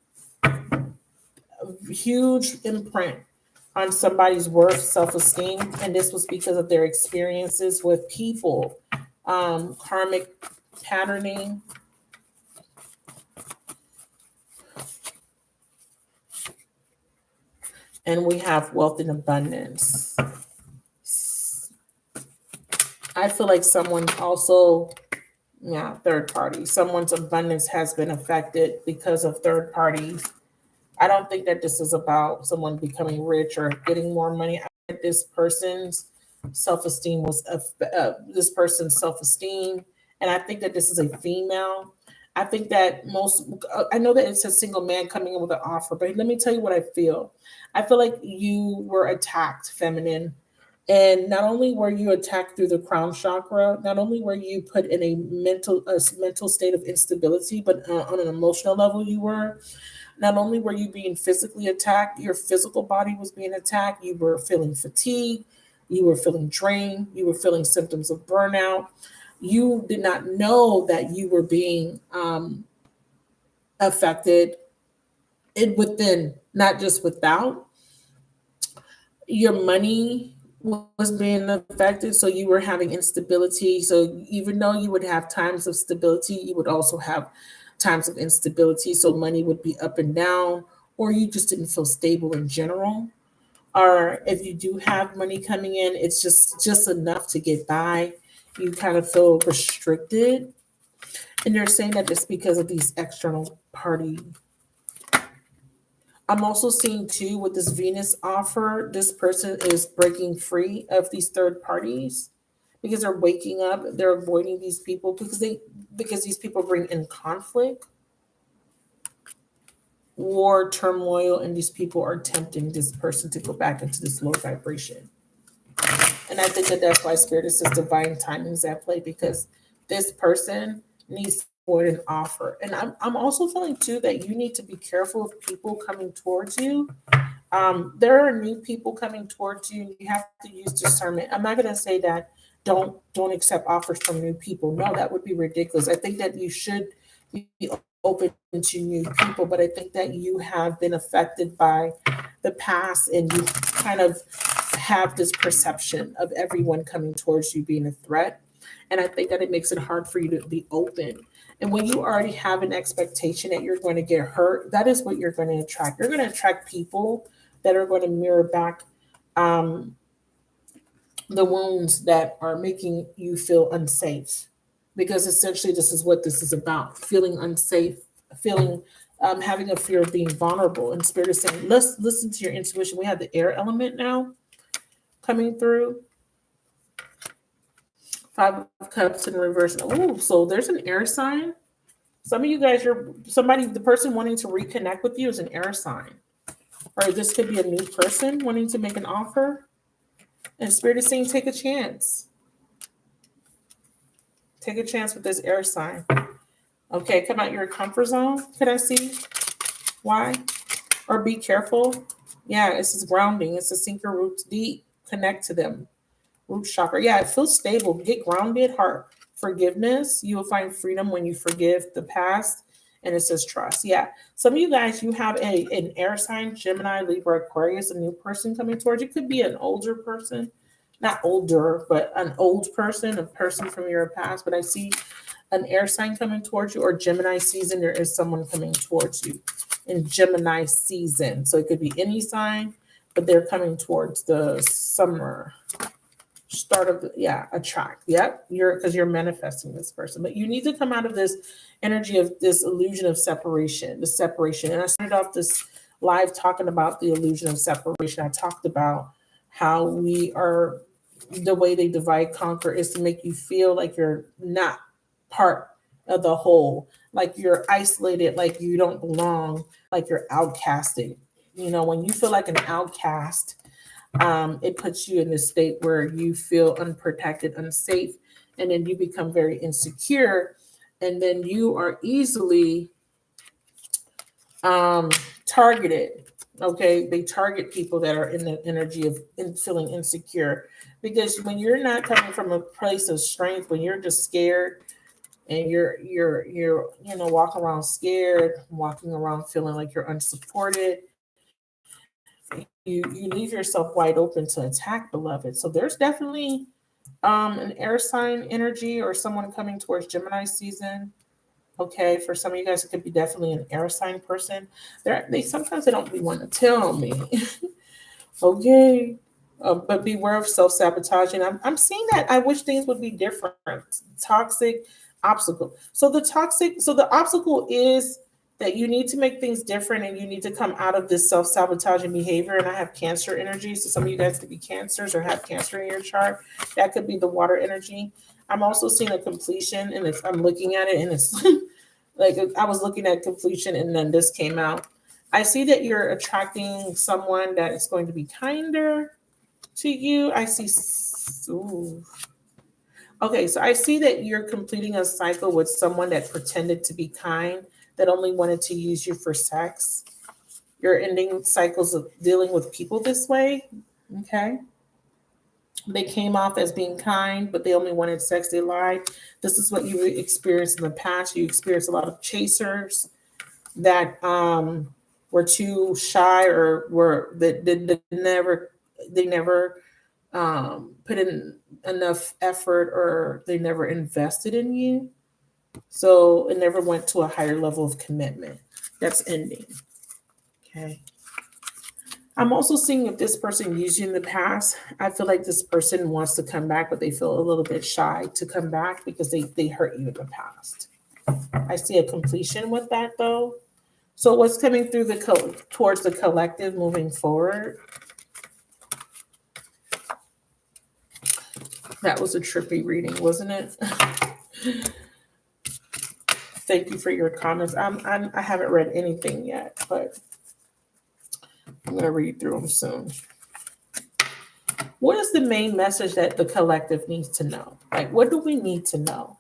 huge imprint on somebody's worth, self-esteem, and this was because of their experiences with people. Karmic patterning. And we have wealth and abundance. I feel like someone also, yeah, third party. Someone's abundance has been affected because of third parties. I don't think that this is about someone becoming rich or getting more money. I think this person's self-esteem was this person's self-esteem, and I think that this is a female. I think that I know that it's a single man coming in with an offer, but let me tell you what I feel. I feel like you were attacked, feminine. And not only were you attacked through the crown chakra, not only were you put in a mental state of instability, but on an emotional level, you were. Not only were you being physically attacked, your physical body was being attacked. You were feeling fatigue, you were feeling drained, you were feeling symptoms of burnout. You did not know that you were being affected within, not just without. Your money was being affected, so you were having instability. So even though you would have times of stability, you would also have times of instability. So money would be up and down, or you just didn't feel stable in general. Or if you do have money coming in, it's just enough to get by. You kind of feel restricted, and they're saying that just because of these external party. I'm also seeing too with this Venus offer, this person is breaking free of these third parties because they're waking up, they're avoiding these people because these people bring in conflict, war, turmoil, and these people are tempting this person to go back into this low vibration. And I think that that's why Spirit is this divine timings at play, because this person needs to avoid an offer. And I'm also feeling too that you need to be careful of people coming towards you. There are new people coming towards you, and you have to use discernment. I'm not going to say that don't accept offers from new people. No, that would be ridiculous. I think that you should be open to new people, but I think that you have been affected by the past, and you kind of have this perception of everyone coming towards you being a threat. And I think that it makes it hard for you to be open. And when you already have an expectation that you're going to get hurt, that is what you're going to attract. You're going to attract people that are going to mirror back um, the wounds that are making you feel unsafe. Because essentially, this is what this is about: feeling unsafe, feeling having a fear of being vulnerable. And Spirit is saying, let's listen to your intuition. We have the air element now coming through. Five of Cups in reverse. Oh, so there's an air sign. Some of you guys, the person wanting to reconnect with you is an air sign. Or this could be a new person wanting to make an offer. And Spirit is saying, take a chance. Take a chance with this air sign. Okay, come out your comfort zone. Can I see why? Or be careful. Yeah, it's just grounding. It's to sink your roots deep. Connect to them. Root chakra. Yeah, it feels stable. Get grounded. Heart. Forgiveness. You will find freedom when you forgive the past. And it says trust. Yeah. Some of you guys, you have an air sign, Gemini, Libra, Aquarius, a new person coming towards you. It could be an older person. Not older, but an old person, a person from your past. But I see an air sign coming towards you, or Gemini season, there is someone coming towards you in Gemini season. So it could be any sign, but they're coming towards the summer start of attract. Yep, you're manifesting this person, but you need to come out of this energy of this illusion of separation, the separation. And I started off this live talking about the illusion of separation. I talked about how we are, the way they divide conquer is to make you feel like you're not part of the whole, like you're isolated, like you don't belong, like you're outcasted. When you feel like an outcast, it puts you in this state where you feel unprotected, unsafe, and then you become very insecure, and then you are easily targeted. Okay, they target people that are in the energy of feeling insecure, because when you're not coming from a place of strength, when you're just scared, and you're walking around scared, walking around feeling like you're unsupported, you leave yourself wide open to attack, beloved. So there's definitely an air sign energy, or someone coming towards Gemini season. Okay, for some of you guys, it could be definitely an air sign person. They sometimes they don't be wanting to tell me. Okay, but beware of self-sabotaging. I'm seeing that. I wish things would be different. Toxic obstacle. So the obstacle is that you need to make things different, and you need to come out of this self-sabotaging behavior. And I have Cancer energy. So some of you guys could be Cancers or have Cancer in your chart. That could be the water energy. I'm also seeing a completion, and I'm looking at it, and it's Like I was looking at completion and then this came out. I see that you're attracting someone that is going to be kinder to you. I see. Ooh. Okay, so I see that you're completing a cycle with someone that pretended to be kind, that only wanted to use you for sex. You're ending cycles of dealing with people this way. Okay. They came off as being kind, but they only wanted sex. They lied. This is what you experienced in the past. You experienced a lot of chasers that were too shy or were that they never put in enough effort or they never invested in you. So it never went to a higher level of commitment. That's ending. Okay. I'm also seeing if this person used you in the past, I feel like this person wants to come back, but they feel a little bit shy to come back because they hurt you in the past. I see a completion with that though. So what's coming through towards the collective moving forward? That was a trippy reading, wasn't it? Thank you for your comments. I haven't read anything yet, but I'm going to read through them soon. What is the main message that the collective needs to know? Like, what do we need to know?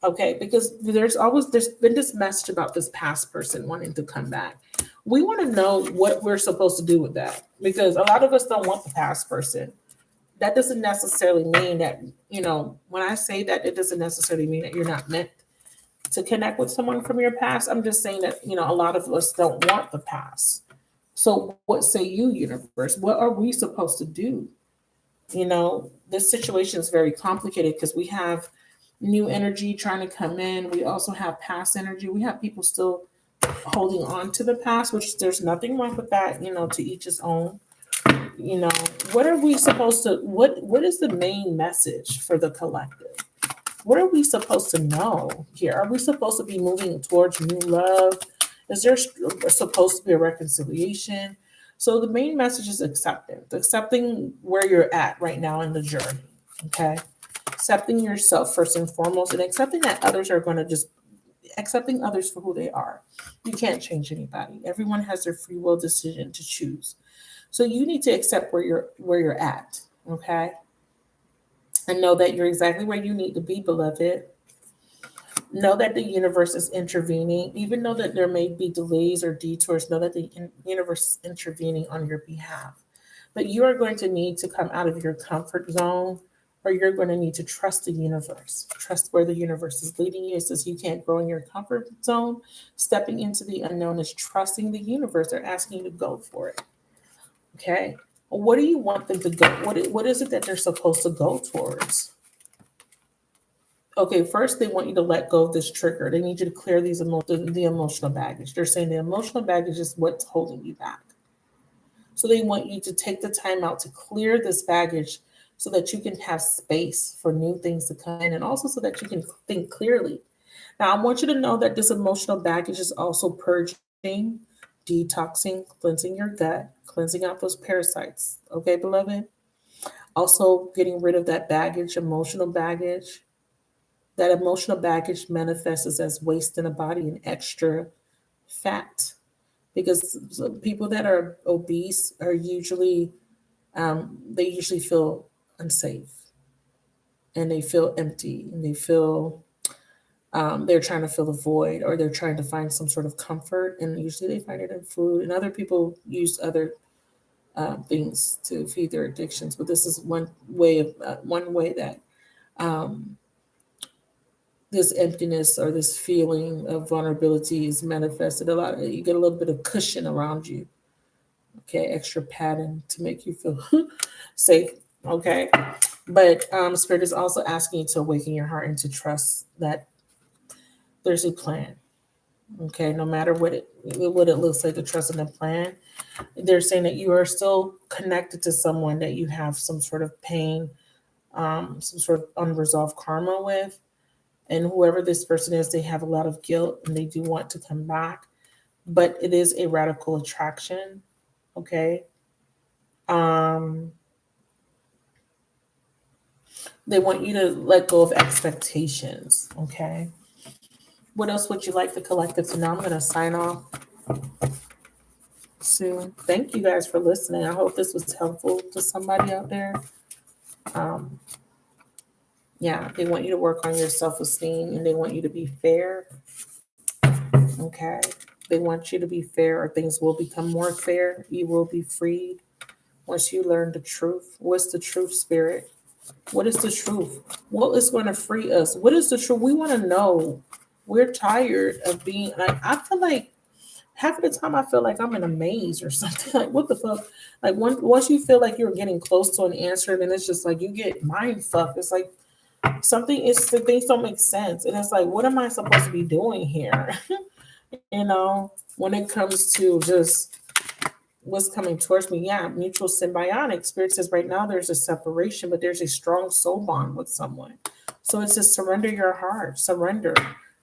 Okay, because there's been this message about this past person wanting to come back. We want to know what we're supposed to do with that because a lot of us don't want the past person. That doesn't necessarily mean that, when I say that, it doesn't necessarily mean that you're not meant to connect with someone from your past. I'm just saying that, a lot of us don't want the past. So what say you, universe? What are we supposed to do? This situation is very complicated because we have new energy trying to come in. We also have past energy. We have people still holding on to the past, which there's nothing wrong with that, to each his own. What are we supposed to, what is the main message for the collective? What are we supposed to know here? Are we supposed to be moving towards new love? Is there supposed to be a reconciliation? So the main message is acceptance, accepting where you're at right now in the journey. Okay. Accepting yourself first and foremost, and accepting that others are going to just accepting others for who they are. You can't change anybody. Everyone has their free will decision to choose. So you need to accept where you're at. Okay. And know that you're exactly where you need to be, beloved. Know that the universe is intervening, even though that there may be delays or detours. Know that the universe is intervening on your behalf. But you are going to need to come out of your comfort zone, or you're going to need to trust the universe. Trust where the universe is leading you. It says you can't grow in your comfort zone. Stepping into the unknown is trusting the universe. They're asking you to go for it. Okay. What do you want them to go? What is it that they're supposed to go towards? Okay, first they want you to let go of this trigger. They need you to clear the emotional baggage. They're saying the emotional baggage is what's holding you back. So they want you to take the time out to clear this baggage so that you can have space for new things to come in and also so that you can think clearly. Now, I want you to know that this emotional baggage is also purging, detoxing, cleansing your gut, cleansing out those parasites. Okay, beloved? Also, getting rid of that baggage, emotional baggage. That emotional baggage manifests as waste in the body and extra fat because people that are obese are usually they usually feel unsafe and they feel empty and they feel they're trying to fill the void or they're trying to find some sort of comfort and usually they find it in food and other people use other things to feed their addictions, but this is one way that um, this emptiness or this feeling of vulnerability is manifested a lot. You get a little bit of cushion around you, okay, extra padding to make you feel safe, okay. But Spirit is also asking you to awaken your heart and to trust that there's a plan, okay. No matter what it looks like, to trust in the plan. They're saying that you are still connected to someone that you have some sort of pain, some sort of unresolved karma with. And whoever this person is, they have a lot of guilt and they do want to come back, but it is a radical attraction. Okay. Um, they want you to let go of expectations. Okay. What else would you like the collective to know? I'm going to sign off soon. Thank you guys for listening. I hope this was helpful to somebody out there. Um, yeah, they want you to work on your self-esteem and they want you to be fair. Okay. They want you to be fair or things will become more fair. You will be freed once you learn the truth. What's the truth, spirit? What is the truth? What is going to free us? What is the truth? We want to know. We're tired of being like, I feel like half of the time I feel like I'm in a maze or something. Like, what the fuck? Like, once you feel like you're getting close to an answer, then it's just like you get mind fucked. It's like something is the things don't make sense. And it's like, what am I supposed to be doing here? When it comes to just what's coming towards me. Yeah, mutual symbiotic. Spirit says right now there's a separation, but there's a strong soul bond with someone. So it's just surrender your heart, surrender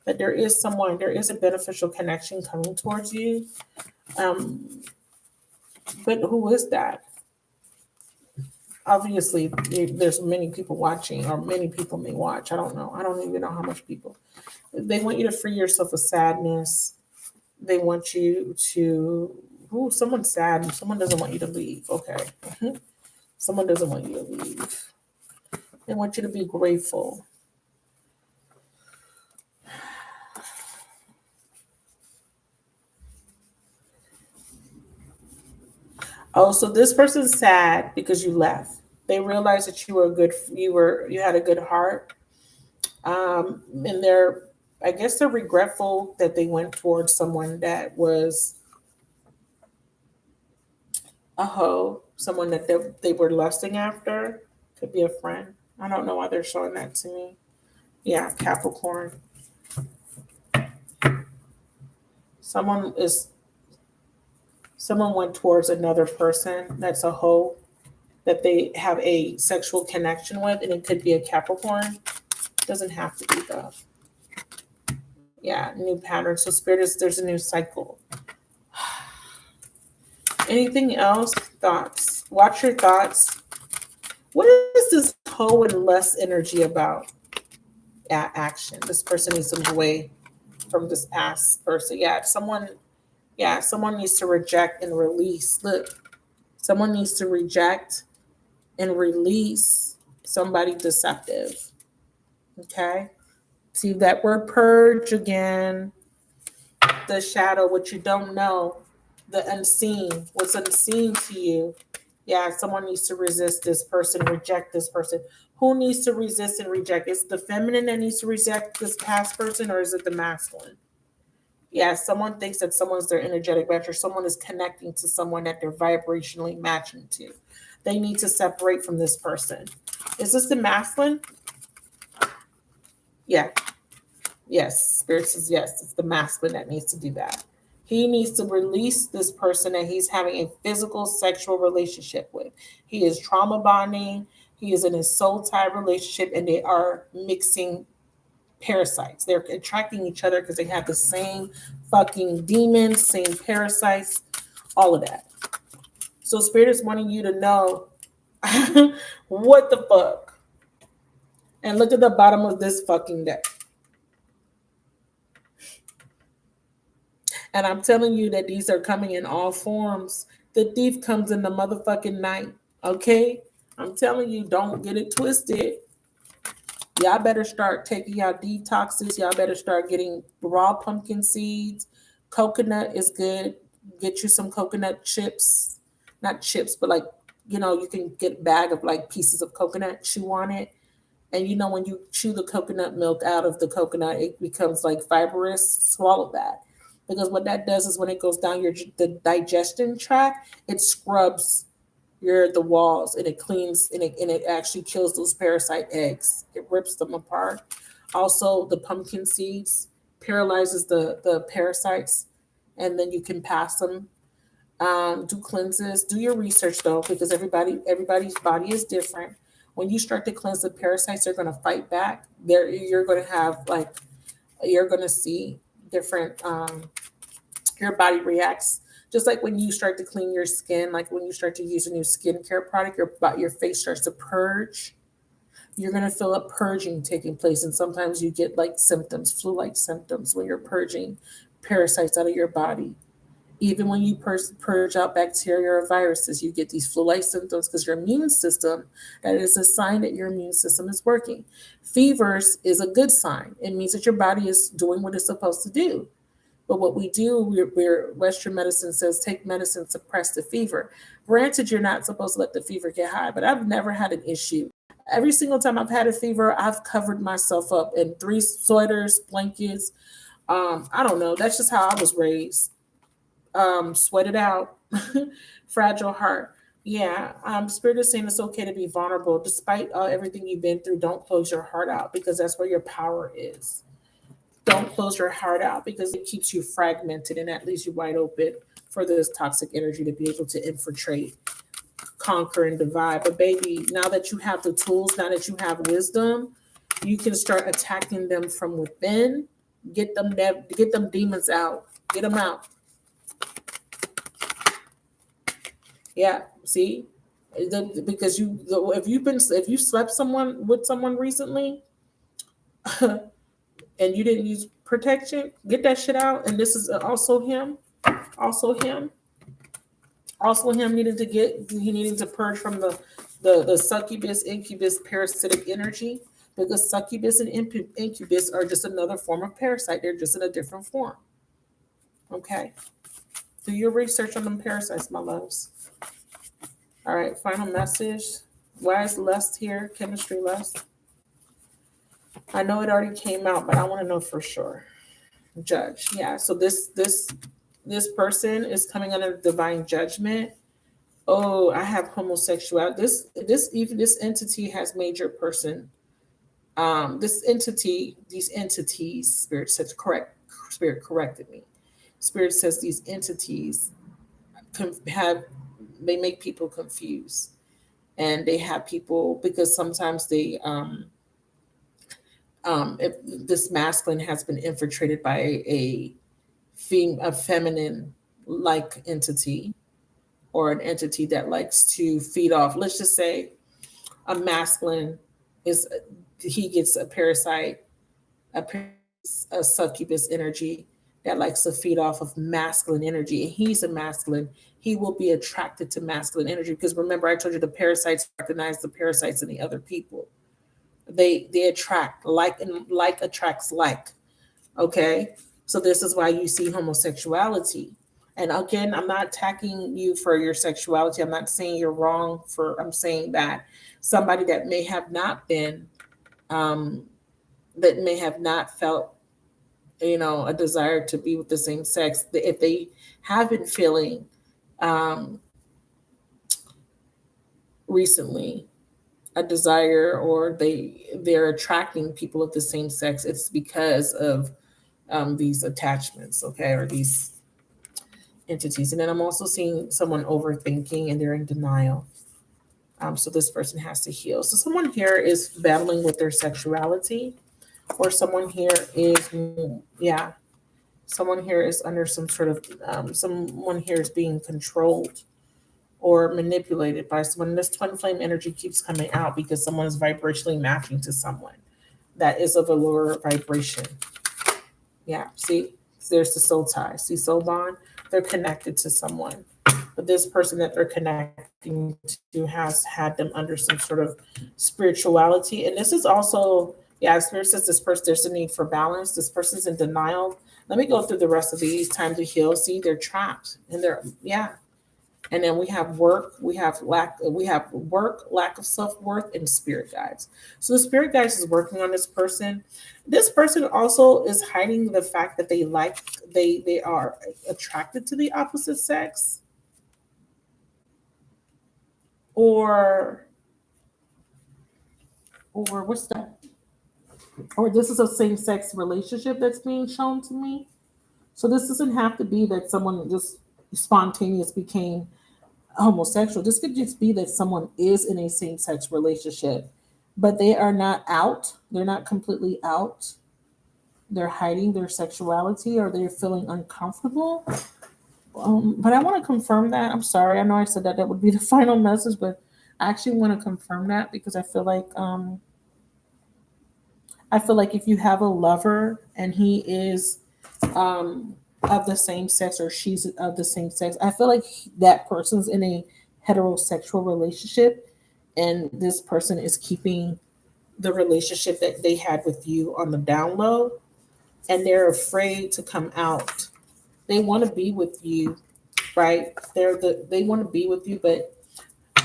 that there is someone, there is a beneficial connection coming towards you. But who is that? Obviously, there's many people watching, or many people may watch. I don't know. I don't even know how much people. They want you to free yourself of sadness. They want you to. Ooh, someone's sad. Someone doesn't want you to leave. Okay. Someone doesn't want you to leave. They want you to be grateful. Oh, so this person's sad because you left. They realized that you had a good heart. And I guess they're regretful that they went towards someone that was a hoe, someone that they were lusting after. Could be a friend. I don't know why they're showing that to me. Yeah, Capricorn. Someone is someone went towards another person that's a hoe that they have a sexual connection with, and it could be a Capricorn. Doesn't have to be though. Yeah, new pattern. So spirit is there's a new cycle. Anything else? Thoughts. Watch your thoughts. What is this hoe and less energy about? Action. This person needs to move away from this past person. Someone needs to reject and release. Look, someone needs to reject and release somebody deceptive. Okay? See that word purge again. The shadow, what you don't know, the unseen, what's unseen to you. Yeah, someone needs to resist this person, reject this person. Who needs to resist and reject? Is it the feminine that needs to reject this past person, or is it the masculine? Yeah, someone thinks that someone's their energetic match, or someone is connecting to someone that they're vibrationally matching to. They need to separate from this person. Is this the masculine? Yeah. Yes. Spirit says yes. It's the masculine that needs to do that. He needs to release this person that he's having a physical sexual relationship with. He is trauma bonding. He is in a soul tie relationship, and they are mixing parasites. They're attracting each other because they have the same fucking demons, same parasites, all of that. So spirit is wanting you to know what the fuck. And look at the bottom of this fucking deck. And I'm telling you that these are coming in all forms. The thief comes in the motherfucking night. Okay? I'm telling you, don't get it twisted. Y'all better start taking y'all detoxes. Y'all better start getting raw pumpkin seeds. Coconut is good. Get you some coconut chips. Not chips, but you can get a bag of pieces of coconut, chew on it. And when you chew the coconut milk out of the coconut, it becomes fibrous. Swallow that. Because what that does is when it goes down the digestion tract, it scrubs the walls, and it cleans, and it actually kills those parasite eggs. It rips them apart. Also, the pumpkin seeds paralyzes the parasites, and then you can pass them. Do cleanses. Do your research though, because everybody's body is different. When you start to cleanse the parasites, they're going to fight back. You're going to have you're going to see different. Your body reacts just like when you start to clean your skin, like when you start to use a new skincare product, your face starts to purge. You're going to feel a purging taking place. And sometimes you get like symptoms, flu-like symptoms when you're purging parasites out of your body. Even when you purge out bacteria or viruses, you get these flu-like symptoms because your immune system, that is a sign that your immune system is working. Fevers is a good sign. It means that your body is doing what it's supposed to do. But what we do, Western medicine says take medicine, suppress the fever. Granted, you're not supposed to let the fever get high, but I've never had an issue. Every single time I've had a fever, I've covered myself up in 3 sweaters, blankets. I don't know. That's just how I was raised. Sweat it out. Fragile heart. Yeah, Spirit is saying it's okay to be vulnerable. Despite everything you've been through, don't close your heart out because that's where your power is. Don't close your heart out because it keeps you fragmented and that leaves you wide open for this toxic energy to be able to infiltrate, conquer, and divide. But baby, now that you have the tools, now that you have wisdom, you can start attacking them from within. Get them demons out. Get them out. Yeah, see, because if you slept with someone recently, and you didn't use protection, get that shit out. And this is also him, also him, also him needing to purge from the succubus, incubus, parasitic energy, because succubus and incubus are just another form of parasite. They're just in a different form. Okay, do your research on them parasites, my loves. All right, final message. Why is lust here? Chemistry lust. I know it already came out, but I want to know for sure. Judge. Yeah. So this person is coming under divine judgment. Oh, I have homosexuality. This entity has major person. These entities, Spirit corrected me. Spirit says these entities they make people confused, and they have people because sometimes they if this masculine has been infiltrated by a feminine like entity, or an entity that likes to feed off. Let's just say a masculine he gets a parasite, a succubus energy that likes to feed off of masculine energy, and he's a masculine. He will be attracted to masculine energy because remember, I told you the parasites recognize the parasites in the other people. They attract, and like attracts like. Okay, so this is why you see homosexuality. And again, I'm not attacking you for your sexuality. I'm not saying you're wrong I'm saying that somebody that may have not been that may have not felt a desire to be with the same sex, if they have been feeling recently a desire, or they're attracting people of the same sex, it's because of these attachments, okay, or these entities. And then I'm also seeing someone overthinking and they're in denial. So this person has to heal. So someone here is battling with their sexuality, or someone here is, someone here is under some sort of, someone here is being controlled or manipulated by someone. This twin flame energy keeps coming out because someone is vibrationally matching to someone that is of a lower vibration. Yeah, see, there's the soul tie. See, soul bond, they're connected to someone. But this person that they're connecting to has had them under some sort of spirituality. And this is also, Spirit says this person, there's a need for balance. This person's in denial. Let me go through the rest of these. Time to heal. See, they're trapped. And and then we have work, lack of self-worth, and spirit guides. So the spirit guides is working on this person. This person also is hiding the fact that they are attracted to the opposite sex, or what's that? Or this is a same-sex relationship that's being shown to me. So this doesn't have to be that someone just spontaneous became homosexual. This could just be that someone is in a same-sex relationship, but they are not out. They're not completely out. They're hiding their sexuality, or they're feeling uncomfortable. But I want to confirm that. I'm sorry. I know I said that would be the final message, but I actually want to confirm that because I feel like I feel like if you have a lover and he is of the same sex or she's of the same sex, I feel like that person's in a heterosexual relationship and this person is keeping the relationship that they had with you on the down low and they're afraid to come out. They want to be with you, right? They want to be with you, but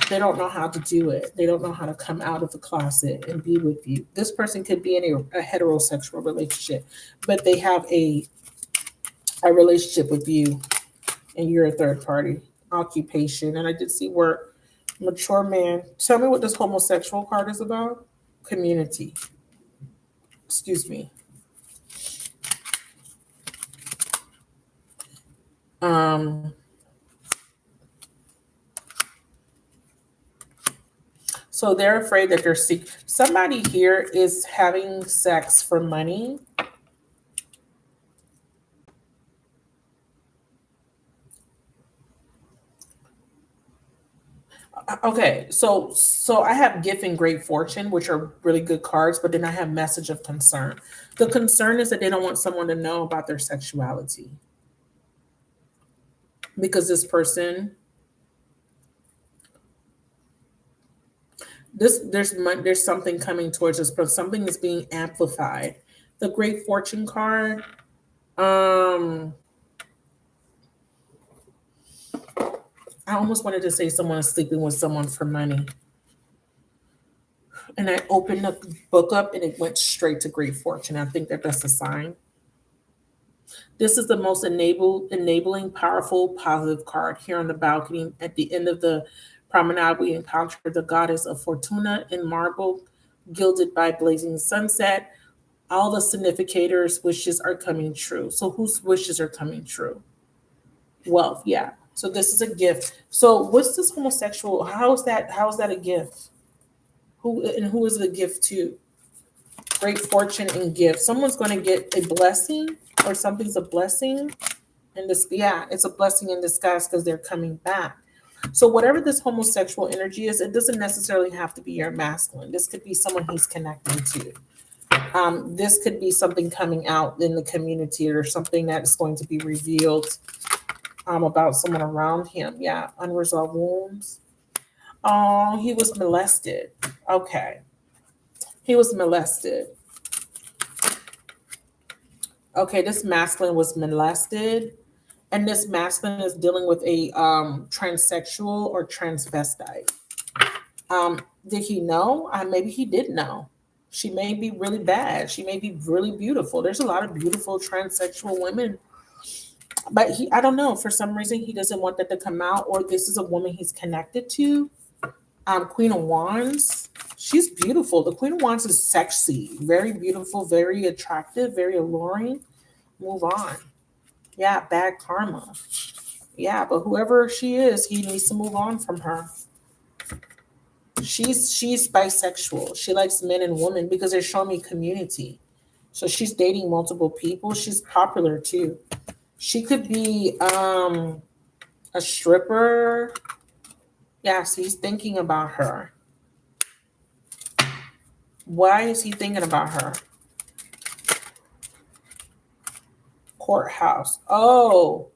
they don't know how to do it. They don't know how to come out of the closet and be with you. This person could be in a heterosexual relationship, but they have a relationship with you and you're a third party. Occupation. And I did see work. Mature man. Tell me what this homosexual card is about. Community. Excuse me. Um, so they're afraid that they're sick. Somebody here is having sex for money. Okay, so I have gift and great fortune, which are really good cards, but then I have message of concern. The concern is that they don't want someone to know about their sexuality because this person, there's something coming towards us, but something is being amplified. The great fortune card, um, I almost wanted to say someone is sleeping with someone for money. And I opened the book up and it went straight to great fortune. I think that that's a sign. This is the most enabling, powerful, positive card here on the balcony. At the end of the promenade, we encounter the goddess of Fortuna in marble, gilded by blazing sunset. All the significators' wishes are coming true. So whose wishes are coming true? Wealth, yeah. So this is a gift. So what's this homosexual? How is that? How is that a gift? Who is it a gift to? Great fortune and gift. Someone's going to get a blessing or something's a blessing. And this, yeah, it's a blessing in disguise because they're coming back. So whatever this homosexual energy is, it doesn't necessarily have to be your masculine. This could be someone he's connecting to. This could be something coming out in the community or something that's going to be revealed about someone around him. Yeah, unresolved wounds. Oh, he was molested. Okay, he was molested. Okay, this masculine was molested, and this masculine is dealing with a transsexual or transvestite. Did he know? Maybe he didn't know. She may be really bad. She may be really beautiful. There's a lot of beautiful transsexual women, but I don't know. For some reason, he doesn't want that to come out, or this is a woman he's connected to. Queen of Wands. She's beautiful. The Queen of Wands is sexy, very beautiful, very attractive, very alluring. Move on. Yeah, bad karma. Yeah, but whoever she is, he needs to move on from her. She's bisexual. She likes men and women because they're showing me community. So she's dating multiple people. She's popular too. She could be a stripper. Yeah, so he's thinking about her. Why is he thinking about her? Courthouse. Oh.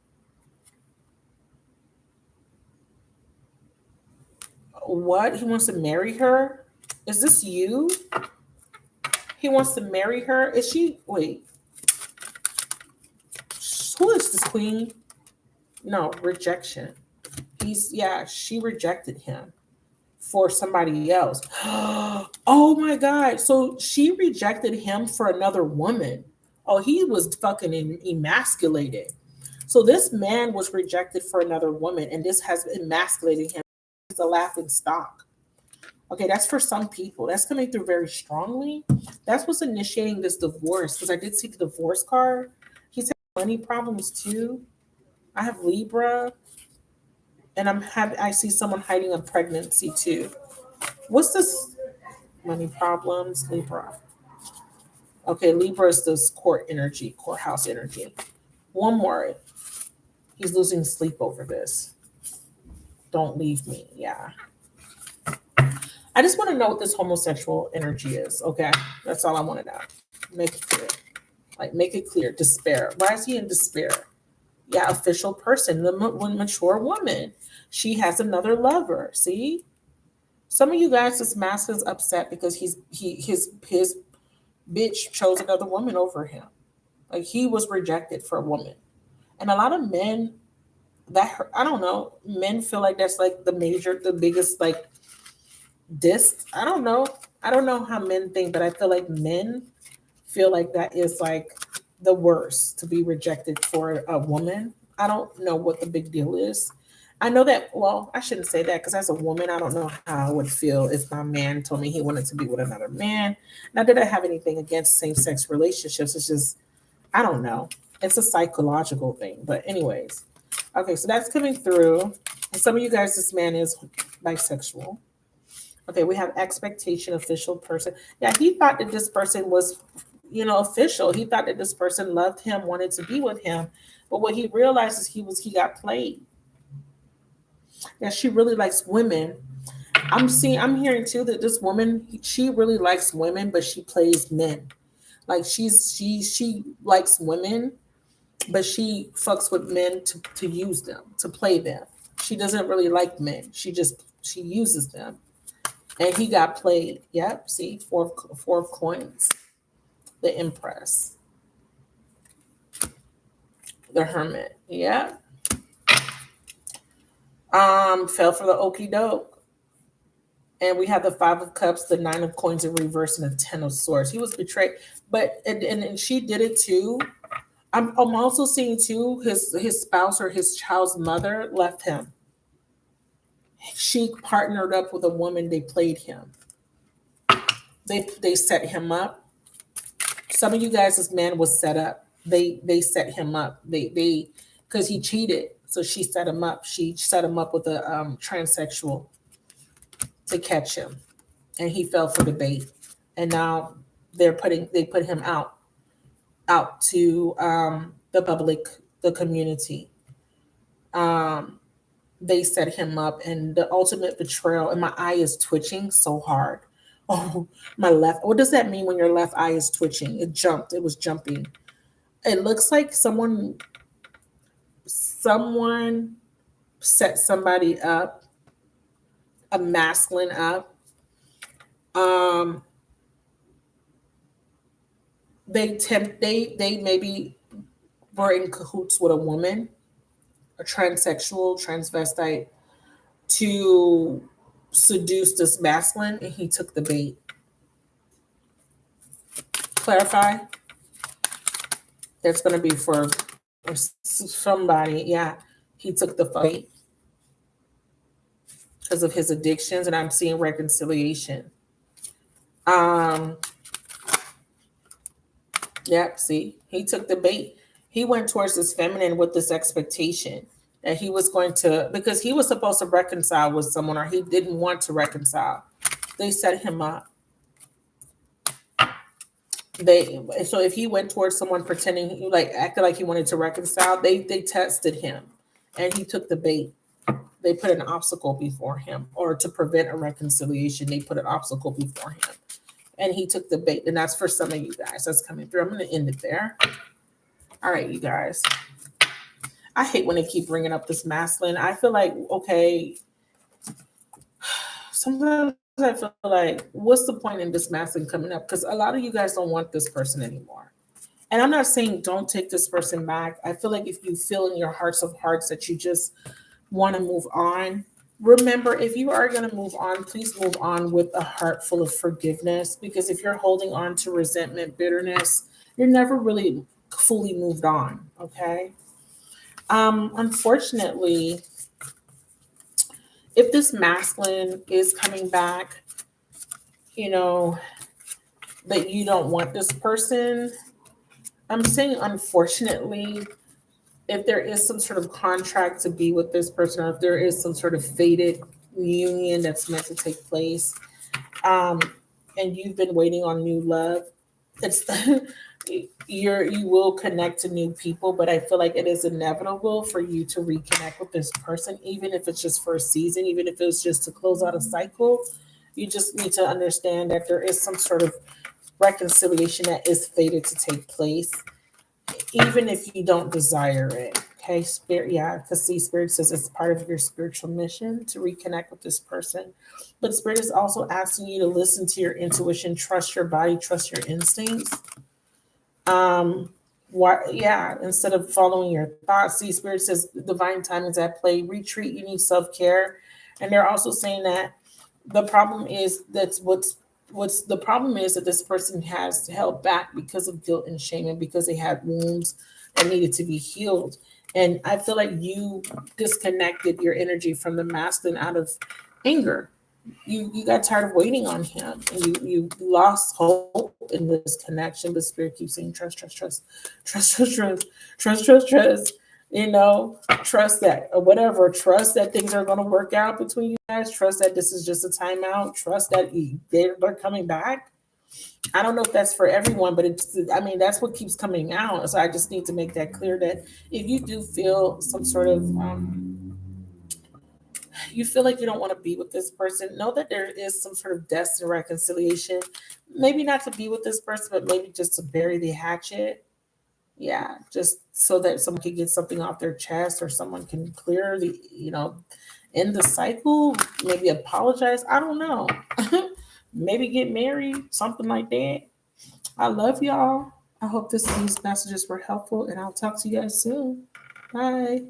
What? He wants to marry her? Is this you? He wants to marry her? Is she? Wait. Who is this queen? No, rejection. She rejected him for somebody else. Oh my God. So she rejected him for another woman. Oh, he was fucking emasculated. So this man was rejected for another woman, and this has emasculated him. He's a laughing stock. Okay, that's for some people. That's coming through very strongly. That's what's initiating this divorce, because I did see the divorce card. He's had money problems too. I have Libra, and I see someone hiding a pregnancy too. What's this? Money problems, Libra. Okay, Libra is this courthouse energy. One more. He's losing sleep over this. Don't leave me. Yeah. I just want to know what this homosexual energy is. Okay. That's all I want to know. Make it clear. Like, make it clear. Despair. Why is he in despair? Yeah, official person, the mature woman. She has another lover. See? Some of you guys, this masculine's upset because his bitch chose another woman over him. Like, he was rejected for a woman. And a lot of men that hurt, I don't know, men feel like that's like the biggest like diss. I don't know. I don't know how men think, but I feel like men feel like that is like the worst, to be rejected for a woman. I don't know what the big deal is. I know that, well, I shouldn't say that because as a woman, I don't know how I would feel if my man told me he wanted to be with another man. Not that I have anything against same sex relationships. It's just, I don't know. It's a psychological thing. But, anyways, okay, so that's coming through. And some of you guys, this man is bisexual. Okay, we have expectation, official person. Yeah, he thought that this person was, official. He thought that this person loved him, wanted to be with him. But what he realized is he got played. Yeah, she really likes women. I'm hearing too that this woman, she really likes women, but she plays men. Like, she likes women, but she fucks with men to use them, to play them. She doesn't really like men. She uses them. And he got played. Yep. See, four of coins. The Empress. The Hermit. Yeah. Fell for the okie doke. And we have the Five of Cups, the Nine of Coins in reverse, and the Ten of Swords. He was betrayed, but and she did it too. I'm also seeing too his spouse or his child's mother left him. She partnered up with a woman. They played him. They set him up. Some of you guys, this man was set up. They set him up. They because he cheated, so she set him up. She set him up with a transsexual to catch him, and he fell for the bait. And now they put him out to the public, the community. They set him up, and the ultimate betrayal. And my eye is twitching so hard. Oh, my left. What does that mean when your left eye is twitching? It jumped. It was jumping. It looks like someone set somebody up, a masculine up. They maybe were in cahoots with a woman, a transsexual, transvestite, to seduce this masculine, and he took the bait. Clarify. That's going to be for somebody. Yeah, he took the bait because of his addictions, and I'm seeing reconciliation. Yep, see, he took the bait. He went towards this feminine with this expectation that he was going to, because he was supposed to reconcile with someone, or he didn't want to reconcile. They set him up. So if he went towards someone pretending, like acted like he wanted to reconcile, they tested him, and he took the bait. They put an obstacle before him, or to prevent a reconciliation, they put an obstacle before him. And he took the bait. And that's for some of you guys that's coming through. I'm going to end it there. All right, you guys. I hate when they keep bringing up this masculine. I feel like, okay, sometimes I feel like, what's the point in this masculine coming up? Because a lot of you guys don't want this person anymore. And I'm not saying don't take this person back. I feel like if you feel in your hearts of hearts that you just want to move on, remember, if you are going to move on, please move on with a heart full of forgiveness, because if you're holding on to resentment, bitterness, you're never really fully moved on, okay? Unfortunately, if this masculine is coming back, that you don't want this person, I'm saying unfortunately, if there is some sort of contract to be with this person, or if there is some sort of fated union that's meant to take place, and you've been waiting on new love, it's you will connect to new people, but I feel like it is inevitable for you to reconnect with this person, even if it's just for a season, even if it's just to close out a cycle. You just need to understand that there is some sort of reconciliation that is fated to take place, even if you don't desire it. Okay, spirit, yeah, because see, spirit says it's part of your spiritual mission to reconnect with this person. But spirit is also asking you to listen to your intuition, trust your body, trust your instincts. Why, yeah, instead of following your thoughts. See, spirit says divine time is at play. Retreat, you need self-care. And they're also saying that the problem is that's what's the problem is that this person has held back because of guilt and shame and because they had wounds that needed to be healed. And I feel like you disconnected your energy from the masculine out of anger. You got tired of waiting on him, and you lost hope in this connection. But spirit keeps saying trust. You know, trust that or whatever. Trust that things are going to work out between you guys. Trust that this is just a timeout. Trust that they're coming back. I don't know if that's for everyone, but it's, I mean, that's what keeps coming out. So I just need to make that clear that if you do feel some sort of you feel like you don't want to be with this person, know that there is some sort of destined reconciliation. Maybe not to be with this person, but maybe just to bury the hatchet. Yeah, just so that someone can get something off their chest or someone can clear the, end the cycle, maybe apologize. I don't know. Maybe get married, something like that. I love y'all. I hope these messages were helpful, and I'll talk to you guys soon. Bye.